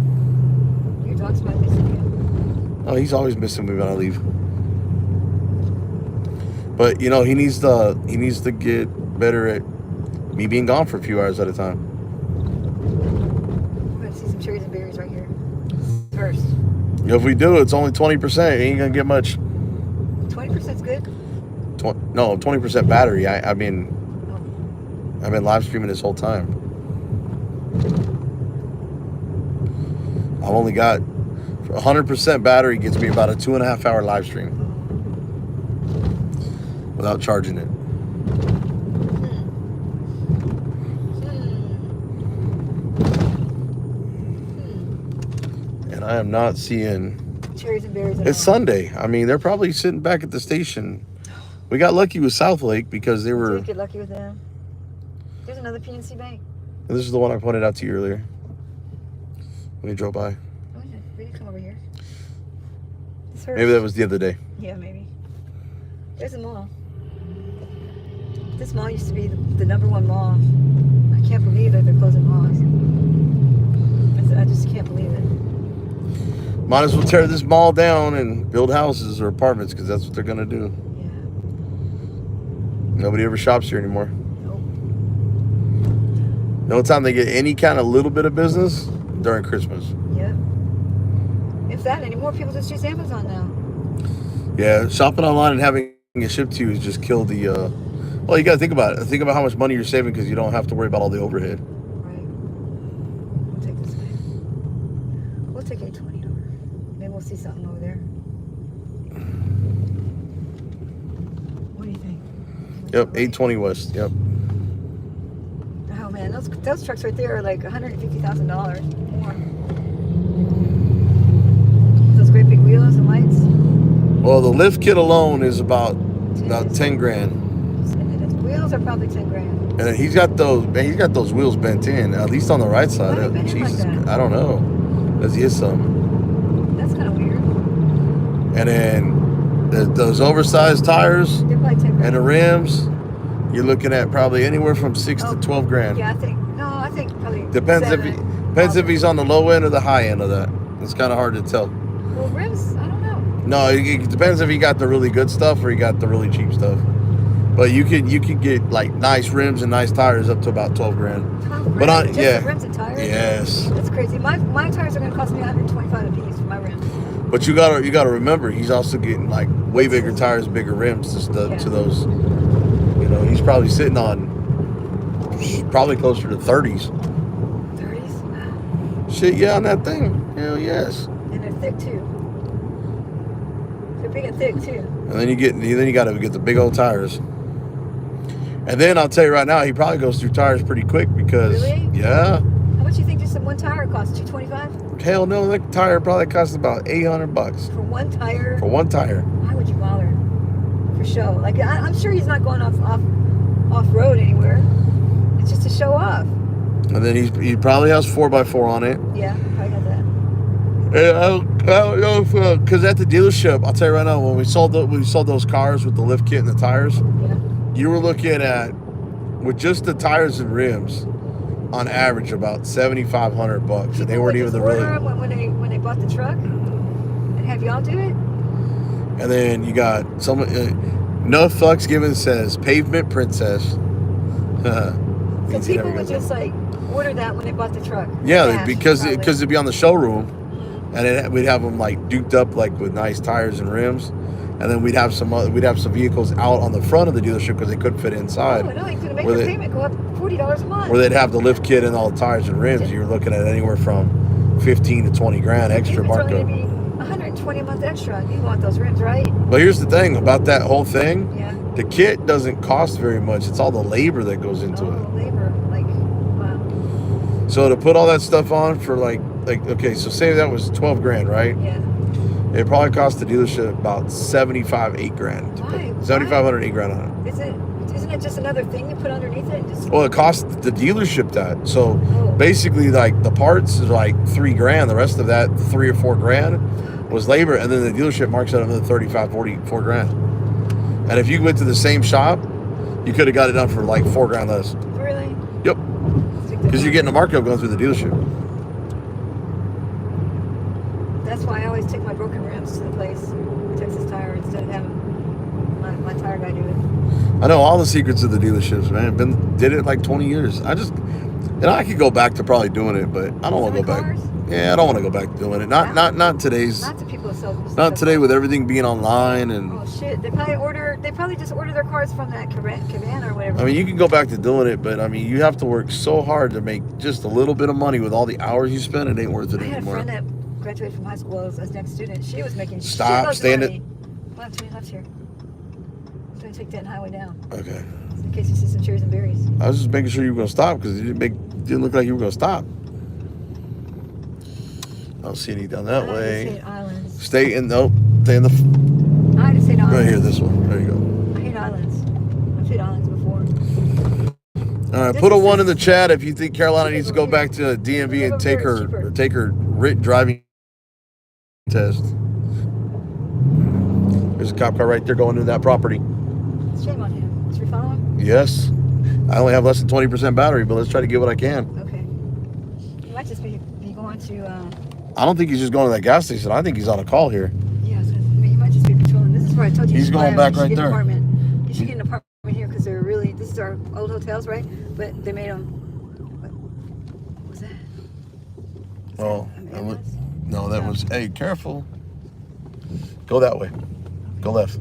Your dog's might miss you. Oh, he's always missing me when I leave. But he needs to get better at me being gone for a few hours at a time. We're gonna see some cherries and berries right here. First. If we do, it's only 20%. Ain't gonna get much. 20%'s good. 20% battery. I've been live streaming this whole time. I've only got 100% battery gets me about a 2.5 hour live stream without charging it. And I am not seeing cherries and berries. It's Sunday. I mean, they're probably sitting back at the station. We got lucky with South Lake because they were. Did you get lucky with them? There's another PNC bank. And this is the one I pointed out to you earlier when you drove by. Oh, yeah. We didn't come over here. Maybe that was the other day. Yeah, maybe. There's a mall. This mall used to be the #1 mall. I can't believe that they're closing malls. I just can't believe it. Might as well tear this mall down and build houses or apartments because that's what they're gonna do. Yeah. Nobody ever shops here anymore. Nope. The only time they get any kind of little bit of business during Christmas. Yep. If that, any more people just use Amazon now. Yeah, shopping online and having it shipped to you is just kill the. Well, you gotta think about it. Think about how much money you're saving because you don't have to worry about all the overhead. Right. We'll take this way. We'll take 820 over. Maybe we'll see something over there. What do you think? Yep, 820 West. Yep. Oh man, those trucks right there are like $150,000 more. Those great big wheels and lights. Well, the lift kit alone is about 10 grand. And the wheels are probably 10 grand. And then he's got those wheels bent in, at least on the right side. Why are they bent in like Jesus, that? I don't know. Does he hit some? That's kind of weird. And then those oversized tires They're probably 10 grand. and the rims, you're looking at probably anywhere from 6 to 12 grand. Yeah, I think probably Depends seven. if he's on the low end or the high end of that. It's kind of hard to tell. Well, rims, I don't know. No, it depends if he got the really good stuff or he got the really cheap stuff. But you could get like nice rims and nice tires up to about 12 grand. 12 But grand? Just yeah, the rims and tires? yes. That's crazy. My tires are going to cost me $125 a piece for my rims. But you gotta remember, he's also getting like way bigger tires, bigger rims to those. You know, he's probably sitting on probably closer to 30s. 30s? Shit, yeah, on that thing. Hell yes. And they're thick too. They're big and thick too. And then you got to get the big old tires. And then I'll tell you right now, he probably goes through tires pretty quick because Really? yeah. How much do you think just one tire costs? $225 Hell no, that tire probably costs about $800 for one tire? for one tire. Why would you bother? For show? Like I'm sure he's not going off road anywhere. It's just to show off. And then he probably has 4x4 on it. Yeah, probably got that. And I don't know if because at the dealership, I'll tell you right now, when we sold those cars with the lift kit and the tires, Yeah. you were looking at with just the tires and rims, on average about $7,500, and they weren't even the really. When they bought the truck, and have y'all do it? And then you got some no fucks given says pavement princess. So people would just like order that when they bought the truck. Yeah, Cash, because probably. it'd be on the showroom, and we'd have them like duped up like with nice tires and rims, and then we'd have some vehicles out on the front of the dealership because they couldn't fit inside. Oh no, you could make your payment go up $40 a month. Where they'd have the lift kit and all the tires and rims. You're looking at anywhere from 15 to 20 grand extra markup. It's only $120 a month extra. You want those rims, right? But here's the thing about that whole thing. Yeah. The kit doesn't cost very much. It's all the labor that goes into it. Labor, like wow. So to put all that stuff on for like okay, so say that was 12 grand, right? Yeah. It probably cost the dealership about 8 grand. Why? 7,500, 8 grand on it. Isn't it just another thing you put underneath it? Well, it cost the dealership that. So Oh. basically, like the parts is like 3 grand. The rest of that 3 or 4 grand was labor, and then the dealership marks out another 35, 44 grand. And if you went to the same shop, you could have got it done for like 4 grand less. Really? Yep. Because you're getting a markup going through the dealership. That's why I always take my broken rims to the place, Texas Tire, instead of having my tire guy do it. I know all the secrets of the dealerships, man. Did it like 20 years. I could go back to probably doing it, but I don't want to go back. Cars? Yeah, I don't want to go back to doing it. Not today's. Not to people who sell. Not today with everything being online and. Oh shit! They probably just order their cars from that Cavan or whatever. I mean, you can go back to doing it, but I mean, you have to work so hard to make just a little bit of money with all the hours you spend. It ain't worth it I had anymore. a friend that graduated from high school as a next student. She was making Stop, shitloads stay in of it. money. Left here. I'm gonna take that highway down. Okay. In case you see some cherries and berries. I was just making sure you were gonna stop because it didn't look like you were gonna stop. I don't see any down that I way. just hate islands. Stay in the. I just hate islands. Right here, this one. There you go. I hate islands. I've hate islands before. All right, put a 1 in the chat if you think Carolina needs to go back to DMV and take her written driving test. There's a cop car right there going into that property. Shame on him. Should we follow him? Yes. I only have less than 20% battery, but let's try to get what I can. Okay. He might just be going to I don't think he's just going to that gas station. I think he's on a call here. Yeah, so, I mean, he might just be patrolling. This is where I told you. He's going back right there. You should get an apartment here because they're really. This is our old hotels, right? But they made them. What was that? Oh, no, that was. Hey, careful. Go that way. Go left.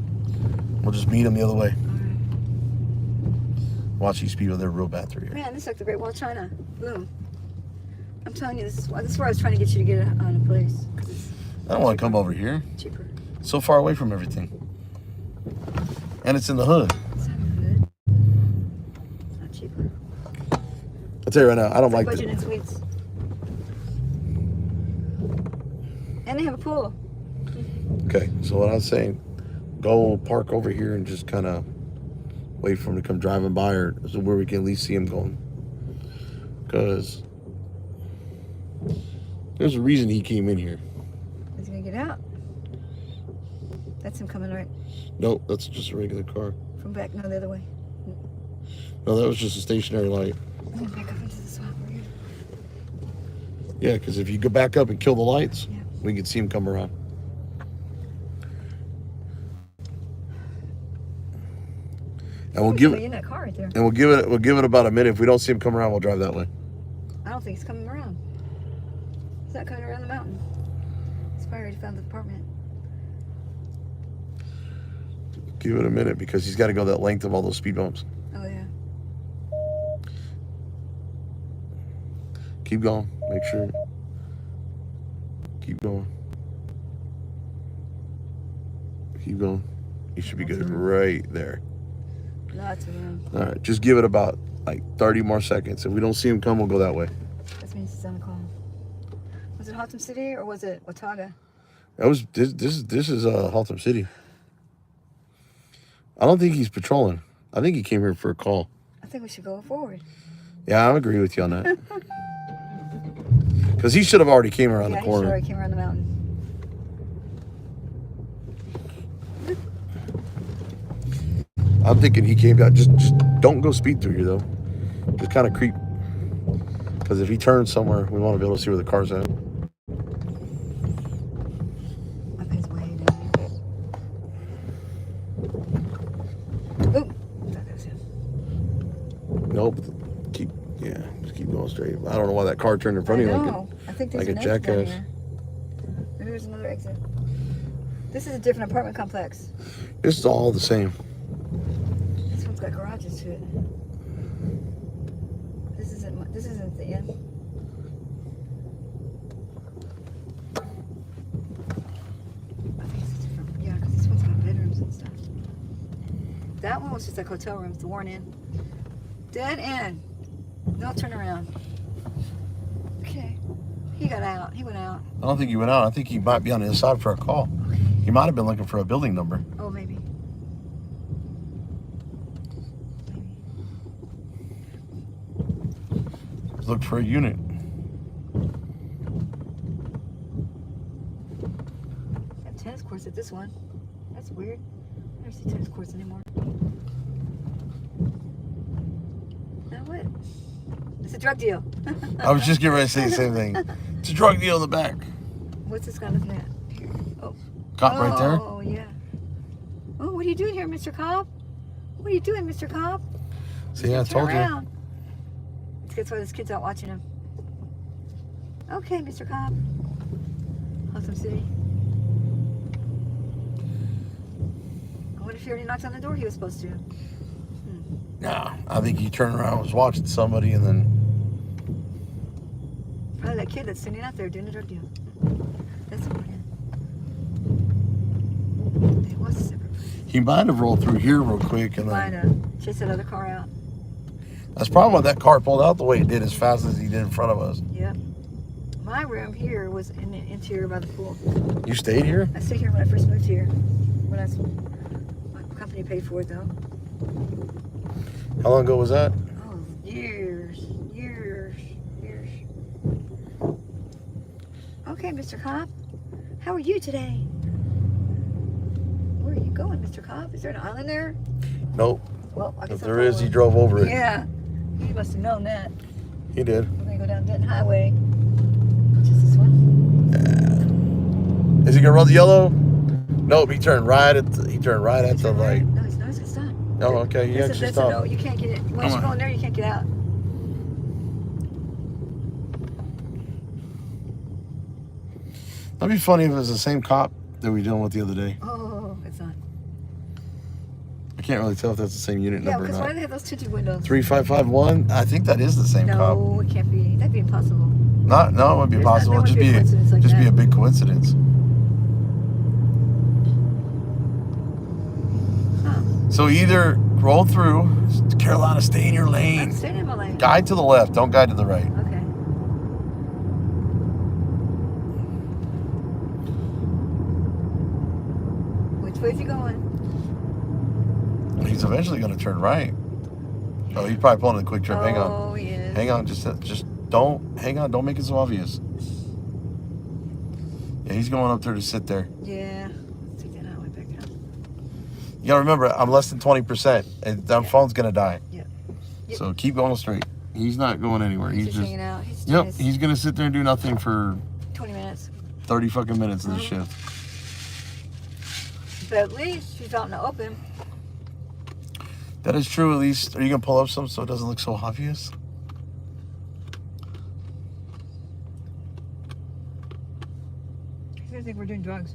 We'll just meet him the other way. All right. Watch these people. They're real bad through here. Man, this is like the Great Wall of China. Boom. I'm telling you, this is where I was trying to get you to get on a place. I don't want to come over here. Cheaper. It's so far away from everything. And it's in the hood. It's not good. It's not cheaper. I'll tell you right now, I don't like budget it. and sweets. And they have a pool. Okay, so what I was saying, go park over here and just kind of wait for him to come driving by, or so where we can at least see him going. Because there's a reason he came in here. He's gonna get out. That's him coming right Nope, that's just a regular car. from back. No, the other way. No, that was just a stationary light. I'm gonna back up into the swamp over here. Yeah, because if you go back up and kill the lights, Yeah. we can see him come around. And we'll give it. In that car right there. And we'll give it about a minute. If we don't see him come around, we'll drive that way. I don't think he's coming around. He's not coming around the mountain. He's probably already found the apartment. Give it a minute because he's got to go that length of all those speed bumps. Oh yeah. Keep going. Make sure. Keep going. Keep going. You should be good right there. No, that's around. All right, just give it about like 30 more seconds. If we don't see him come, we'll go that way. That means he's on the call. Was it Haltom City or was it Watauga? That was this is Haltom City. I don't think he's patrolling. I think he came here for a call. I think we should go forward. Yeah, I agree with you on that. Because he should have already came around the Yeah, he corner. sure came around the mountain. I'm thinking he came down. Just don't go speed through here though. Just kind of creep. Because if he turns somewhere, we want to be able to see where the car's at. I think it's way down there. Oop. I thought that was him. Nope. Just keep going straight. I don't know why that car turned in front of you I think there's like a an exit down jackass. here. Maybe there's another exit. This is a different apartment complex. This is all the same. This one's got garages to it. This isn't the end. I think it's different. Yeah, because this one's got bedrooms and stuff. That one was just like hotel rooms, the worn in. Dead end. No turnaround. Okay. He got out. He went out. I don't think he went out. I think he might be on the inside for a call. Okay. He might have been looking for a building number. Oh, maybe. Looked for a unit. They have tennis courts at this one. That's weird. I never see tennis courts anymore. Now what? It's a drug deal. I was just getting ready to say the same thing. It's a drug deal in the back. What's this guy looking at? Here. Oh. Cop right there. Oh, yeah. Oh, what are you doing here, Mr. Cop? What are you doing, Mr. Cop? See, I Turn told you. around. That's why this kid's out watching him. Okay, Mr. Cop. Haltom City. I wonder if he already knocked on the door he was supposed to. Nah, I think he turned around, was watching somebody, and then Probably that kid that's sitting out there doing the drug deal. That's the one. It was a separate place. he might have rolled through here real quick, and Might then have chased that other car out. that's probably why that car pulled out the way it did, as fast as he did in front of us. Yep. My room here was in the interior by the pool. You stayed here? I stayed here when I first moved here. My company paid for it though. How long ago was that? Oh, years. Okay, Mr. Cop. How are you today? Where are you going, Mr. Cop? Is there an island there? Nope. Well, I guess If I'll there is, follow he him. drove over it. Yeah. He must have known that. He did. We're gonna go down Denton Highway. Just this one. Is he gonna run the yellow? Nope, he turned right at the light. No, he's gonna stop. Oh, okay, he actually That's a stopped. no. You can't get it. Once you go in there, you can't get out. That'd be funny if it was the same cop that we were dealing with the other day. Oh, it's not. I can't really tell if that's the same unit Yeah, number or because why not. do they have those tinted windows? 3551. I think that is the same cop. No, it can't be. That'd be impossible. No, it wouldn't be There's not- possible. there It'd wouldn't be a coincidence like just be that. a big coincidence. Huh. So either roll through. Carolina, stay in your I'm lane. staying in my lane. Guide to the left. Don't guide to the right. Okay. Which way is he going? He's eventually going to turn right. Oh, he's probably pulling a quick trip. Hang on. Oh, he is. Hang on. Just don't. Hang on. Don't make it so obvious. Yeah, he's going up there to sit there. Yeah. Let's take that highway back down. You got to remember, I'm less than 20%. And that phone's going to die. Yep. So keep going straight. He's not going anywhere. He's He's just just. hanging out. He's Yep. just He's going to sit there and do nothing for 20 minutes. 30 fucking minutes of the Uh-huh. shift. But at least she's out in the open. That is true, at least. Are you going to pull up some so it doesn't look so obvious? He's gonna think we're doing drugs.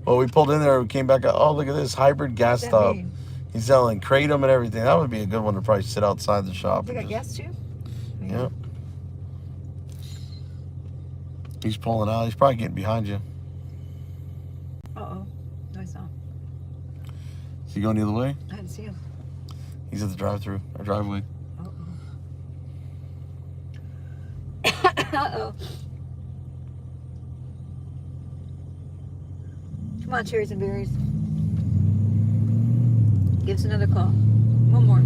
Well, we pulled in there. We came back out. Oh, look at this hybrid gas What's that stop. mean? He's selling kratom and everything. That would be a good one to probably sit outside the shop. They got gas too? Yep. He's pulling out. He's probably getting behind you. Uh-oh. No, he's not. Is he going the other way? I didn't see him. He's at the drive-through or driveway. Uh-oh. Come on, cherries and berries. Give us another call. One more.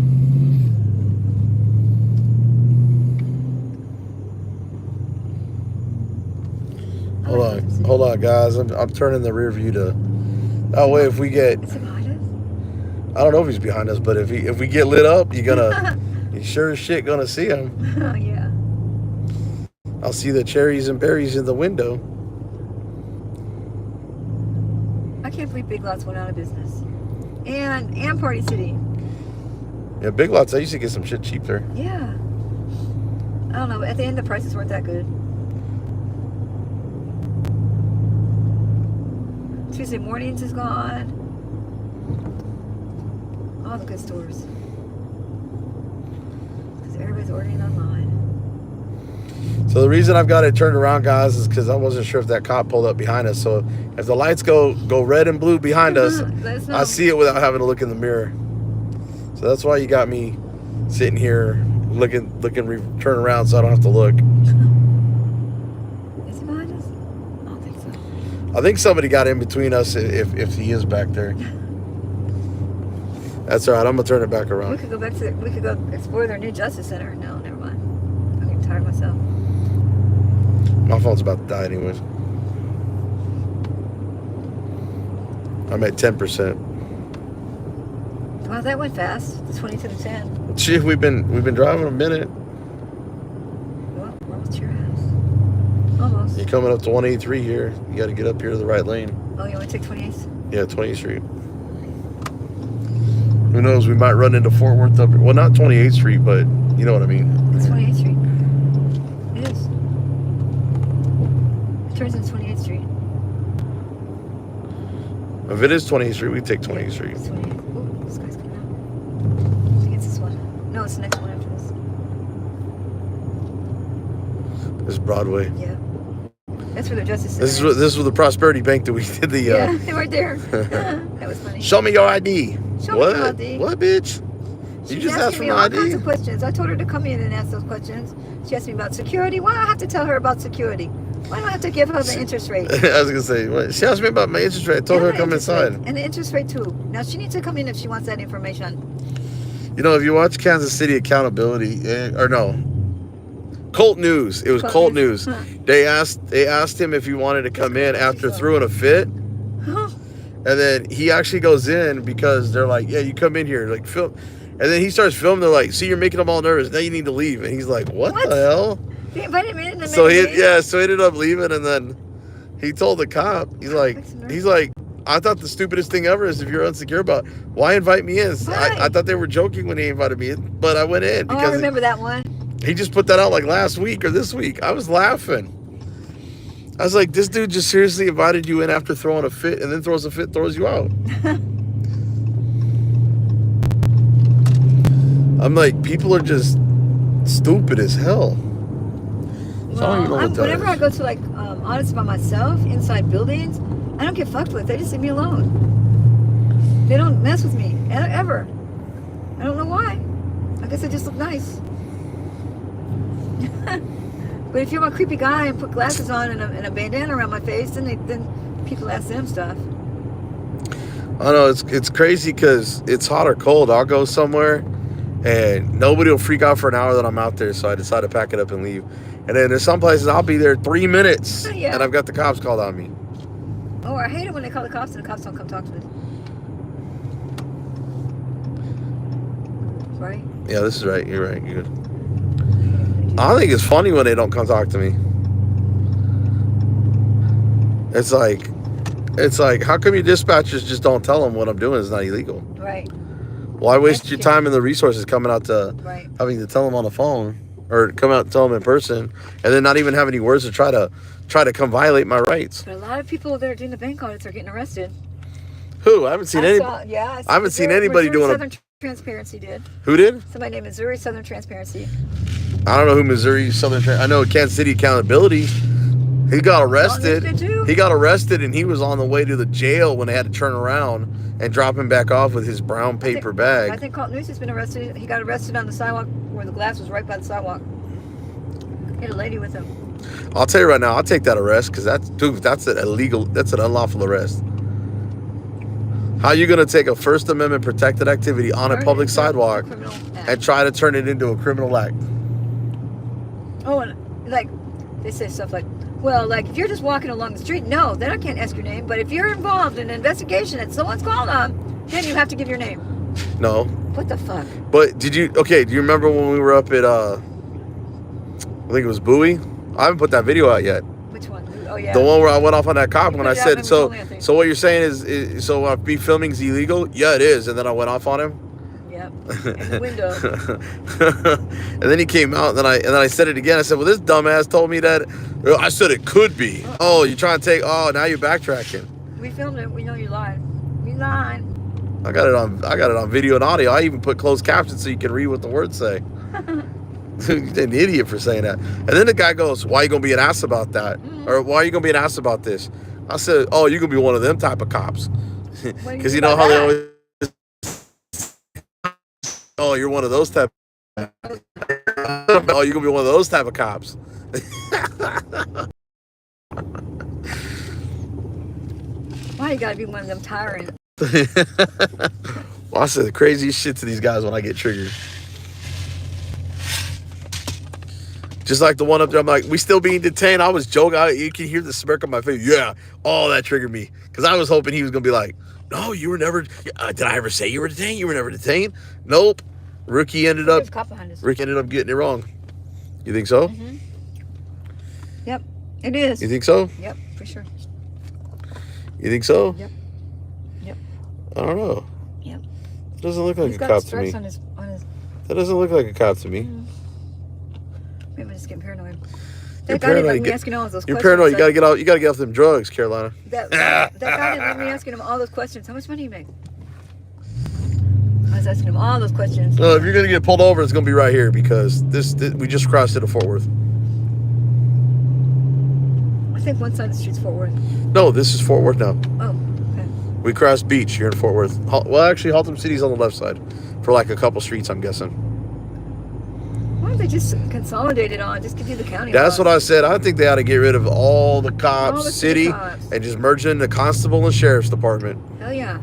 Hold on, guys. I'm turning the rear view to. That way, if we get, Is it behind us? I don't know if he's behind us, but if we get lit up, you sure as shit gonna see him. Oh, yeah. I'll see the cherries and berries in the window. I can't believe Big Lots went out of business. And Party City. Yeah, Big Lots. I used to get some shit cheap there. Yeah. I don't know. At the end, the prices weren't that good. Tuesday Mornings is gone. All the good stores. Because everybody's ordering online. So the reason I've got it turned around, guys, is because I wasn't sure if that cop pulled up behind us. So if the lights go red and blue behind us, Let us know. I see it without having to look in the mirror. So that's why you got me sitting here looking, turn around so I don't have to look. Is he behind us? I don't think so. I think somebody got in between us if he is back there. That's all right. I'm gonna turn it back We around. could go back to. We could go explore their new Justice Center. No, never mind. I'm getting tired myself. My phone's about to die anyways. I'm at 10%. Wow, that went fast. The 20 to the 10. Gee, we've been driving a minute. Well, we're almost to your house. Almost. You're coming up to 183 here. You got to get up here to the right lane. Oh, you want to take 28th? Yeah, 20th Street. Who knows? We might run into Fort Worth up here. Well, not 28th Street, but you know what I mean. It's 28th Street. It is. It turns into 28th Street. If it is 28th Street, we take 28th Street. It's 28th. Ooh, this guy's coming out. I think it's this one. No, it's the next one after this. This is Broadway. Yeah. That's where the Justice Center This is the Prosperity Bank that we did the. Yeah, they were there. That was funny. Show me your ID. Show me What? your ID. What, bitch? You She's just asked asking for me my all ID. kinds of questions. I told her to come in and ask those questions. She asked me about security. Why do I have to tell her about security? Why do I have to give her the interest rate? I was gonna say, what? She asked me about my interest rate. I told her to come inside. And the interest rate too. Now she needs to come in if she wants that information. You know, if you watch Kansas City Accountability, or no, Colt News. It was Colt News. Huh. They asked him if he wanted to come in after throwing a fit, and then he actually goes in because they're like, "Yeah, you come in here, like film." And then he starts filming. They're like, "See, you're making them all nervous. Now you need to leave." And he's like, "What? The hell?" They invited me in the So he meeting. ended up leaving, and then He told the cop, he's like, I thought the stupidest thing ever is if you're insecure about why invite me in. I thought they were joking when he invited me in, but I went in because I remember that one. He just put that out like last week or this week. I was laughing. I was like, this dude just seriously invited you in after throwing a fit, and then throws a fit, throws you out. I'm like, people are just stupid as hell. Well, whenever I go to like audits by myself inside buildings, I don't get fucked with. They just leave me alone. They don't mess with me ever. I don't know why. I guess I just look nice. But if you're a creepy guy and put glasses on and a bandana around my face, then people ask them stuff. I know it's crazy because it's hot or cold. I'll go somewhere and nobody will freak out for an hour that I'm out there, so I decide to pack it up and leave. And then there's some places I'll be there 3 minutes and I've got the cops called on me. Oh, I hate it when they call the cops and the cops don't come talk to me. Right? Yeah, this is right. You're right. You're good. I think it's funny when they don't come talk to me. It's like, how come your dispatchers just don't tell them what I'm doing is not illegal? Right. Why waste your time and the resources coming out to having to tell them on the phone, or come out and tell them in person, and then not even have any words to try to come violate my rights? But a lot of people that are doing the bank audits are getting arrested. Who? I haven't seen any. I haven't seen anybody doing Southern Transparency did. Who did? Somebody named Missouri Southern Transparency. I don't know who Missouri Southern. I know Kansas City Accountability. He got arrested. He got arrested, and he was on the way to the jail when they had to turn around and drop him back off with his brown paper bag. I think Colt News has been arrested. He got arrested on the sidewalk where the glass was right by the sidewalk. He had a lady with him. I'll tell you right now, I'll take that arrest because that's an illegal, that's an unlawful arrest. How are you going to take a First Amendment protected activity on a public sidewalk and try to turn it into a criminal act? Oh, and like they say stuff like, well, like if you're just walking along the street, no, then I can't ask your name. But if you're involved in an investigation that someone's called on, then you have to give your name. No. What the fuck? But do you remember when we were up at, I think it was Bowie? I haven't put that video out yet. Which one? Oh, yeah. The one where I went off on that cop when I said, so what you're saying is so me filming is illegal? Yeah, it is. And then I went off on him. Yep. In the window. And then he came out, and then I said it again. I said, well, this dumbass told me that. I said it could be. Oh, you're trying to take, now you're backtracking. We filmed it. We know you lied. You lied. I got it on video and audio. I even put closed captions so you can read what the words say. You're an idiot for saying that. And then the guy goes, why are you going to be an ass about that? Or why are you going to be an ass about this? I said, oh, you're going to be one of them type of cops. Because you know how they always, oh, you're one of those type. Oh, you're going to be one of those type of cops. Why you got to be one of them tyrants? Well, I said the craziest shit to these guys when I get triggered. Just like the one up there, I'm like, we still being detained. I was joking. You can hear the smirk on my face. Yeah. Oh, that triggered me. Because I was hoping he was going to be like, no, you were never, did I ever say you were detained? You were never detained. Nope. Ricky ended up getting it wrong. You think so? Mm-hmm. Yep, it is. You think so? Yep, for sure. You think so? Yep. I don't know. Yep. It doesn't look like a cop to me. That doesn't look like a cop to me. Mm-hmm. Maybe I'm just getting paranoid. That guy didn't like me asking all those questions. You're paranoid. You gotta get out. You gotta get off them drugs, Carolina. That guy didn't like me asking him all those questions. How much money do you make? I was asking him all those questions. If you're gonna get pulled over, it's gonna be right here because this we just crossed into Fort Worth. I think one side of the street's Fort Worth. No, this is Fort Worth now. Oh, okay. We crossed Beach here in Fort Worth. Well, actually, Haltom City's on the left side for like a couple streets, I'm guessing. Why don't they just consolidate it on? Just give you the county. That's what I said. I think they ought to get rid of all the cops, city, and just merge it into constable and sheriff's department. Hell yeah.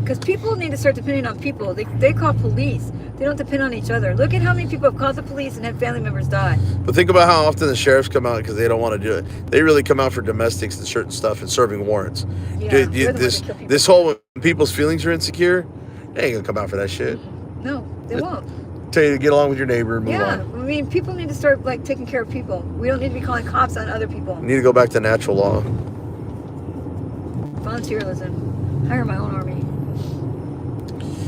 Because people need to start depending on people. They call police. They don't depend on each other. Look at how many people have called the police and had family members die. But think about how often the sheriffs come out because they don't want to do it. They really come out for domestics and certain stuff and serving warrants. Yeah, this whole when people's feelings are insecure, they ain't gonna come out for that shit. No, they won't. tell you to get along with your neighbor and move Yeah, on. I mean, people need to start like taking care of people. We don't need to be calling cops on other people. You need to go back to natural law. Volunteerism. Hire my own army.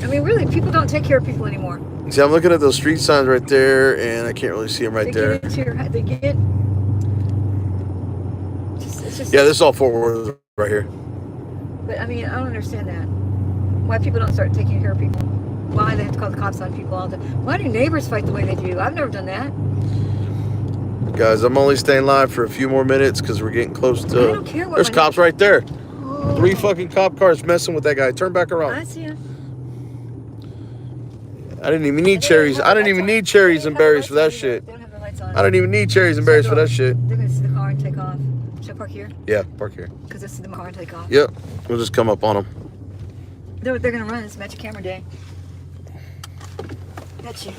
I mean, really, people don't take care of people anymore. See, I'm looking at those street signs right there, and I can't really see them right there. They get. It's just. Yeah, this is all Fort Worth right here. But I mean, I don't understand that. Why people don't start taking care of people? Why they have to call the cops on people all the time? Why do neighbors fight the way they do? I've never done that. Guys, I'm only staying live for a few more minutes because we're getting close to. I don't care what There's my cops right there. Oh. 3 fucking cop cars messing with that guy. Turn back around. I see him. I didn't even need cherries. I didn't even need cherries and berries for that shit. They don't have their lights on. I don't even need cherries and berries for that shit. They're gonna see the car and take off. Should I park here? Yeah, park here. Because they see the car and take off. Yep. We'll just come up on them. They're gonna run. It's Magic Camera Day. Got you.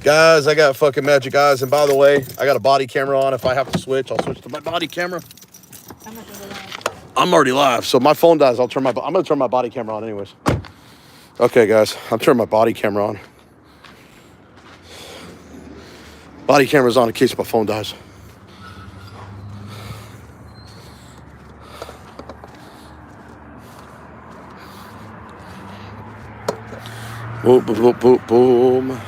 Guys, I got fucking magic eyes. And by the way, I got a body camera on. If I have to switch, I'll switch to my body camera. I'm not gonna go live. I'm already live. So my phone dies. I'm going to turn my body camera on anyways. Okay, guys. I'm turning my body camera on. Body camera's on in case my phone dies. Boom, boom, boom, boom, boom.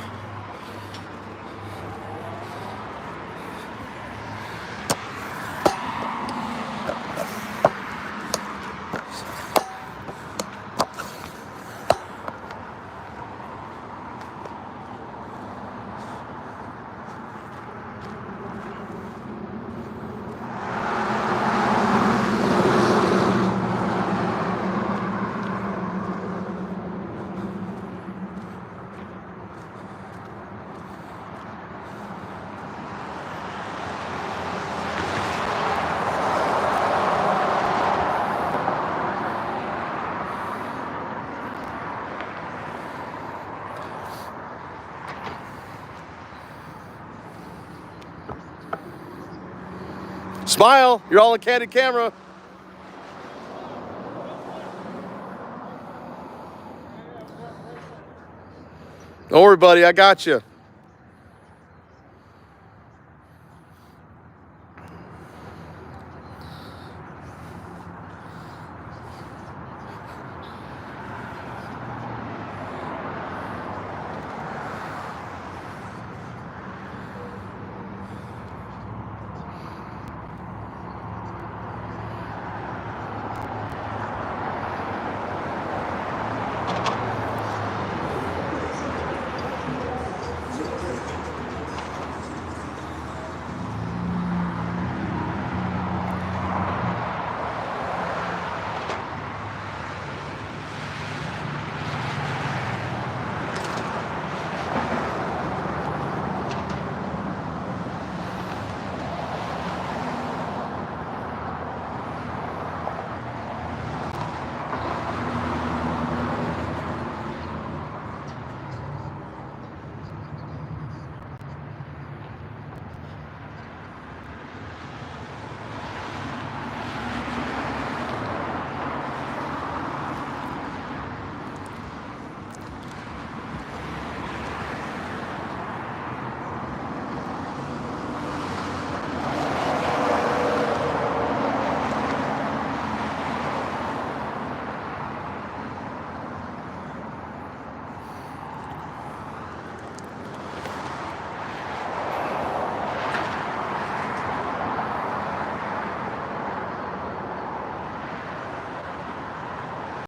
Smile, you're all in candid camera. Don't worry, buddy, I got you.